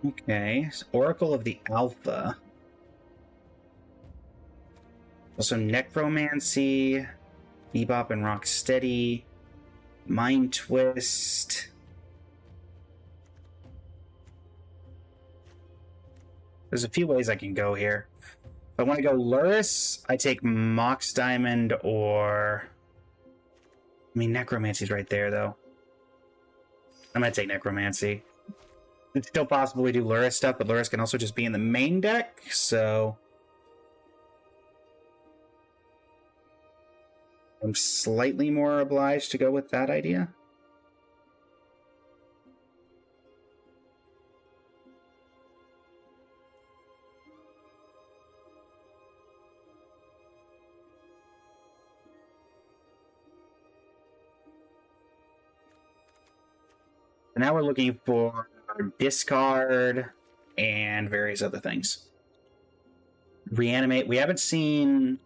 Okay, so Oracle of the Alpha. Also Necromancy, Bebop and Rocksteady, Mind Twist. There's a few ways I can go here. If I want to go Luris, I take Mox Diamond or... I mean, Necromancy's right there, though. I'm gonna take Necromancy. It's still possible we do Luris stuff, but Luris can also just be in the main deck, so... I'm slightly more obliged to go with that idea. So now we're looking for discard and various other things. Reanimate. We haven't seen...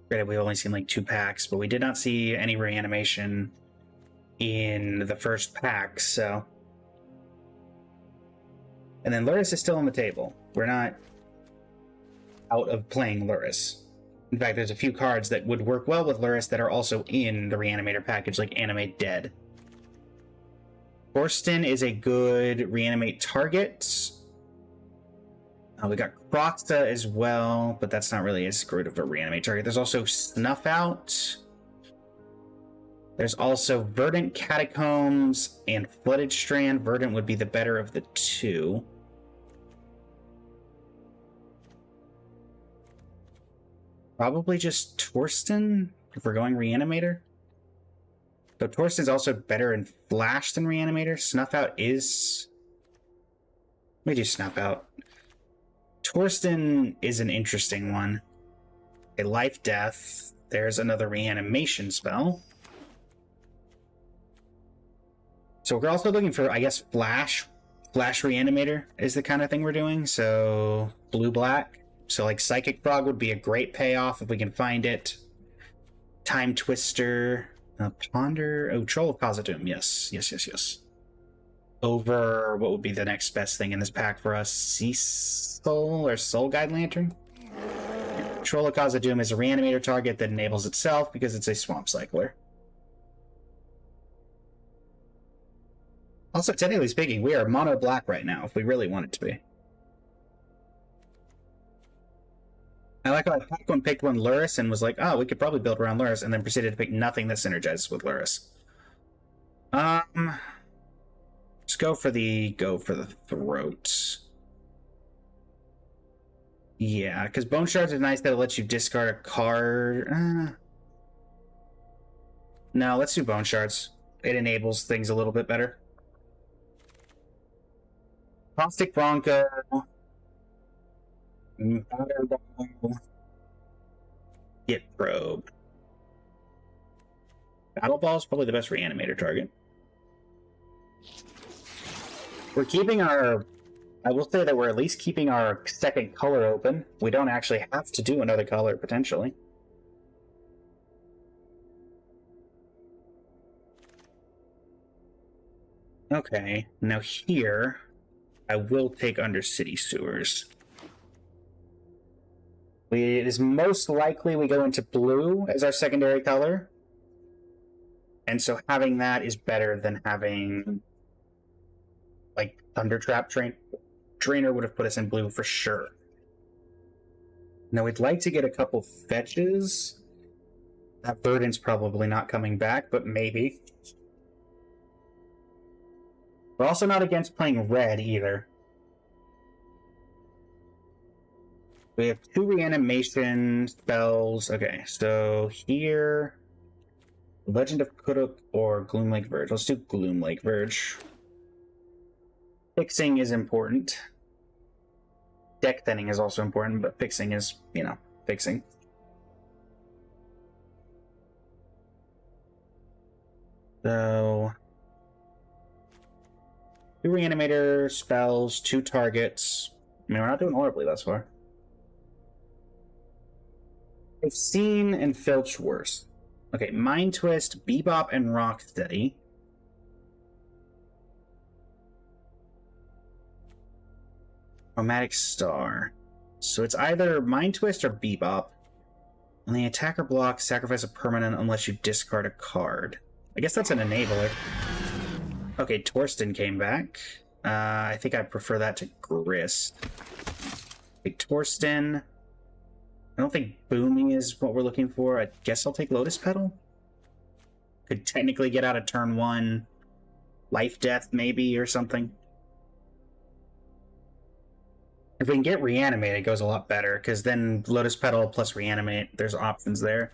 Granted, we've only seen like 2 packs, but we did not see any reanimation in the first pack, so... And then Luris is still on the table. We're not out of playing Luris. In fact, there's a few cards that would work well with Luris that are also in the Reanimator package, like Animate Dead. Thorsten is a good reanimate target. We got Croxa as well, but that's not really as good of a reanimate target. There's also Snuff Out. There's also Verdant Catacombs and Flooded Strand. Verdant would be the better of the two. Probably just Torsten, if we're going Reanimator. Though Torsten's also better in Flash than Reanimator. Snuff Out is... Let me do Snuff Out. Torsten is an interesting one. A Life Death. There's another reanimation spell. So we're also looking for, I guess, Flash. Flash Reanimator is the kind of thing we're doing. So blue-black. So like Psychic Frog would be a great payoff if we can find it. Time Twister. Ponder. Oh, Troll of Khazad-dûm. Yes. Over what would be the next best thing in this pack for us? Sea Soul or Soul Guide Lantern? Troll of Khazad-dûm is a reanimator target that enables itself because it's a swamp cycler. Also, technically speaking, we are mono black right now if we really want it to be. I like how I picked one Luris and was like, oh, we could probably build around Luris, and then proceeded to pick nothing that synergizes with Luris. Just go for the throat. Yeah, because Bone Shards is nice that it lets you discard a card. No, let's do Bone Shards. It enables things a little bit better. Caustic Bronco. Fireball. Get Probe. Battle Ball is probably the best reanimator target. We're keeping our... I will say that we're at least keeping our second color open. We don't actually have to do another color, potentially. Okay, now here, I will take Undercity Sewers. It is most likely we go into blue as our secondary color. And so having that is better than having... like, Thundertrap Trainer would have put us in blue for sure. Now, we'd like to get a couple fetches. That Burden's probably not coming back, but maybe. We're also not against playing red, either. We have 2 reanimation spells. Okay, so here... Legend of Kuduk or Gloomlake Verge. Let's do Gloomlake Verge. Fixing is important. Deck thinning is also important, but fixing is, you know, fixing. So, 2 reanimator spells, 2 targets. I mean, we're not doing horribly thus far. I've seen and filched worse. Okay, Mind Twist, Bebop, and Rocksteady. Chromatic Star. So it's either Mind Twist or Bebop. When the attacker blocks, sacrifice a permanent unless you discard a card. I guess that's an enabler. Okay, Torsten came back. I think I prefer that to Grist. Okay, Torsten. I don't think booming is what we're looking for. I guess I'll take Lotus Petal. Could technically get out of turn 1. Life Death, maybe, or something. If we can get Reanimate, it goes a lot better, because then Lotus Petal plus Reanimate, there's options there.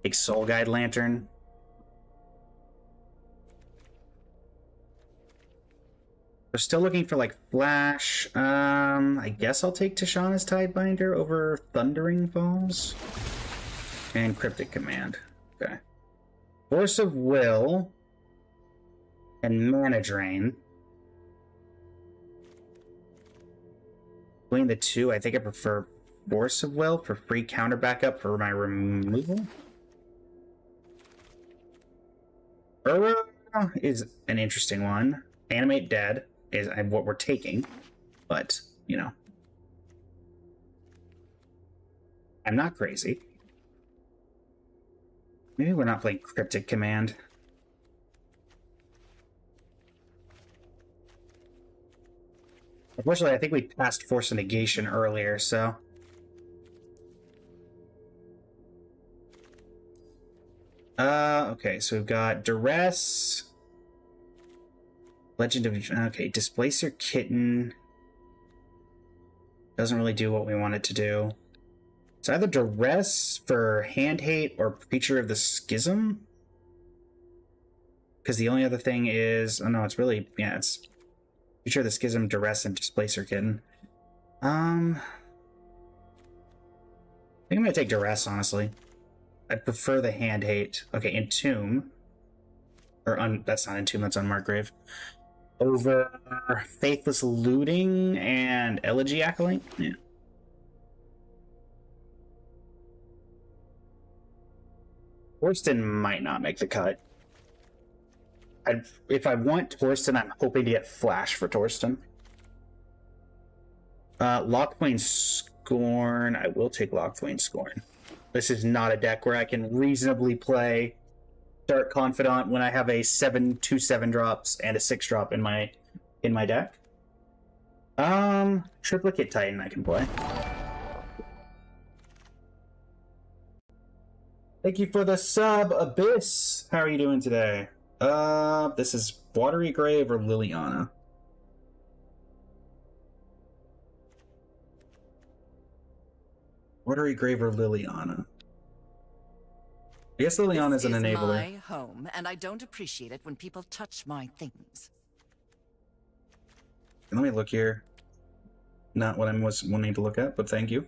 Take Soul Guide Lantern. We're still looking for, like, Flash. I guess I'll take Tashana's Tidebinder over Thundering Falls. And Cryptic Command. Okay. Force of Will. And Mana Drain. Between the two, I think I prefer Force of Will for free counter backup for my removal. Ura is an interesting one. Animate Dead is what we're taking, but, you know. I'm not crazy. Maybe we're not playing Cryptic Command. Unfortunately, I think we passed Force of Negation earlier, so... okay, so we've got Duress... Legend of... Okay, Displacer Kitten... Doesn't really do what we want it to do. It's either Duress for Hand Hate or Preacher of the Schism? Because the only other thing is... Oh no, it's really... Yeah, it's... Preacher of the Schism, Duress, and Displacer Kitten. I think I'm gonna take Duress, honestly. I prefer the Hand Hate. Okay, Entomb. Or, that's not Entomb, that's Unmarked Grave. Over Faithless Looting and Elegy Acolyte? Yeah. Torsten might not make the cut. If I want Torsten, I'm hoping to get Flash for Torsten. Lockthwain Scorn. I will take Lockthwain Scorn. This is not a deck where I can reasonably play Dark Confidant when I have a 2/7 drops and a 6 drop in my deck. Triplicate Titan I can play. Thank you for the sub, Abyss. How are you doing today? This is Watery Grave or Liliana. Watery Grave or Liliana. I guess Liliana's an enabler. This is my home, and I don't appreciate it when people touch my things. Let me look here. Not what I was wanting to look at, but thank you.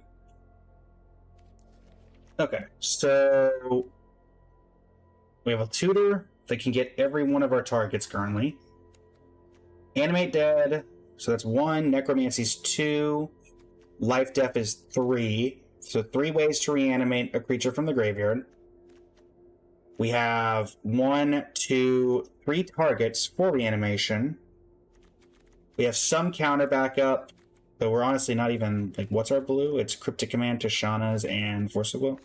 Okay, so we have a tutor that can get every one of our targets currently. Animate Dead, so that's 1. Necromancy's 2. Life Death is 3. So 3 ways to reanimate a creature from the graveyard. We have 1, 2, 3 targets for reanimation. We have some counter backup, but we're honestly not even, like, what's our blue? It's Cryptic Command, Tashana's, and Force of Will.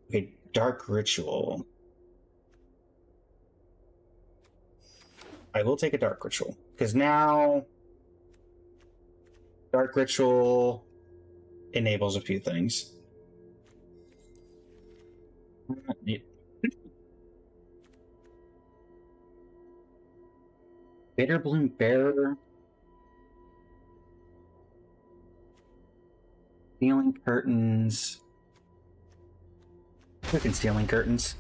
Okay, Dark Ritual. I will take a Dark Ritual, because now Dark Ritual enables a few things. Bitter Bloom Bearer. Stealing Curtains. Freaking Stealing Curtains.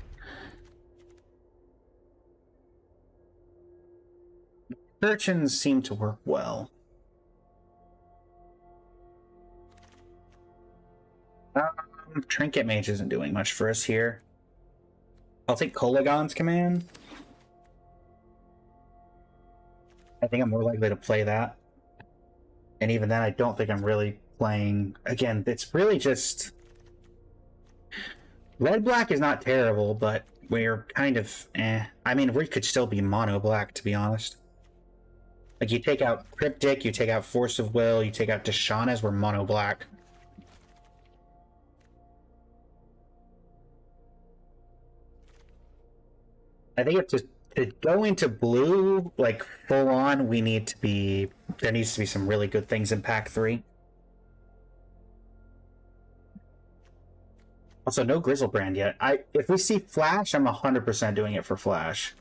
Urchins seem to work well. Trinket Mage isn't doing much for us here. I'll take Kolagon's command. I think I'm more likely to play that. And even then, I don't think I'm really playing... Again, it's really just... Red-black is not terrible, but we're kind of... I mean, we could still be mono-black, to be honest. Like, you take out Cryptic, you take out Force of Will, you take out Deshawn, we're mono-black. I think if to go into blue, like, full on, we need to be... There needs to be some really good things in Pack 3. Also, no Grizzlebrand yet. If we see Flash, I'm 100% doing it for Flash.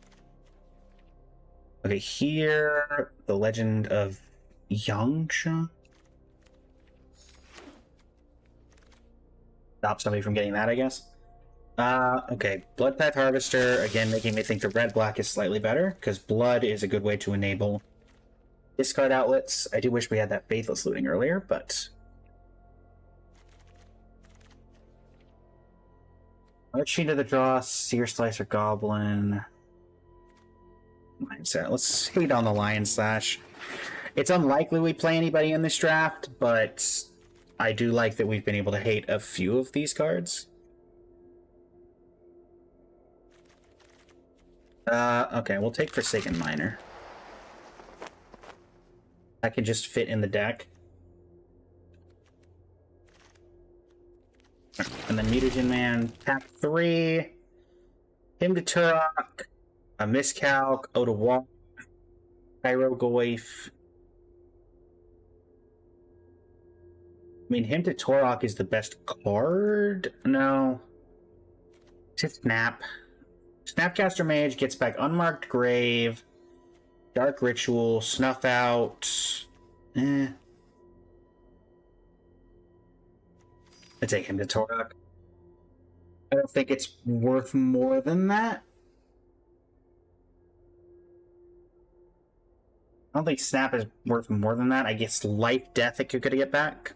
Okay, here... The Legend of Yangsha? Stop somebody from getting that, I guess. Okay, Bloodpath Harvester, again making me think the red-black is slightly better, because blood is a good way to enable discard outlets. I do wish we had that Faithless looting earlier, but... Archie to the draw, Seer Slicer Goblin... Mindset. Let's hate on the Lion Slash. It's unlikely we play anybody in this draft, but I do like that we've been able to hate a few of these cards. Okay, we'll take Forsaken Miner. That can just fit in the deck. And then Mutagen Man, Pack 3, Hymn to Turok, a Miscalc, Odawa, Pyrogoyf. I mean, Hymn to Turok is the best card? No. It's Snap. Snapcaster Mage gets back Unmarked Grave, Dark Ritual, Snuff Out. I take him to Torok. I don't think it's worth more than that. I don't think Snap is worth more than that. I guess Life, Death it could get back.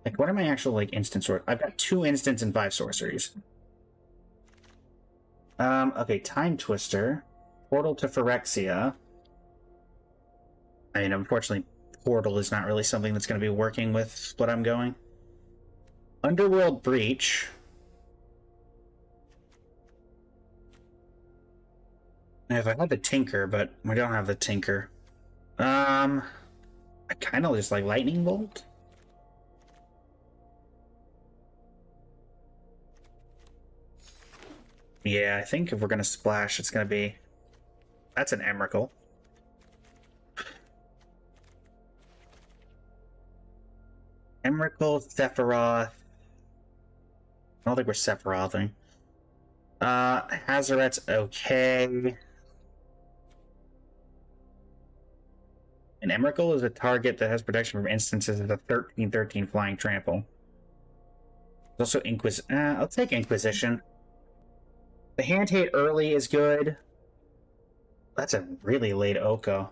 Like, what are my actual, like, instant sort? I've got 2 instants and 5 sorceries. Okay, Time Twister. Portal to Phyrexia. I mean, unfortunately, Portal is not really something that's going to be working with what I'm going. Underworld Breach. If I had the Tinker, but we don't have the Tinker. I kind of just like Lightning Bolt. Yeah, I think if we're gonna splash, it's gonna be... That's an Emrakul. Emrakul, Sephiroth. I don't think we're Sephirothing. Hazaret's okay. An Emrakul is a target that has protection from instances of a 13/13 flying trample. There's also I'll take Inquisition. The hand hit early is good. That's a really late Oko.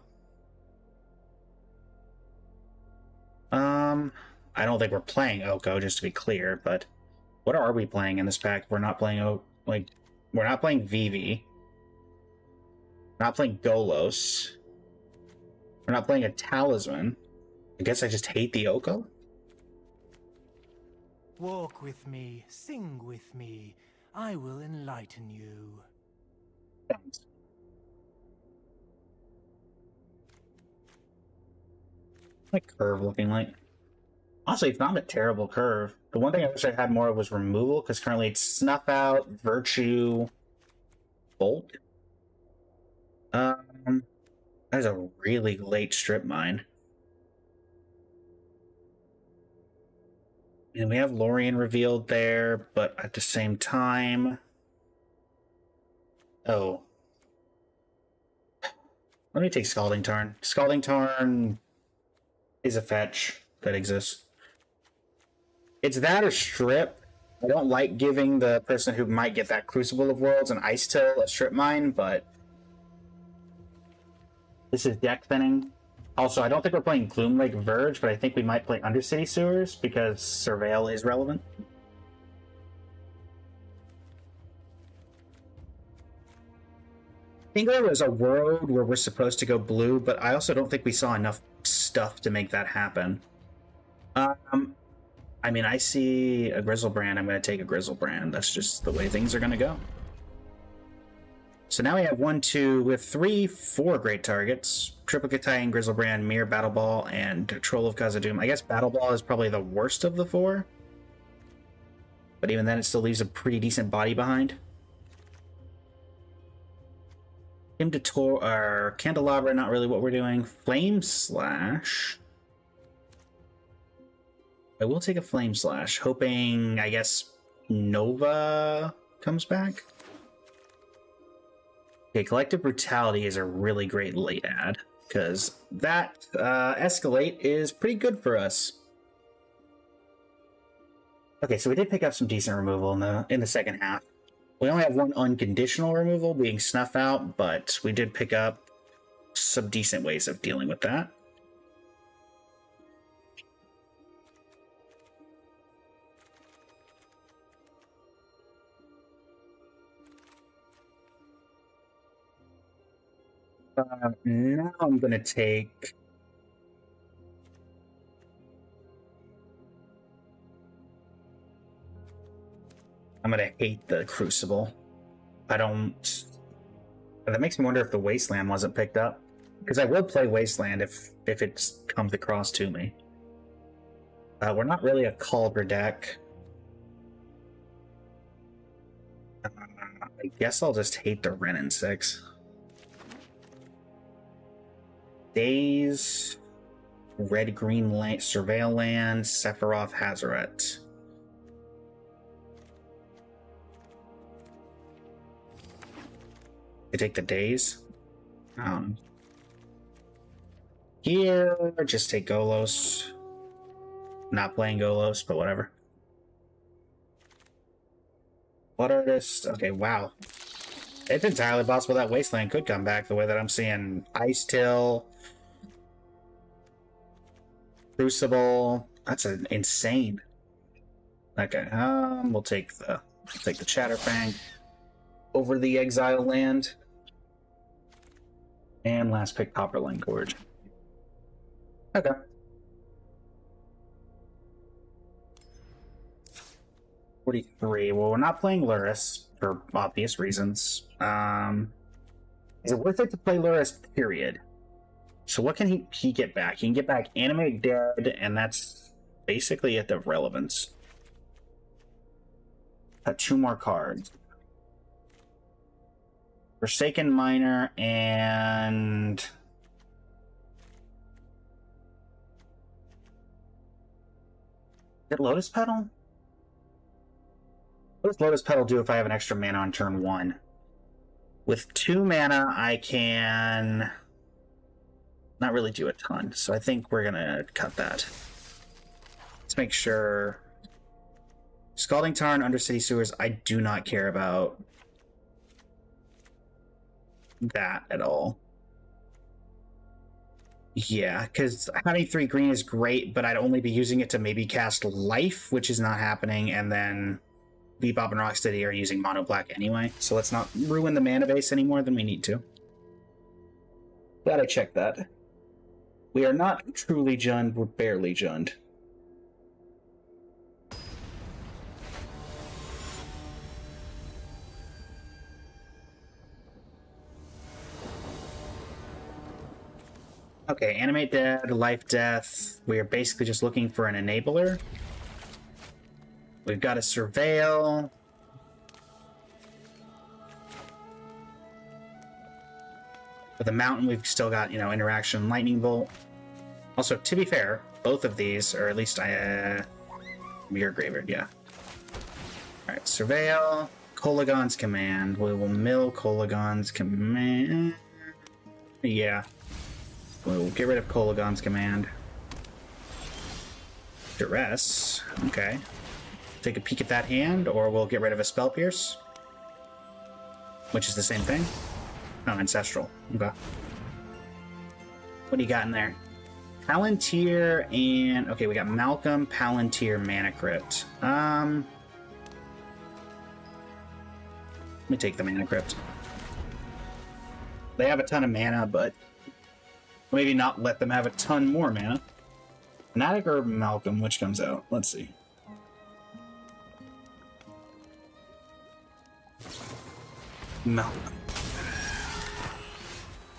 I don't think we're playing Oko, just to be clear, but what are we playing in this pack? We're not playing we're not playing Vivi. We're not playing Golos. We're not playing a Talisman. I guess I just hate the Oko? Walk with me, sing with me. I will enlighten you. Thanks. Like curve looking like. Honestly, it's not a terrible curve. The one thing I wish I had more of was removal, because currently it's Snuff Out, Virtue, Bolt. That is a really late strip mine. And we have Lorien revealed there, but at the same time... Oh. Let me take Scalding Tarn. Scalding Tarn is a fetch that exists. It's that or strip. I don't like giving the person who might get that Crucible of Worlds an Ice Till a strip mine, but This is deck thinning. Also, I don't think we're playing Gloom Lake Verge, but I think we might play Undercity Sewers because Surveil is relevant. I think there was a world where we're supposed to go blue, but I also don't think we saw enough stuff to make that happen. I mean, I see a Grizzlebrand. I'm going to take a Grizzlebrand. That's just the way things are going to go. So now we have 1, 2, we have 3, 4 great targets. Triplicate Titan, Grizzlebrand, Mirror, Battle Ball, and Troll of Khazad-dûm. I guess Battle Ball is probably the worst of the 4. But even then, it still leaves a pretty decent body behind. Candelabra, not really what we're doing. Flame Slash. I will take a Flame Slash, hoping, I guess, Nova comes back. Okay, Collective Brutality is a really great late add, because that Escalate is pretty good for us. Okay, so we did pick up some decent removal in the second half. We only have 1 unconditional removal, being Snuff Out, but we did pick up some decent ways of dealing with that. Now I'm going to take... I'm going to hate the Crucible. I don't... That makes me wonder if the Wasteland wasn't picked up. Because I will play Wasteland if it comes across to me. We're not really a Cauldron deck. I guess I'll just hate the Wrenn and 6. Daze, Red-Green Surveil Land, Sephiroth, Hazaret. I take the Daze. Here, just take Golos. Not playing Golos, but whatever. Blood Artist. Okay, wow. It's entirely possible that Wasteland could come back the way that I'm seeing Ice Till, Crucible. That's insane. Okay, we'll take the Chatterfang over the Exile Land. And last pick, Copperline Gorge. Okay. $43. Well, we're not playing Luris for obvious reasons. Is it worth it to play Luris, period? So what can he get back? He can get back Animate Dead, and that's basically it of relevance. Got 2 more cards. Forsaken Miner and... Is it Lotus Petal? What does Lotus Petal do if I have an extra mana on turn 1? With 2 mana, I can not really do a ton, so I think we're gonna cut that. Let's make sure. Scalding Tarn, Undercity Sewers, I do not care about that at all. Yeah, because having 3 green is great, but I'd only be using it to maybe cast Life, which is not happening, and then Bebop and Rocksteady are using mono black anyway, so let's not ruin the mana base any more than we need to. Gotta check that. We are not truly Jund, we're barely Jund. Okay, Animate Dead, Life Death. We are basically just looking for an enabler. We've got a Surveil. For the Mountain, we've still got, Interaction, Lightning Bolt. Also, to be fair, both of these, or at least Mirror Graveyard, yeah. Alright, Surveil, Kolagon's Command. We will mill Kolagon's Command. Yeah. We'll get rid of Kolagon's Command. Duress. Okay. Take a peek at that hand, or we'll get rid of a Spell Pierce. Which is the same thing. No, Ancestral. Okay. What do you got in there? Palantir and... Okay, we got Malcolm, Palantir, Mana Crypt. Let me take the Mana Crypt. They have a ton of mana, but maybe not let them have a ton more mana. Fnatic or Malcolm, which comes out? Let's see. Malcolm.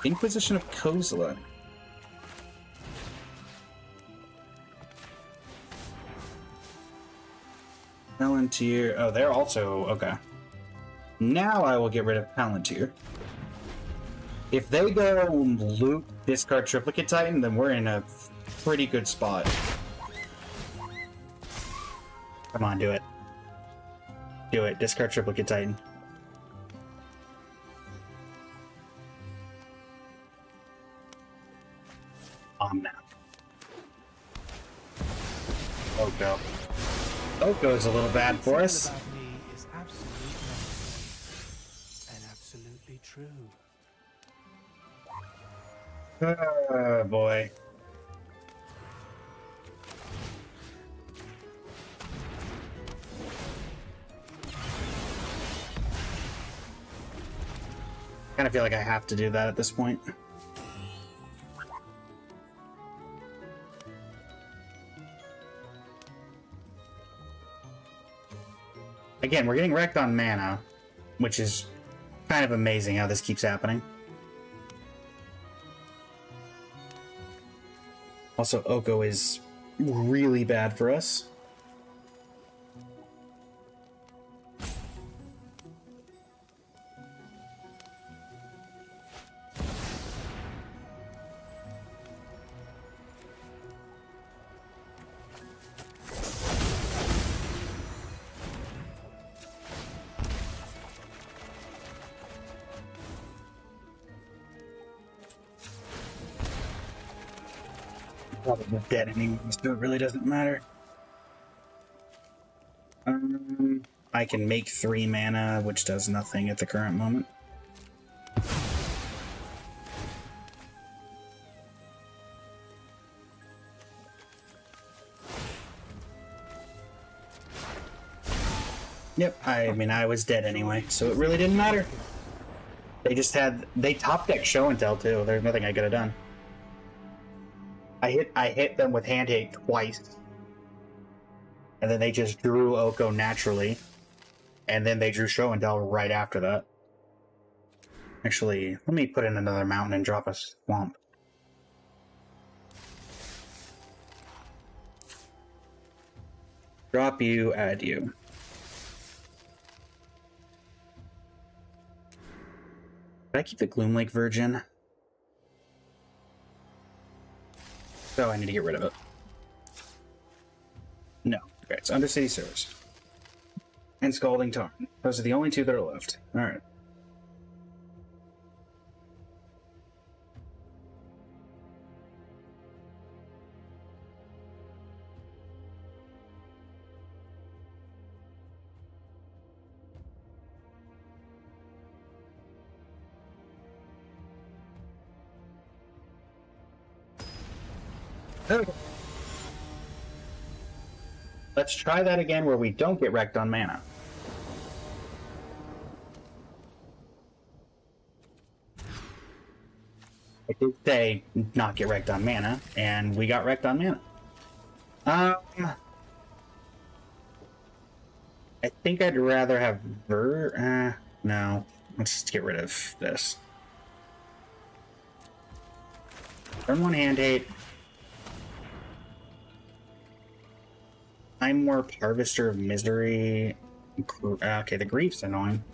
Inquisition of Kozla. Palantir. Oh, they're also... Okay. Now I will get rid of Palantir. If they go loot, discard Triplicate Titan, then we're in a pretty good spot. Come on, do it. Do it. Discard Triplicate Titan. Now. Oko. Oko's a little bad for us. About me is absolute nonsense and absolutely true. Oh boy. Kind of feel like I have to do that at this point. Again, we're getting wrecked on mana, which is kind of amazing how this keeps happening. Also, Oko is really bad for us. Probably dead anyway, so it really doesn't matter. I can make 3 mana, which does nothing at the current moment. Yep, I mean, I was dead anyway, so it really didn't matter. They top deck show and tell too. There's nothing I could have done. I hit them with hand hate twice. And then they just drew Oko naturally. And then they drew show and tell right after that. Actually, let me put in another mountain and drop a swamp. Drop you, add you. Did I keep the Gloom Lake Virgin? Oh, I need to get rid of it. No. Okay, it's Undercity Sewers. And Scalding Tarn. Those are the only 2 that are left. Alright. Okay. Let's try that again where we don't get wrecked on mana. I did say not get wrecked on mana, and we got wrecked on mana. I think I'd rather have no. Let's just get rid of this. Turn 1 hand hate. Time Warp, Harvester of Misery. Okay, the Grief's annoying.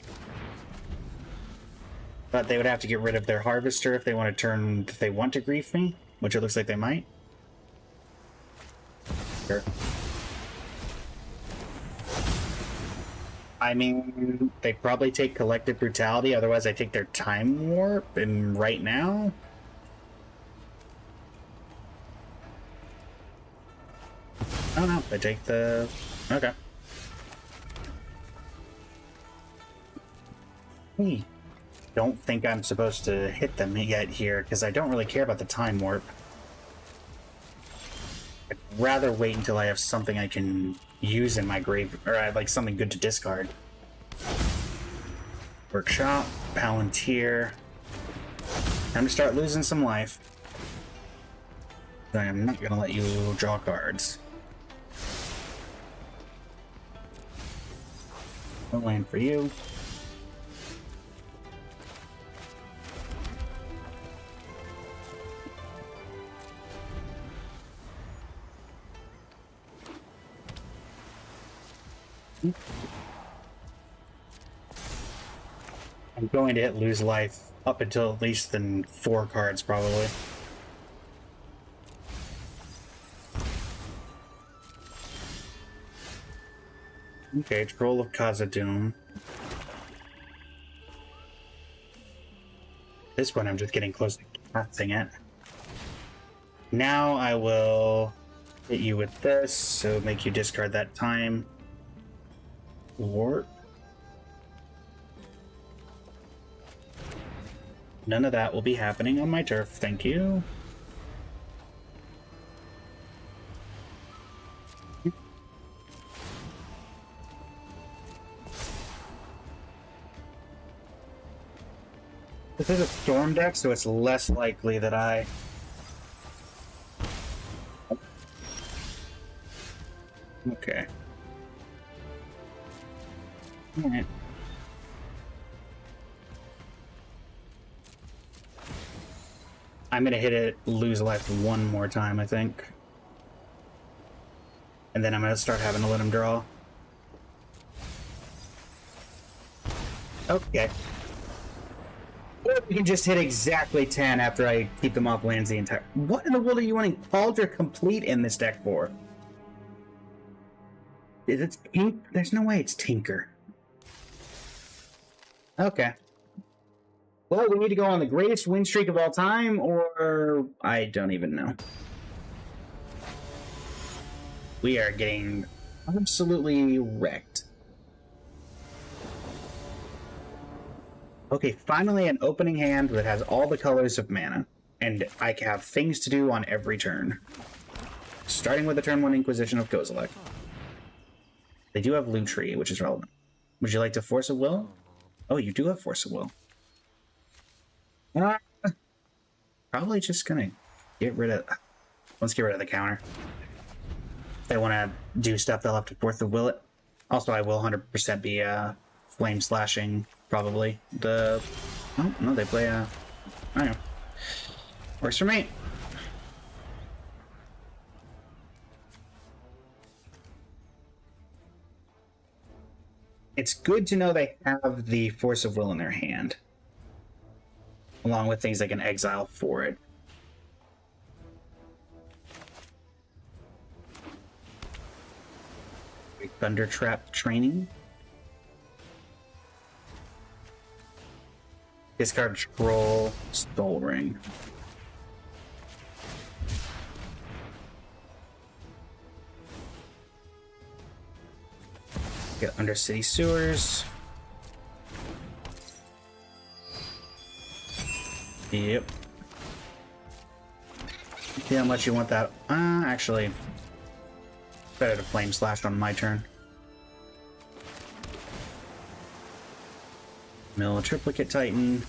But they would have to get rid of their Harvester if they want to grief me, which it looks like they might. Sure. I mean, they probably take Collective Brutality, otherwise I take their Time Warp, and right now... I don't know, I take the... Okay. don't think I'm supposed to hit them yet here, because I don't really care about the time warp. I'd rather wait until I have something I can use in my grave, or I have like something good to discard. Workshop, Palantir. Time to start losing some life. I am not gonna let you draw cards. No land for you. I'm going to hit lose life up until at least then 4 cards, probably. Okay, Troll of Khazad-dûm. This one I'm just getting close to casting it. Now I will hit you with this, so make you discard that time. Warp. None of that will be happening on my turf, thank you. This is a storm deck, so it's less likely that I... Okay. Alright. I'm gonna hit it, lose life one more time, I think. And then I'm gonna start having to let him draw. Okay. Or we can just hit exactly 10 after I keep them off lands the entire... What in the world are you wanting Cauldron Complete in this deck for? Is it Tink? There's no way it's Tinker. Okay. Well, we need to go on the greatest win streak of all time, or... I don't even know. We are getting absolutely wrecked. Okay, finally an opening hand that has all the colors of mana, and I have things to do on every turn. Starting with the turn 1 Inquisition of Kozilek. They do have Lutri, which is relevant. Would you like to Force of Will? Oh, you do have Force of Will. Probably just gonna get rid of... Let's get rid of the counter. If they want to do stuff, they'll have to Force of Will it. Also, I will 100% be Flame Slashing, probably. The... Oh, no, they play I don't know. Works for me. It's good to know they have the Force of Will in their hand, along with things they can exile for it. Thunder Trap Training. Discard Troll, Soul Ring. Get Undercity Sewers. Yep. See how much you want that. Actually, better to Flame Slash on my turn. Mill a Triplicate Titan.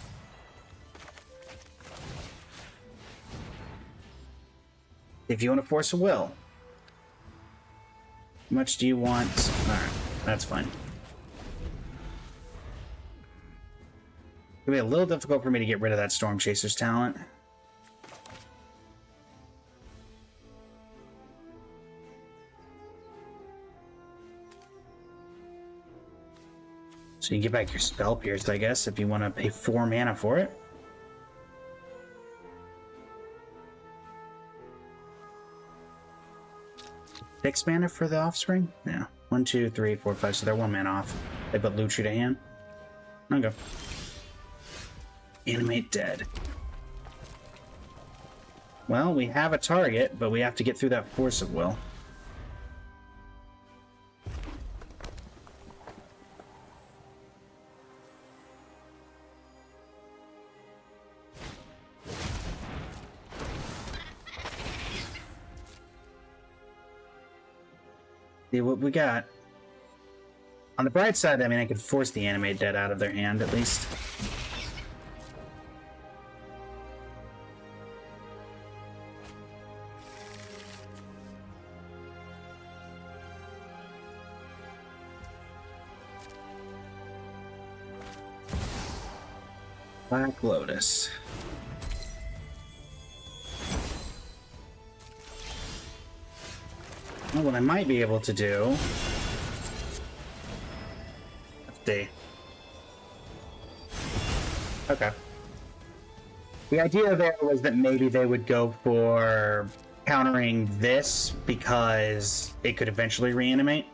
If you want to Force a Will. How much do you want? Alright, that's fine. It'll be a little difficult for me to get rid of that Storm Chaser's talent. So you can get back your Spell Pierce, I guess, if you want to pay 4 mana for it. Six mana for the Offspring? Yeah. 1, 2, 3, 4, 5. So they're 1 mana off. They put Lutri to hand. Okay. Animate Dead. Well, we have a target, but we have to get through that Force of Will. See what we got. On the bright side, I mean, I could force the anime dead out of their hand, at least. Black Lotus. Well, what I might be able to do... Let's see. Okay. The idea there was that maybe they would go for countering this because it could eventually reanimate.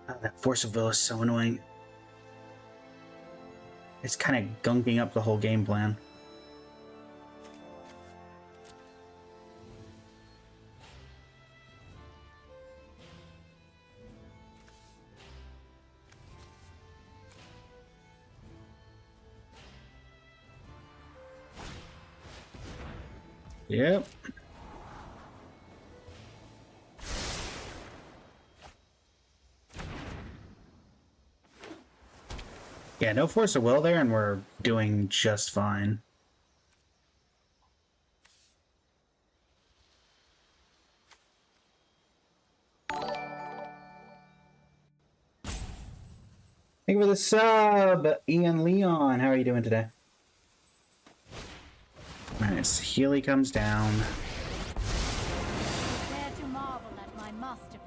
Oh, that Force of Will is so annoying. It's kind of gunking up the whole game plan. Yep. Yeah, no Force of Will there, and we're doing just fine. Thank you for the sub, Ian Leon. How are you doing today? Nice. Healy comes down. Prepare to marvel at my masterpieces.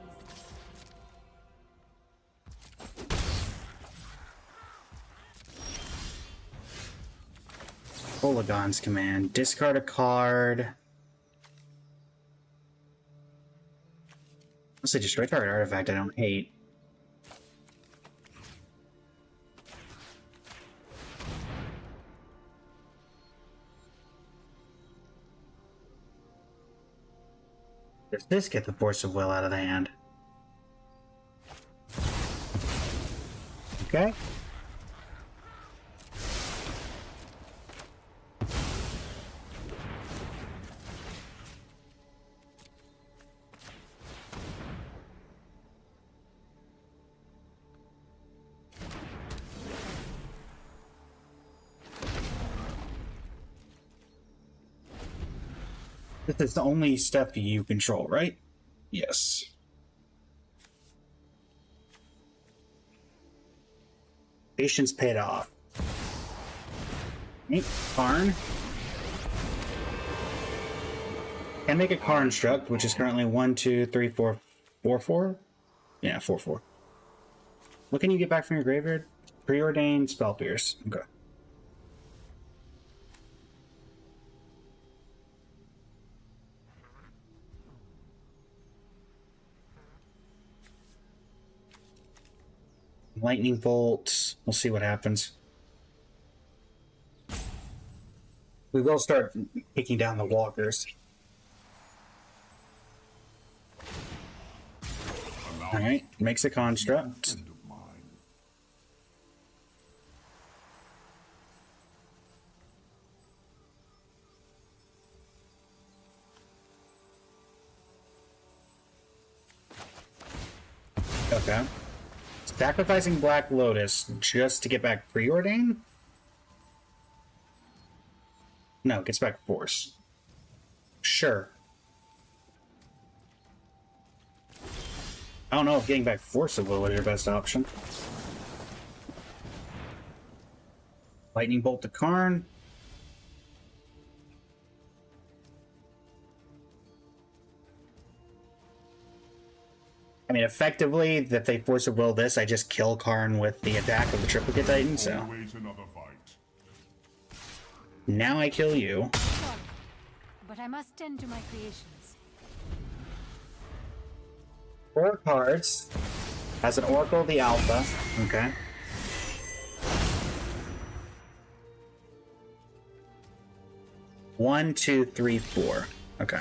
Polygon's command. Discard a card. Let's say destroy target artifact I don't hate. Does this get the Force of Will out of the hand? Okay. This is the only stuff you control, right? Yes. Patience paid off. Right, Karn. Can make a Karn struct, which is currently 1, 2, 3, 4, 4, 4? Yeah, 4, 4. What can you get back from your graveyard? Preordained Spell Pierce. Okay. Lightning Bolt. We'll see what happens. We will start taking down the walkers. Alright, makes a construct. Okay. Sacrificing Black Lotus just to get back Preordain? No, gets back Force. Sure. I don't know if getting back Force of Will is your best option. Lightning Bolt to Karn. I mean, effectively, if they Force of Will this, I just kill Karn with the attack of the Triplicate Titan, so... Now I kill you. Sorry, but I must tend to my creations. 4 cards. Has an Oracle, the Alpha. Okay. One, 2, 3, 4. Okay.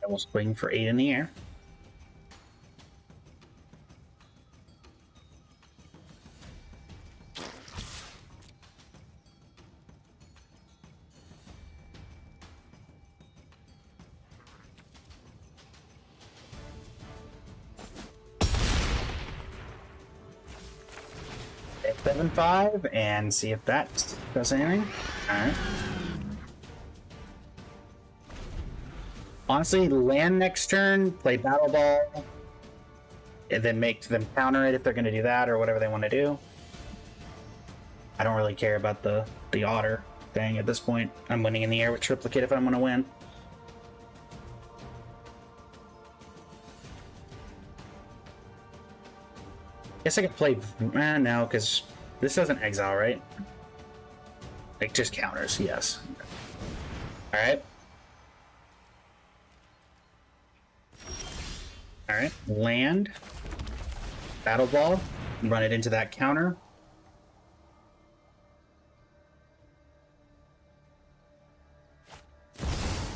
I will swing for 8 in the air. 7-5 and see if that does anything. Alright. Honestly, land next turn, play Battle Ball, and then make them counter it if they're going to do that or whatever they want to do. I don't really care about the otter thing at this point. I'm winning in the air with triplicate if I'm going to win. Guess I could play... no, because this doesn't exile, right? It just counters, yes. Alright. Alright, land. Battle Ball. Run it into that counter.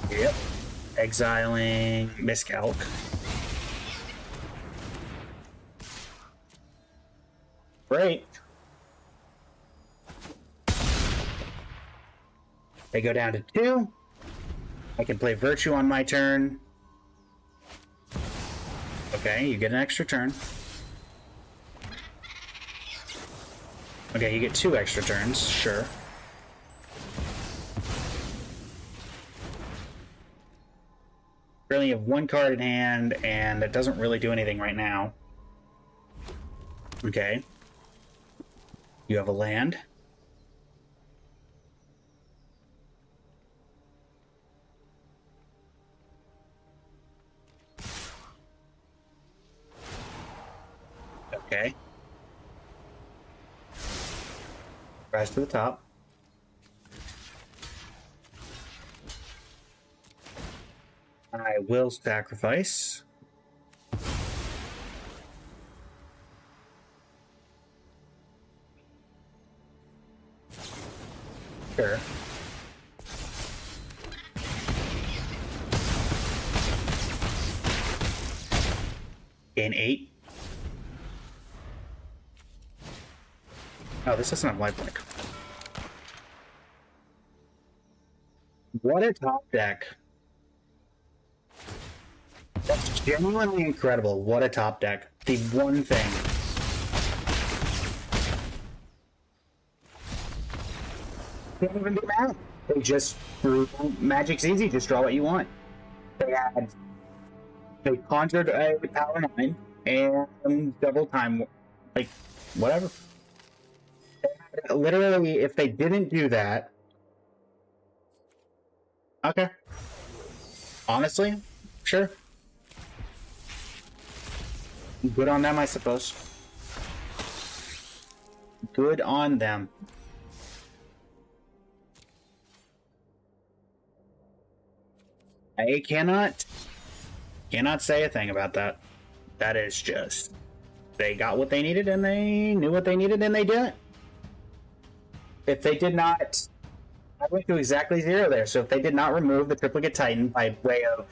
Yep. Exiling Miscalc. Great. They go down to 2. I can play Virtue on my turn. Okay, you get an extra turn. Okay, you get 2 extra turns, sure. Currently you have 1 card in hand, and it doesn't really do anything right now. Okay. You have a land. Okay. Rise to the top. I will sacrifice. Sure. Gain 8. Oh, this doesn't have lifelink. What a top deck. That's genuinely incredible. What a top deck. The one thing. Can't even do math. They just drew Magic's easy, just draw what you want. They conjured a power 9 and double time, like, whatever. Literally, if they didn't do that... Okay. Honestly, sure. Good on them, I suppose. Good on them. I cannot say a thing about that. That is just... They got what they needed and they knew what they needed and they did it. If they did not... I went to exactly 0 there, so if they did not remove the Triplicate Titan by way of...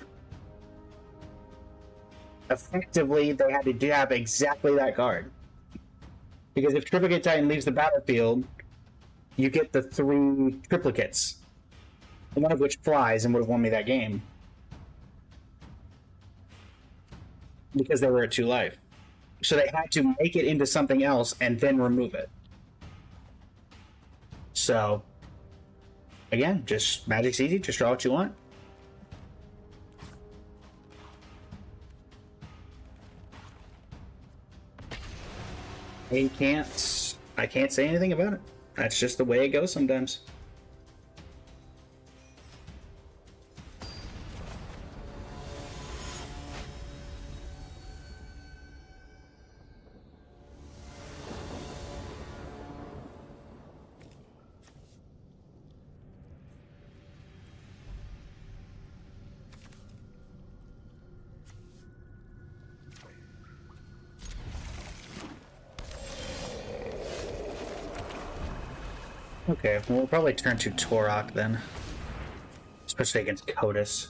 Effectively, they had to have exactly that card. Because if Triplicate Titan leaves the battlefield, you get the 3 triplicates. One of which flies and would have won me that game. Because they were at 2 life. So they had to make it into something else and then remove it. So, again, just Magic's easy, just draw what you want. I can't say anything about it. That's just the way it goes sometimes. Okay, well, we'll probably turn to Torok then. Especially against Kotis.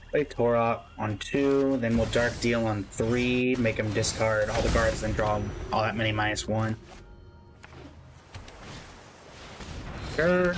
Play Torok on 2, then we'll Dark Deal on 3, make him discard all the cards, then draw all that many -1. Sure.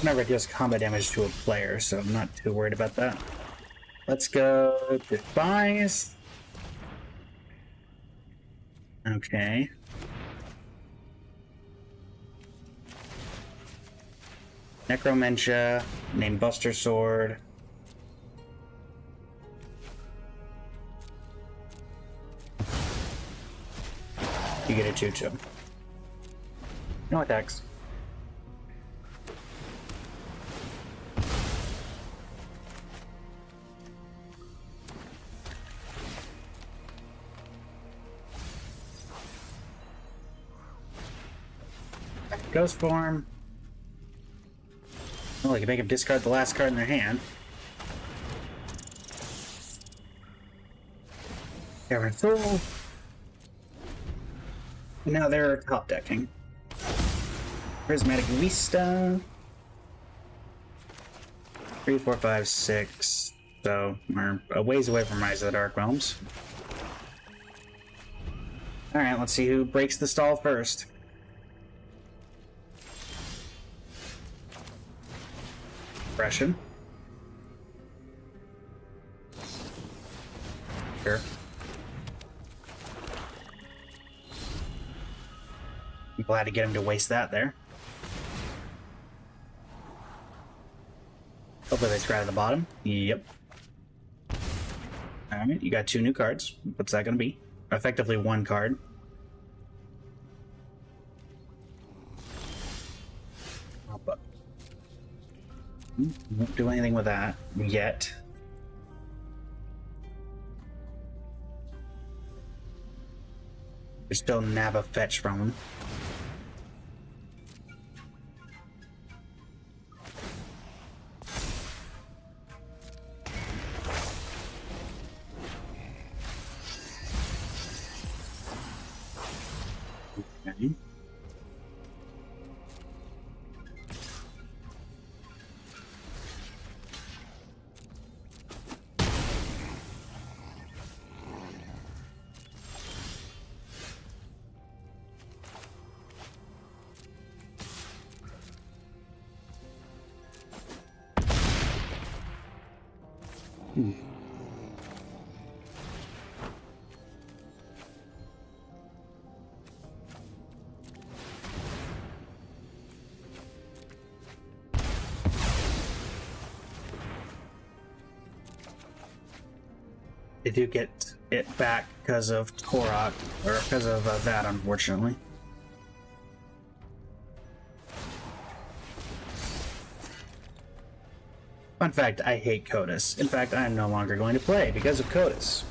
Never does combat damage to a player, so I'm not too worried about that. Let's go Despise. Okay. Necromentia, name Buster Sword. You get a 2-2. No attacks. Ghost form. Oh, you can make them discard the last card in their hand. Cavern Soul. And now they're top decking. Prismatic Vista. 3, 4, 5, 6. So we're a ways away from Rise of the Dark Realms. Alright, let's see who breaks the stall first. Oppression. Sure. I'm glad to get him to waste that there. Hopefully they scry to the bottom. Yep. Alright, you got 2 new cards. What's that gonna be? Effectively 1 card. Won't do anything with that yet. There's still nab a fetch from him. Okay. They do get it back because of Korok, or because of that, unfortunately. Fun fact, I hate Codus. In fact, I am no longer going to play because of Codus.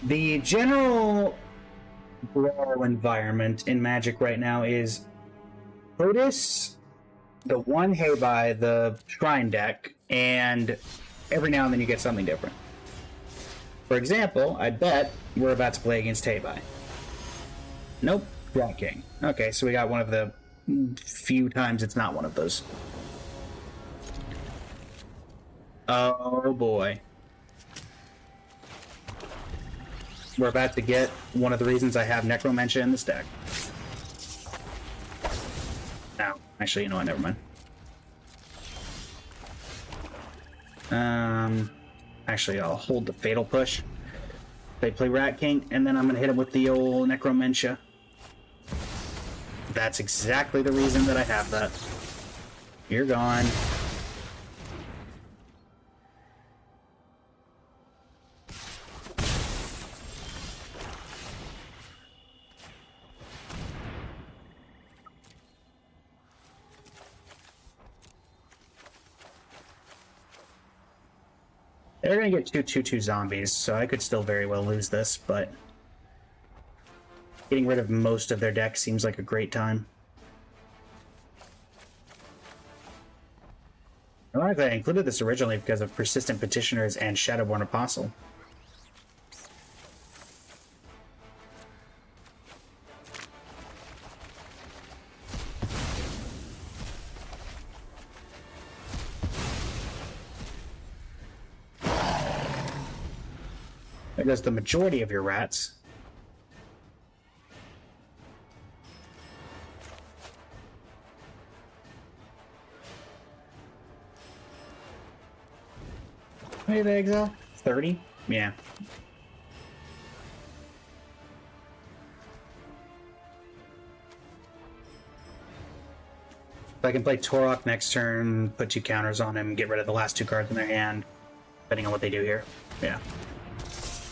The general brawl environment in Magic right now is Codus, the one Heibai, the Shrine deck, and every now and then you get something different. For example, I bet we're about to play against Heibai. Nope, Rat King. Okay, so we got one of the few times it's not one of those. Oh boy. We're about to get one of the reasons I have Necromentia in this deck. No, actually, you know what, never mind. Actually, I'll hold the Fatal Push. They play Rat King, and then I'm gonna hit him with the old Necromentia. That's exactly the reason that I have that. You're gone. They're gonna get 2/2/2 zombies, so I could still very well lose this, but getting rid of most of their deck seems like a great time. Ironically, I included this originally because of Persistent Petitioners and Shadowborn Apostle. There goes the majority of your rats. How many exile? 30? Yeah. If I can play Torok next turn, put 2 counters on him, get rid of the last 2 cards in their hand, depending on what they do here. Yeah.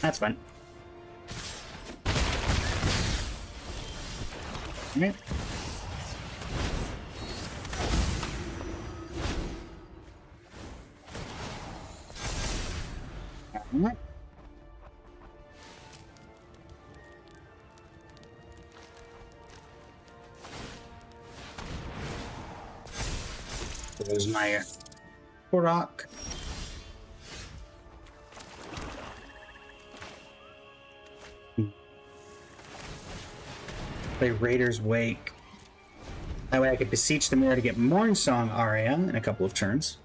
That's fine. Okay. Alright. There's my Korok. Play Raider's Wake. That way I could beseech the mirror to get Mornsong Aria in a couple of turns,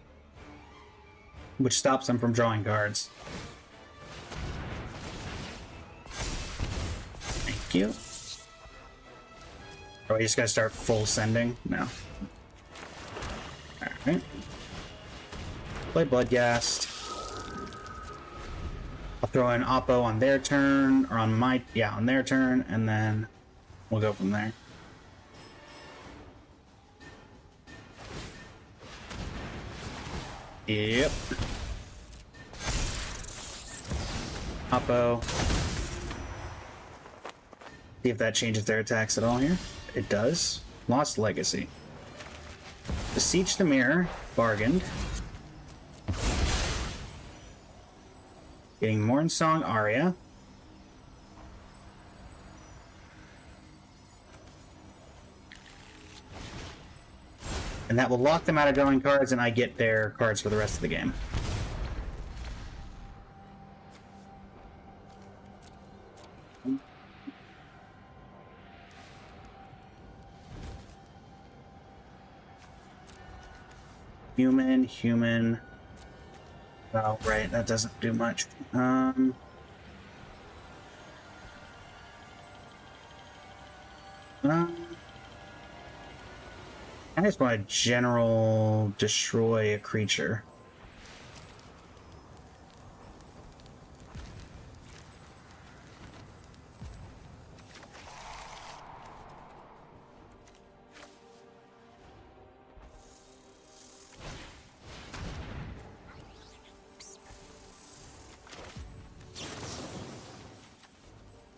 which stops them from drawing cards. Thank you. Are we just gonna start full sending? No. Alright. Play Bloodghast. I'll throw in Oppo on their turn, or on my, yeah, on their turn, and then we'll go from there. Yep. Oppo. See if that changes their attacks at all here. It does. Lost Legacy. Beseech the Mirror. Bargained. Getting Mornsong Aria. And that will lock them out of drawing cards, and I get their cards for the rest of the game. Human. Oh, right, that doesn't do much. I just want to general destroy a creature.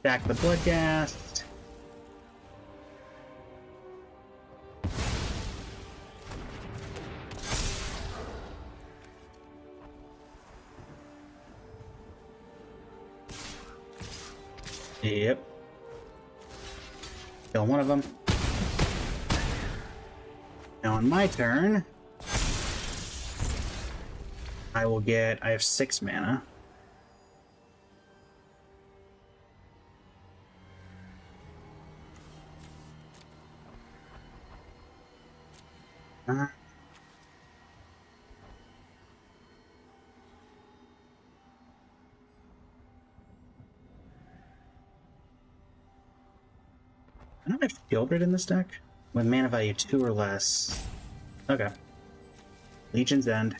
Back the Bloodghast. Yep. Kill one of them. Now on my turn, I have 6 mana. I don't have Shieldred in this deck with mana value 2 or less. Okay. Legion's End.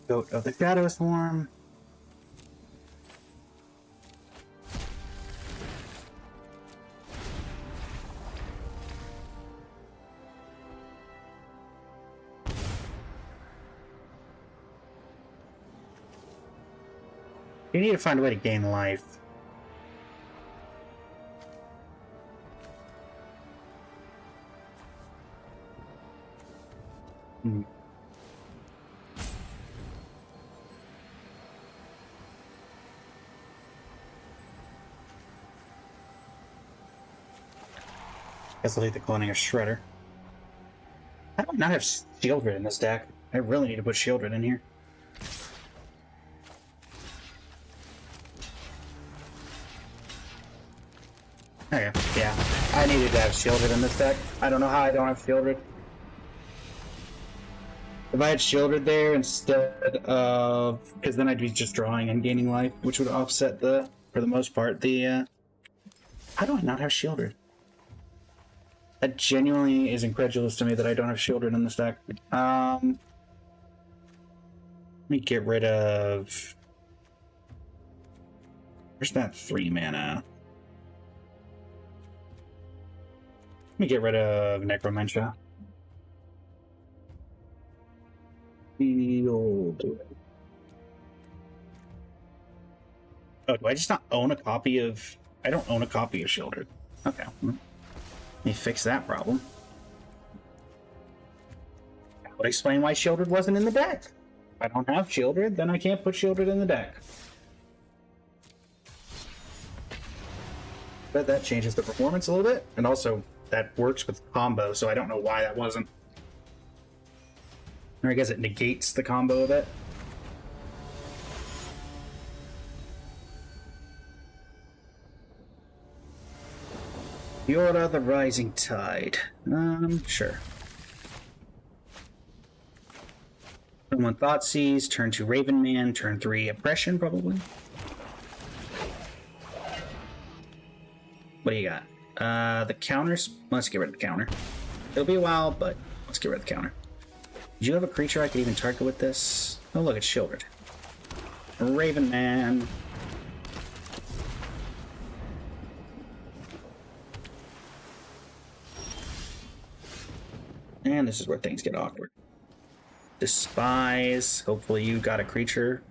Goat of the Shadow Swarm. You need to find a way to gain life. Guess I'll take the Cloning of Shredder. How do I not have Shieldred in this deck? I really need to put Shieldred in here. Okay, yeah. I needed to have Shieldred in this deck. I don't know how I don't have Shieldred. If I had shielded there instead of... Because then I'd be just drawing and gaining life, which would offset the, for the most part, the... How do I not have shielded? That genuinely is incredulous to me that I don't have shielded in this deck. Let me get rid of... Where's that 3 mana? Let me get rid of Necromantia. We'll do it. Oh, do I just not own a copy of... I don't own a copy of Shielded. Okay. Let me fix that problem. That would explain why Shielded wasn't in the deck. If I don't have Shielded, then I can't put Shielded in the deck. But that changes the performance a little bit, and also that works with combo, so I don't know why that wasn't. Or I guess it negates the combo of it. Yorda the Rising Tide. Sure. Turn 1 Thoughtseize, turn 2 Raven Man, turn 3 Oppression, probably. What do you got? The counters. Let's get rid of the counter. It'll be a while, but let's get rid of the counter. Do you have a creature I could even target with this? Oh, look, it's shielded. Raven Man. And this is where things get awkward. Despise. Hopefully you got a creature.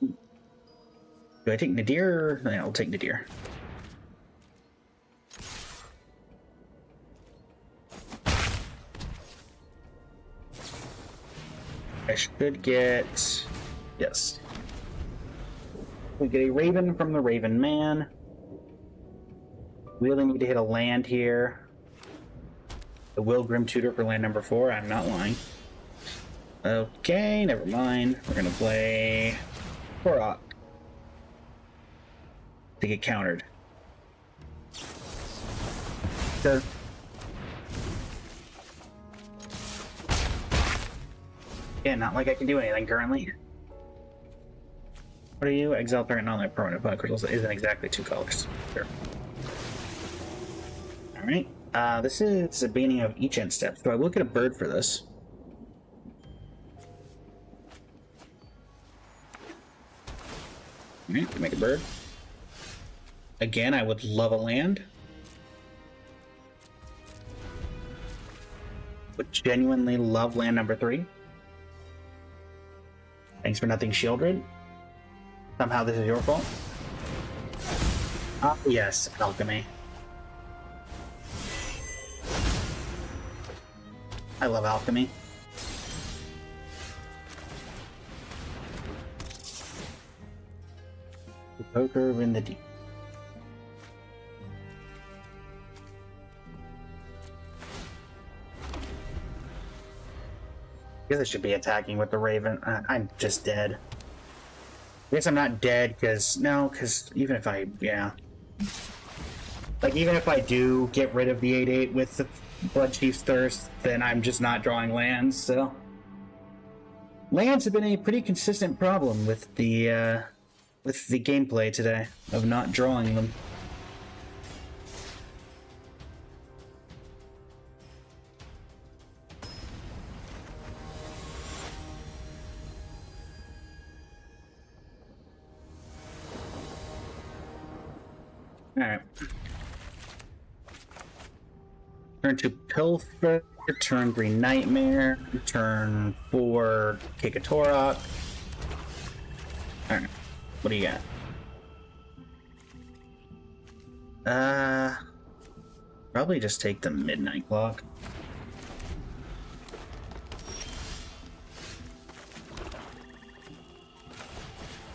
Do I take Nadir? Yeah, I'll take Nadir. I should get... Yes. We get a Raven from the Raven Man. We really need to hit a land here. The Will Grim Tutor for land number 4. I'm not lying. Okay, never mind. We're gonna play Korok to get countered. Sure. Yeah, not like I can do anything currently. What are you? Exile target non-land permanent, but crystals isn't exactly 2 colors. Sure. Alright. This is the beginning of each end step. So I look at a bird for this. Alright, make a bird. Again, I would love a land. Would genuinely love land number 3. Thanks for nothing, Shieldred. Somehow this is your fault. Ah, yes, alchemy. I love alchemy. The poker in the deep. I guess I should be attacking with the Raven. I'm just dead. I guess I'm not dead because even if I, yeah. Like, even if I do get rid of the 8/8 with the Blood Chief's Thirst, then I'm just not drawing lands, so. Lands have been a pretty consistent problem with the gameplay today, of not drawing them. Alright. Turn 2 Pilfer, turn 3 Nightmare, turn 4 Kikatorok. Alright, what do you got? Probably just take the Midnight Clock.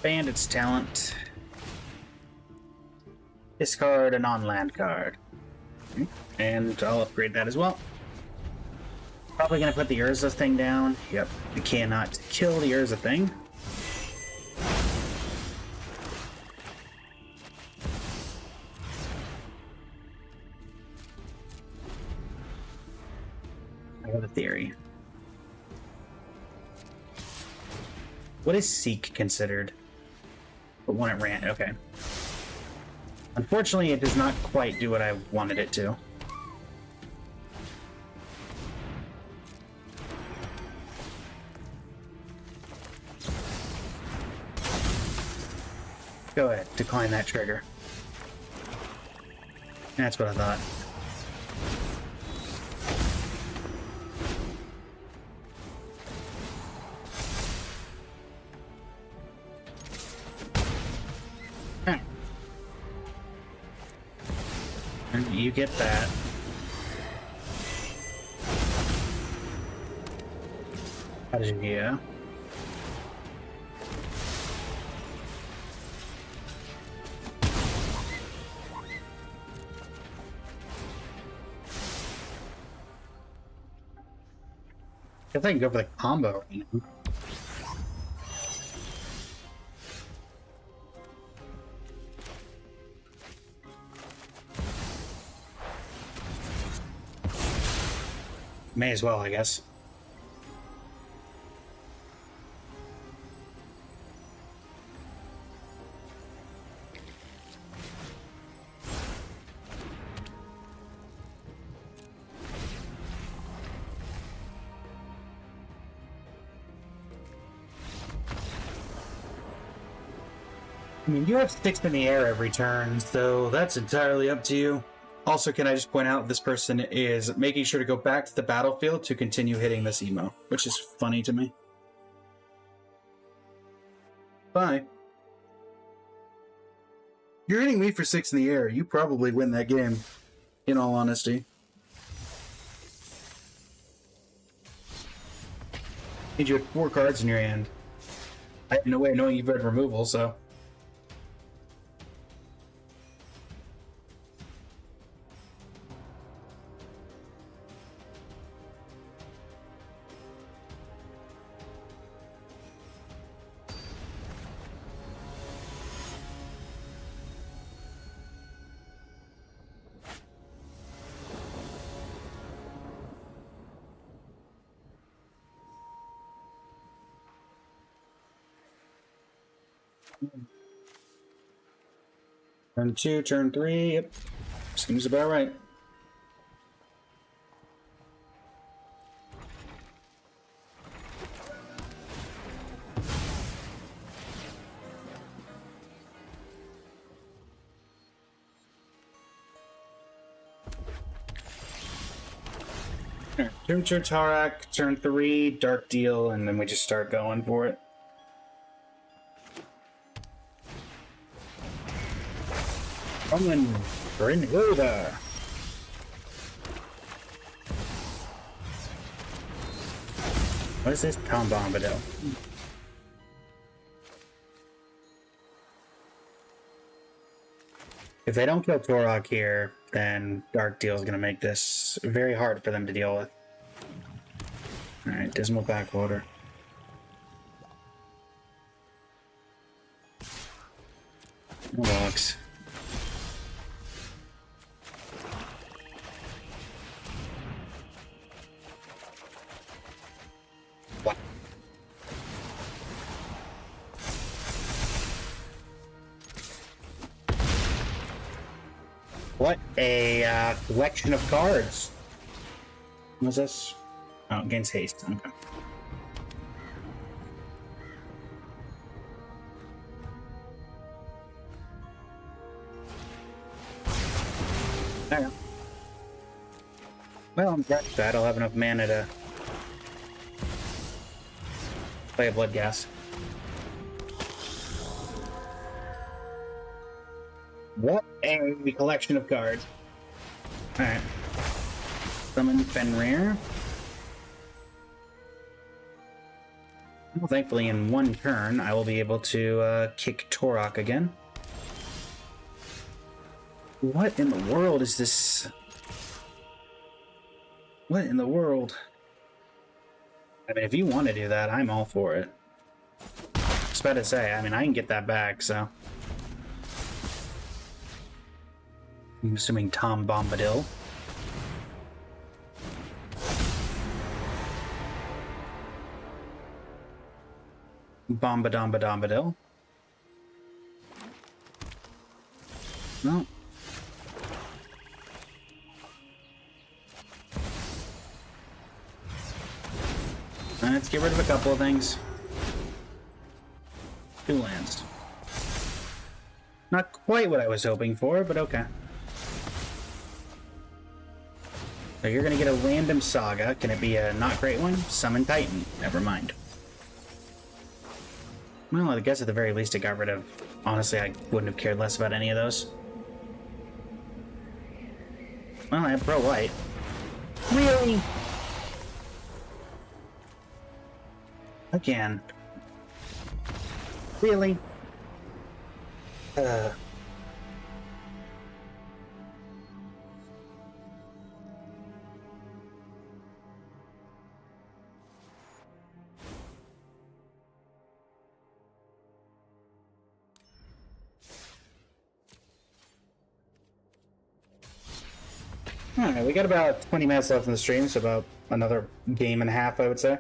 Bandit's Talent. Discard a non-land card. And I'll upgrade that as well. Probably gonna put the Urza thing down. Yep, we cannot kill the Urza thing. I have a theory. What is seek considered? But when it ran, okay. Unfortunately, it does not quite do what I wanted it to. Go ahead, decline that trigger. That's what I thought. And you get that. How did you go? I think I can go for the combo right now. May as well, I guess. I mean, you have sticks in the air every turn, so that's entirely up to you. Also, can I just point out this person is making sure to go back to the battlefield to continue hitting this emo, which is funny to me. Bye. You're hitting me for 6 in the air. You probably win that game, in all honesty. And you had 4 cards in your hand. I have no way of knowing you've read removal, so... Turn 2, turn 3, yep. Seems about right. Turn 2, Tarak, turn 3, Dark Deal, and then we just start going for it. Coming, Grenada. What is this? Tom Bombadil. If they don't kill Torok here, then Dark Deal is going to make this very hard for them to deal with. Alright, Dismal Backwater. Walks. What? What a collection of cards. What's this? Oh, against haste. Okay. There we go. Well, I'm glad that I'll have enough mana to play a Blood Gas. What a collection of cards. Alright. Summon Fenrir. Well, thankfully, in one turn, I will be able to kick Torok again. What in the world is this? What in the world? I mean, if you want to do that, I'm all for it. I was about to say, I mean, I can get that back, so. I'm assuming Tom Bombadil. Bomba Domba Dombadil. No. Let's get rid of a couple of things. 2 lands. Not quite what I was hoping for, but okay. So you're gonna get a random saga. Can it be a not great one? Summon Titan. Never mind. Well, I guess at the very least it got rid of... Honestly, I wouldn't have cared less about any of those. Well, I have Pro White. Really? Again. Really? Alright, we got about 20 minutes left in the stream, so about another game and a half, I would say.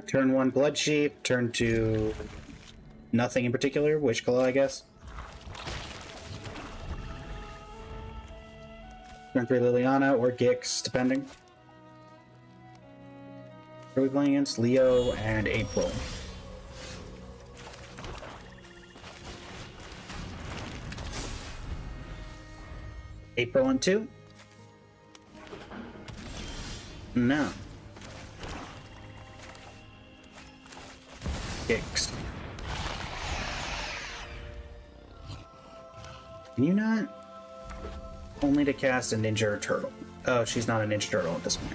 Turn 1 Blood Sheep, turn 2 nothing in particular, Witch Claw, I guess. Turn 3 Liliana or Gix, depending. Who are we playing against? Leo and April. April on 2? No. Gix. Can you not? Only to cast a ninja or turtle. Oh, she's not a ninja turtle at this point.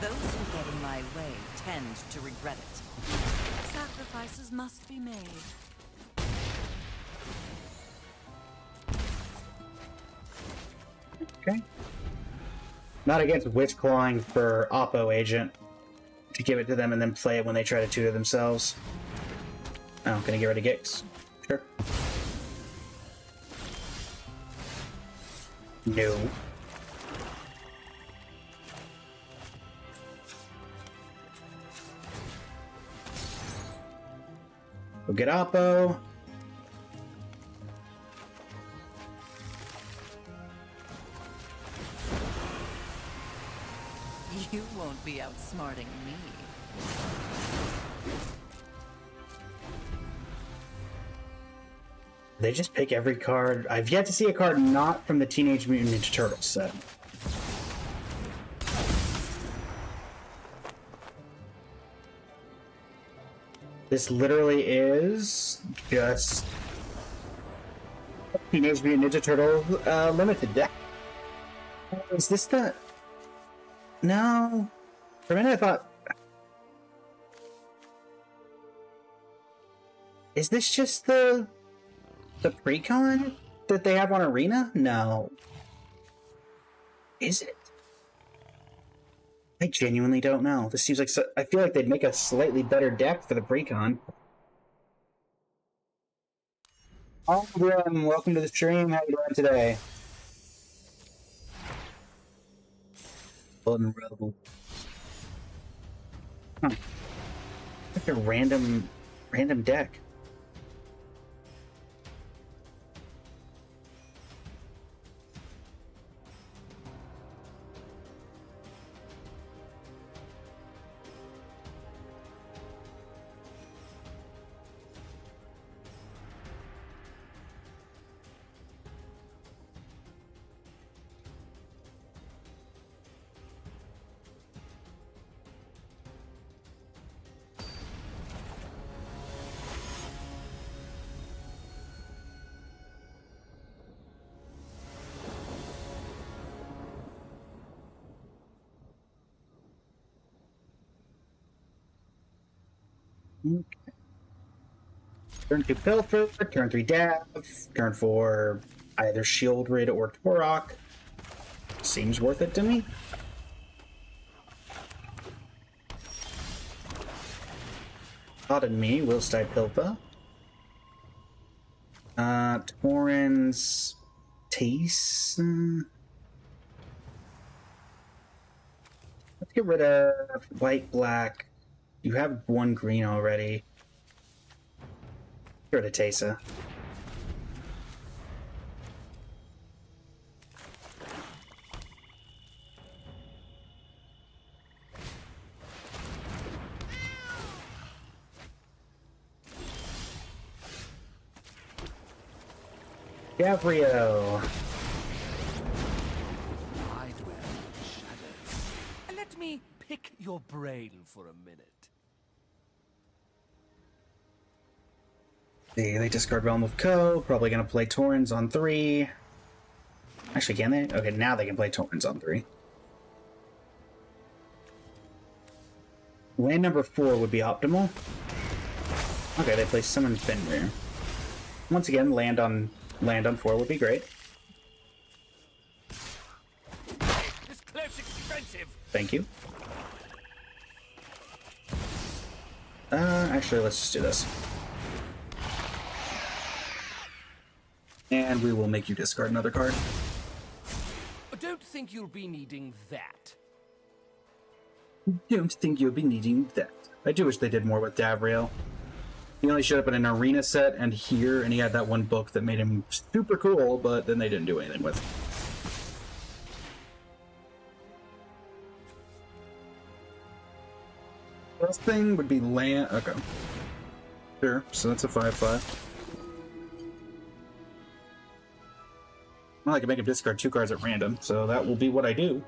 Those who get in my way tend to regret it. Sacrifices must be made. Okay. Not against witch clawing for Oppo agent to give it to them and then play it when they try to tutor themselves. Oh, gonna get rid of Gix. Sure. No. We'll get Oppo. You won't be outsmarting me. They just pick every card. I've yet to see a card not from the Teenage Mutant Ninja Turtles set. This literally is just Teenage Mutant Ninja Turtle limited deck. Is this the... No. For a minute I thought... Is this just the pre-con that they have on Arena? No. Is it? I genuinely don't know. This seems like... I feel like they'd make a slightly better deck for the pre-con. Grim, welcome to the stream. How you doing today? Vulnerable. Huh. Like a random deck. Okay. Turn 2 Pilfer, turn 3 Dav, turn 4 either Shieldred or Torok. Seems worth it to me. Pardon me, whilst I pilfer. Torrens... Taste... Let's get rid of white, black. You have one green already. Get rid of Tesa. Gabriel. I dwell in the shadows. Let me pick your brain for a minute. See, they discard Realm of Co. Probably gonna play Torrens on 3. Actually, can they? Okay, now they can play Torrens on 3. Land number 4 would be optimal. Okay, they play Summon Fenrir. Once again, land on 4 would be great. This cloak's expensive. Thank you. Actually, let's just do this. And we will make you discard another card. I don't think you'll be needing that. Don't think you'll be needing that. I do wish they did more with Davriel. He only showed up in an arena set and here, and he had that one book that made him super cool, but then they didn't do anything with. Last thing would be land. Okay. Sure, so that's a 5/5. Well, I can make him discard 2 cards at random, so that will be what I do.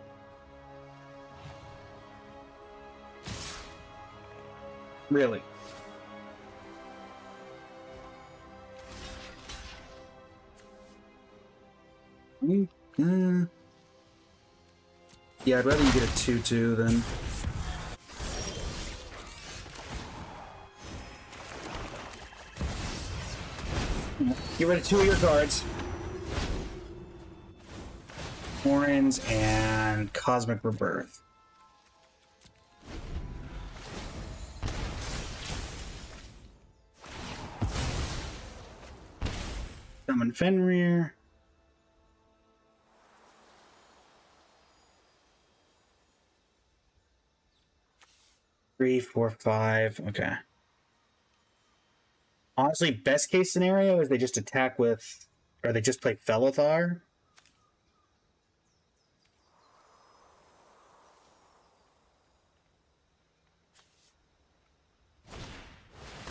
Really. Yeah, I'd rather you get a 2/2 than... Get rid of 2 of your cards. Torrens and Cosmic Rebirth. Summon Fenrir. Three, 4, 5. Okay. Honestly, best case scenario is they just attack with, or they just play Felithar.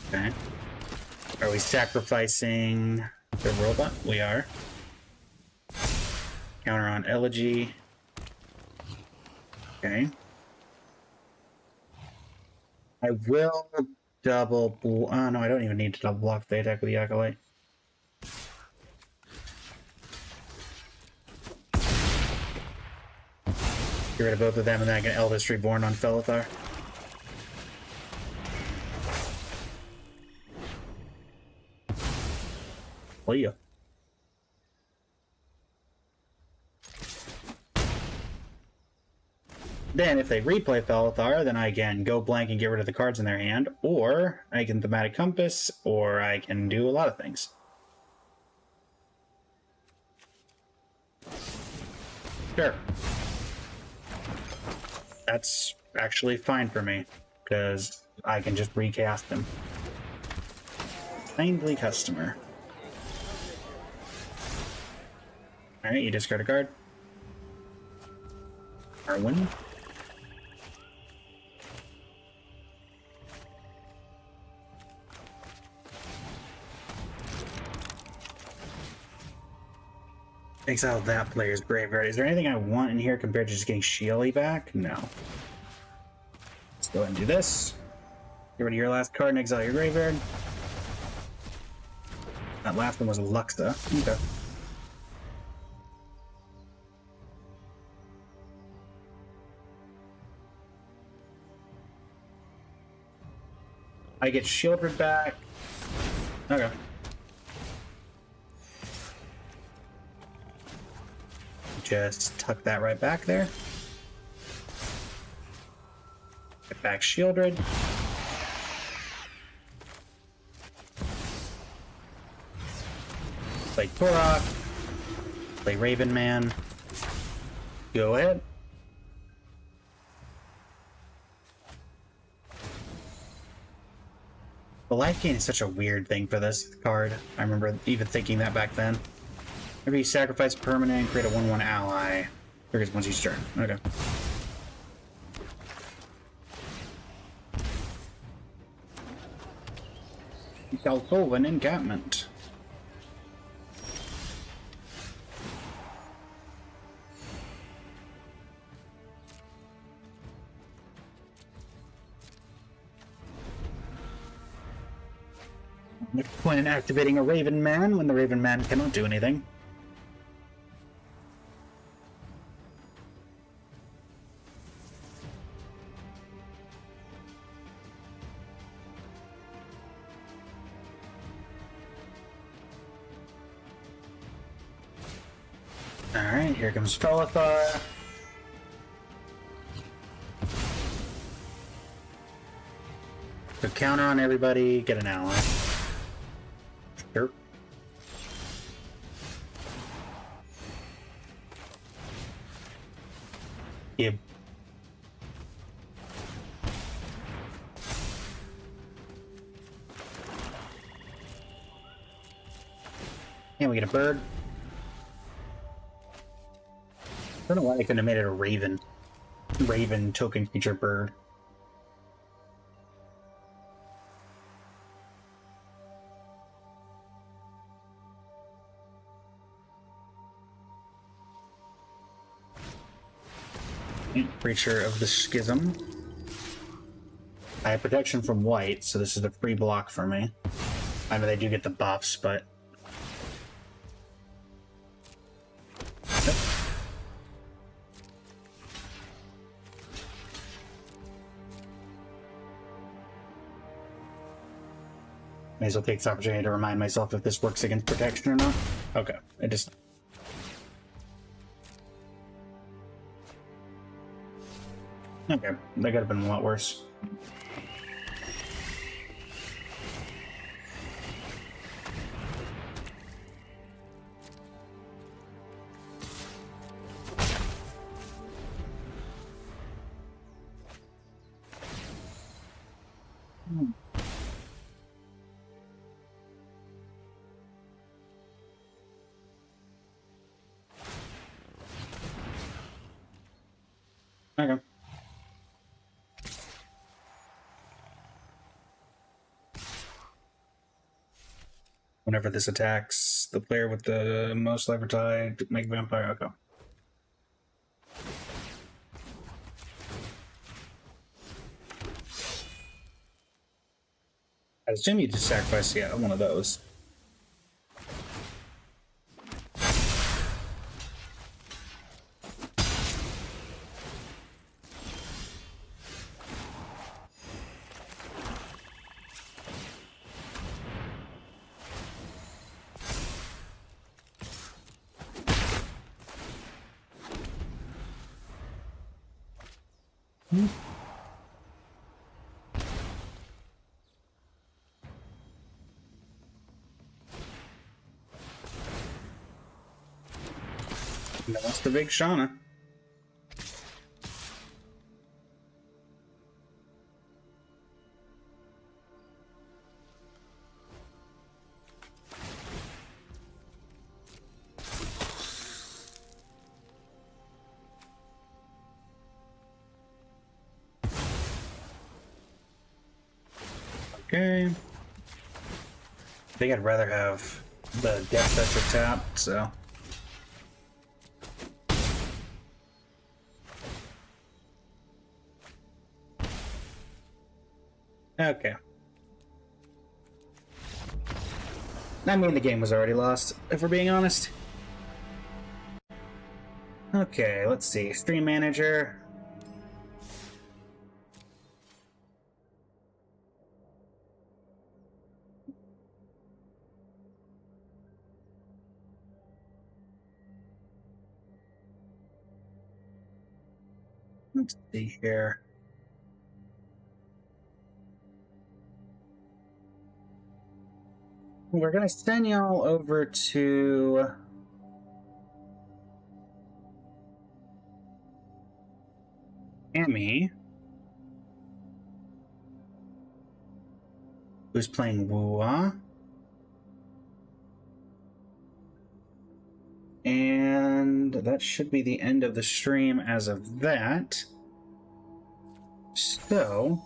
Okay. Are we sacrificing the robot? We are. Counter on Elegy. Okay. I will double... Oh, no, I don't even need to double block the attack with the Acolyte. Get rid of both of them, and then I can Eldest Reborn on Felithar. Well, yeah. Then, if they replay Felithar, then I can go blank and get rid of the cards in their hand, or I can Thematic Compass, or I can do a lot of things. Sure. That's actually fine for me, because I can just recast them. Kindly customer. Alright, you discard a card. Arwen. Exile that player's graveyard. Is there anything I want in here compared to just getting Sheely back? No. Let's go ahead and do this. Get rid of your last card and exile your graveyard. That last one was a Luxa. Okay. I get Shieldred back. Okay. just tuck that right back there. Get back shielded. Play Korok. Play Raven Man. Go ahead. The life gain is such a weird thing for this card. I remember even thinking that back then. Maybe you sacrifice a permanent and create a 1/1 ally. Triggers once each turn. Okay. Galkovan encampment. Point in activating a Raven Man when the Raven Man cannot do anything. Alright, here comes Felithar. So counter on everybody, get an ally. Sure. Yep. And we get a bird. I don't know why they couldn't have made it a raven. Raven token creature bird. Creature of the Schism. I have protection from white, so this is a free block for me. I know they do get the buffs, but... Yep. May as well take this opportunity to remind myself if this works against protection or not. Okay, it just... Okay, that could have been a lot worse. Okay. Whenever this attacks, the player with the most life or tide make vampire. Okay. I assume you just sacrifice, yeah, one of those. That's the big Shauna. Okay. I think I'd rather have the Death Toucher tapped, so... Okay. I mean, the game was already lost, if we're being honest. Okay, let's see. Stream Manager. Let's see here. We're gonna send y'all over to Amy, who's playing Wuwa. And that should be the end of the stream as of that. So,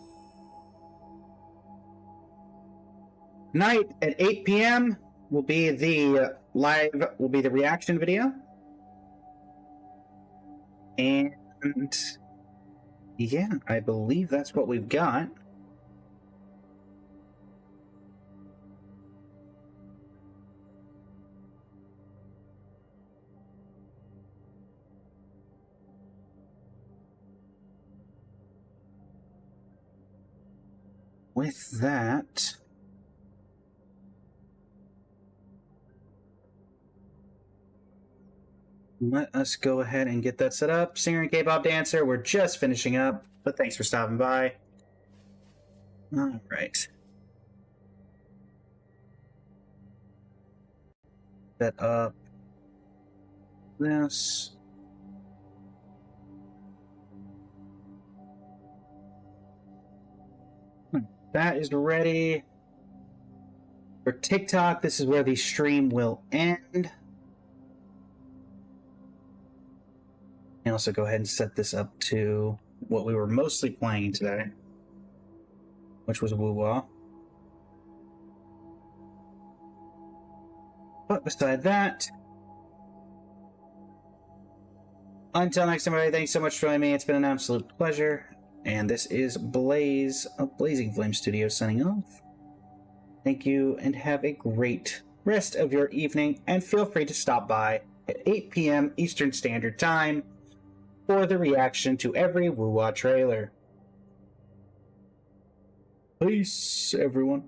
tonight at 8 p.m. will be the reaction video. And yeah, I believe that's what we've got. With that, let us go ahead and get that set up. Singer and K-pop dancer, we're just finishing up, but thanks for stopping by. All right. Set up this. That is ready. For TikTok, this is where the stream will end. And also go ahead and set this up to what we were mostly playing today, which was Wuwa. But beside that, until next time, everybody, thanks so much for joining me. It's been an absolute pleasure. And this is Blaze of Blazing Flame Studios signing off. Thank you and have a great rest of your evening. And feel free to stop by at 8 p.m. Eastern Standard Time for the reaction to every Wuwa trailer. Peace, everyone.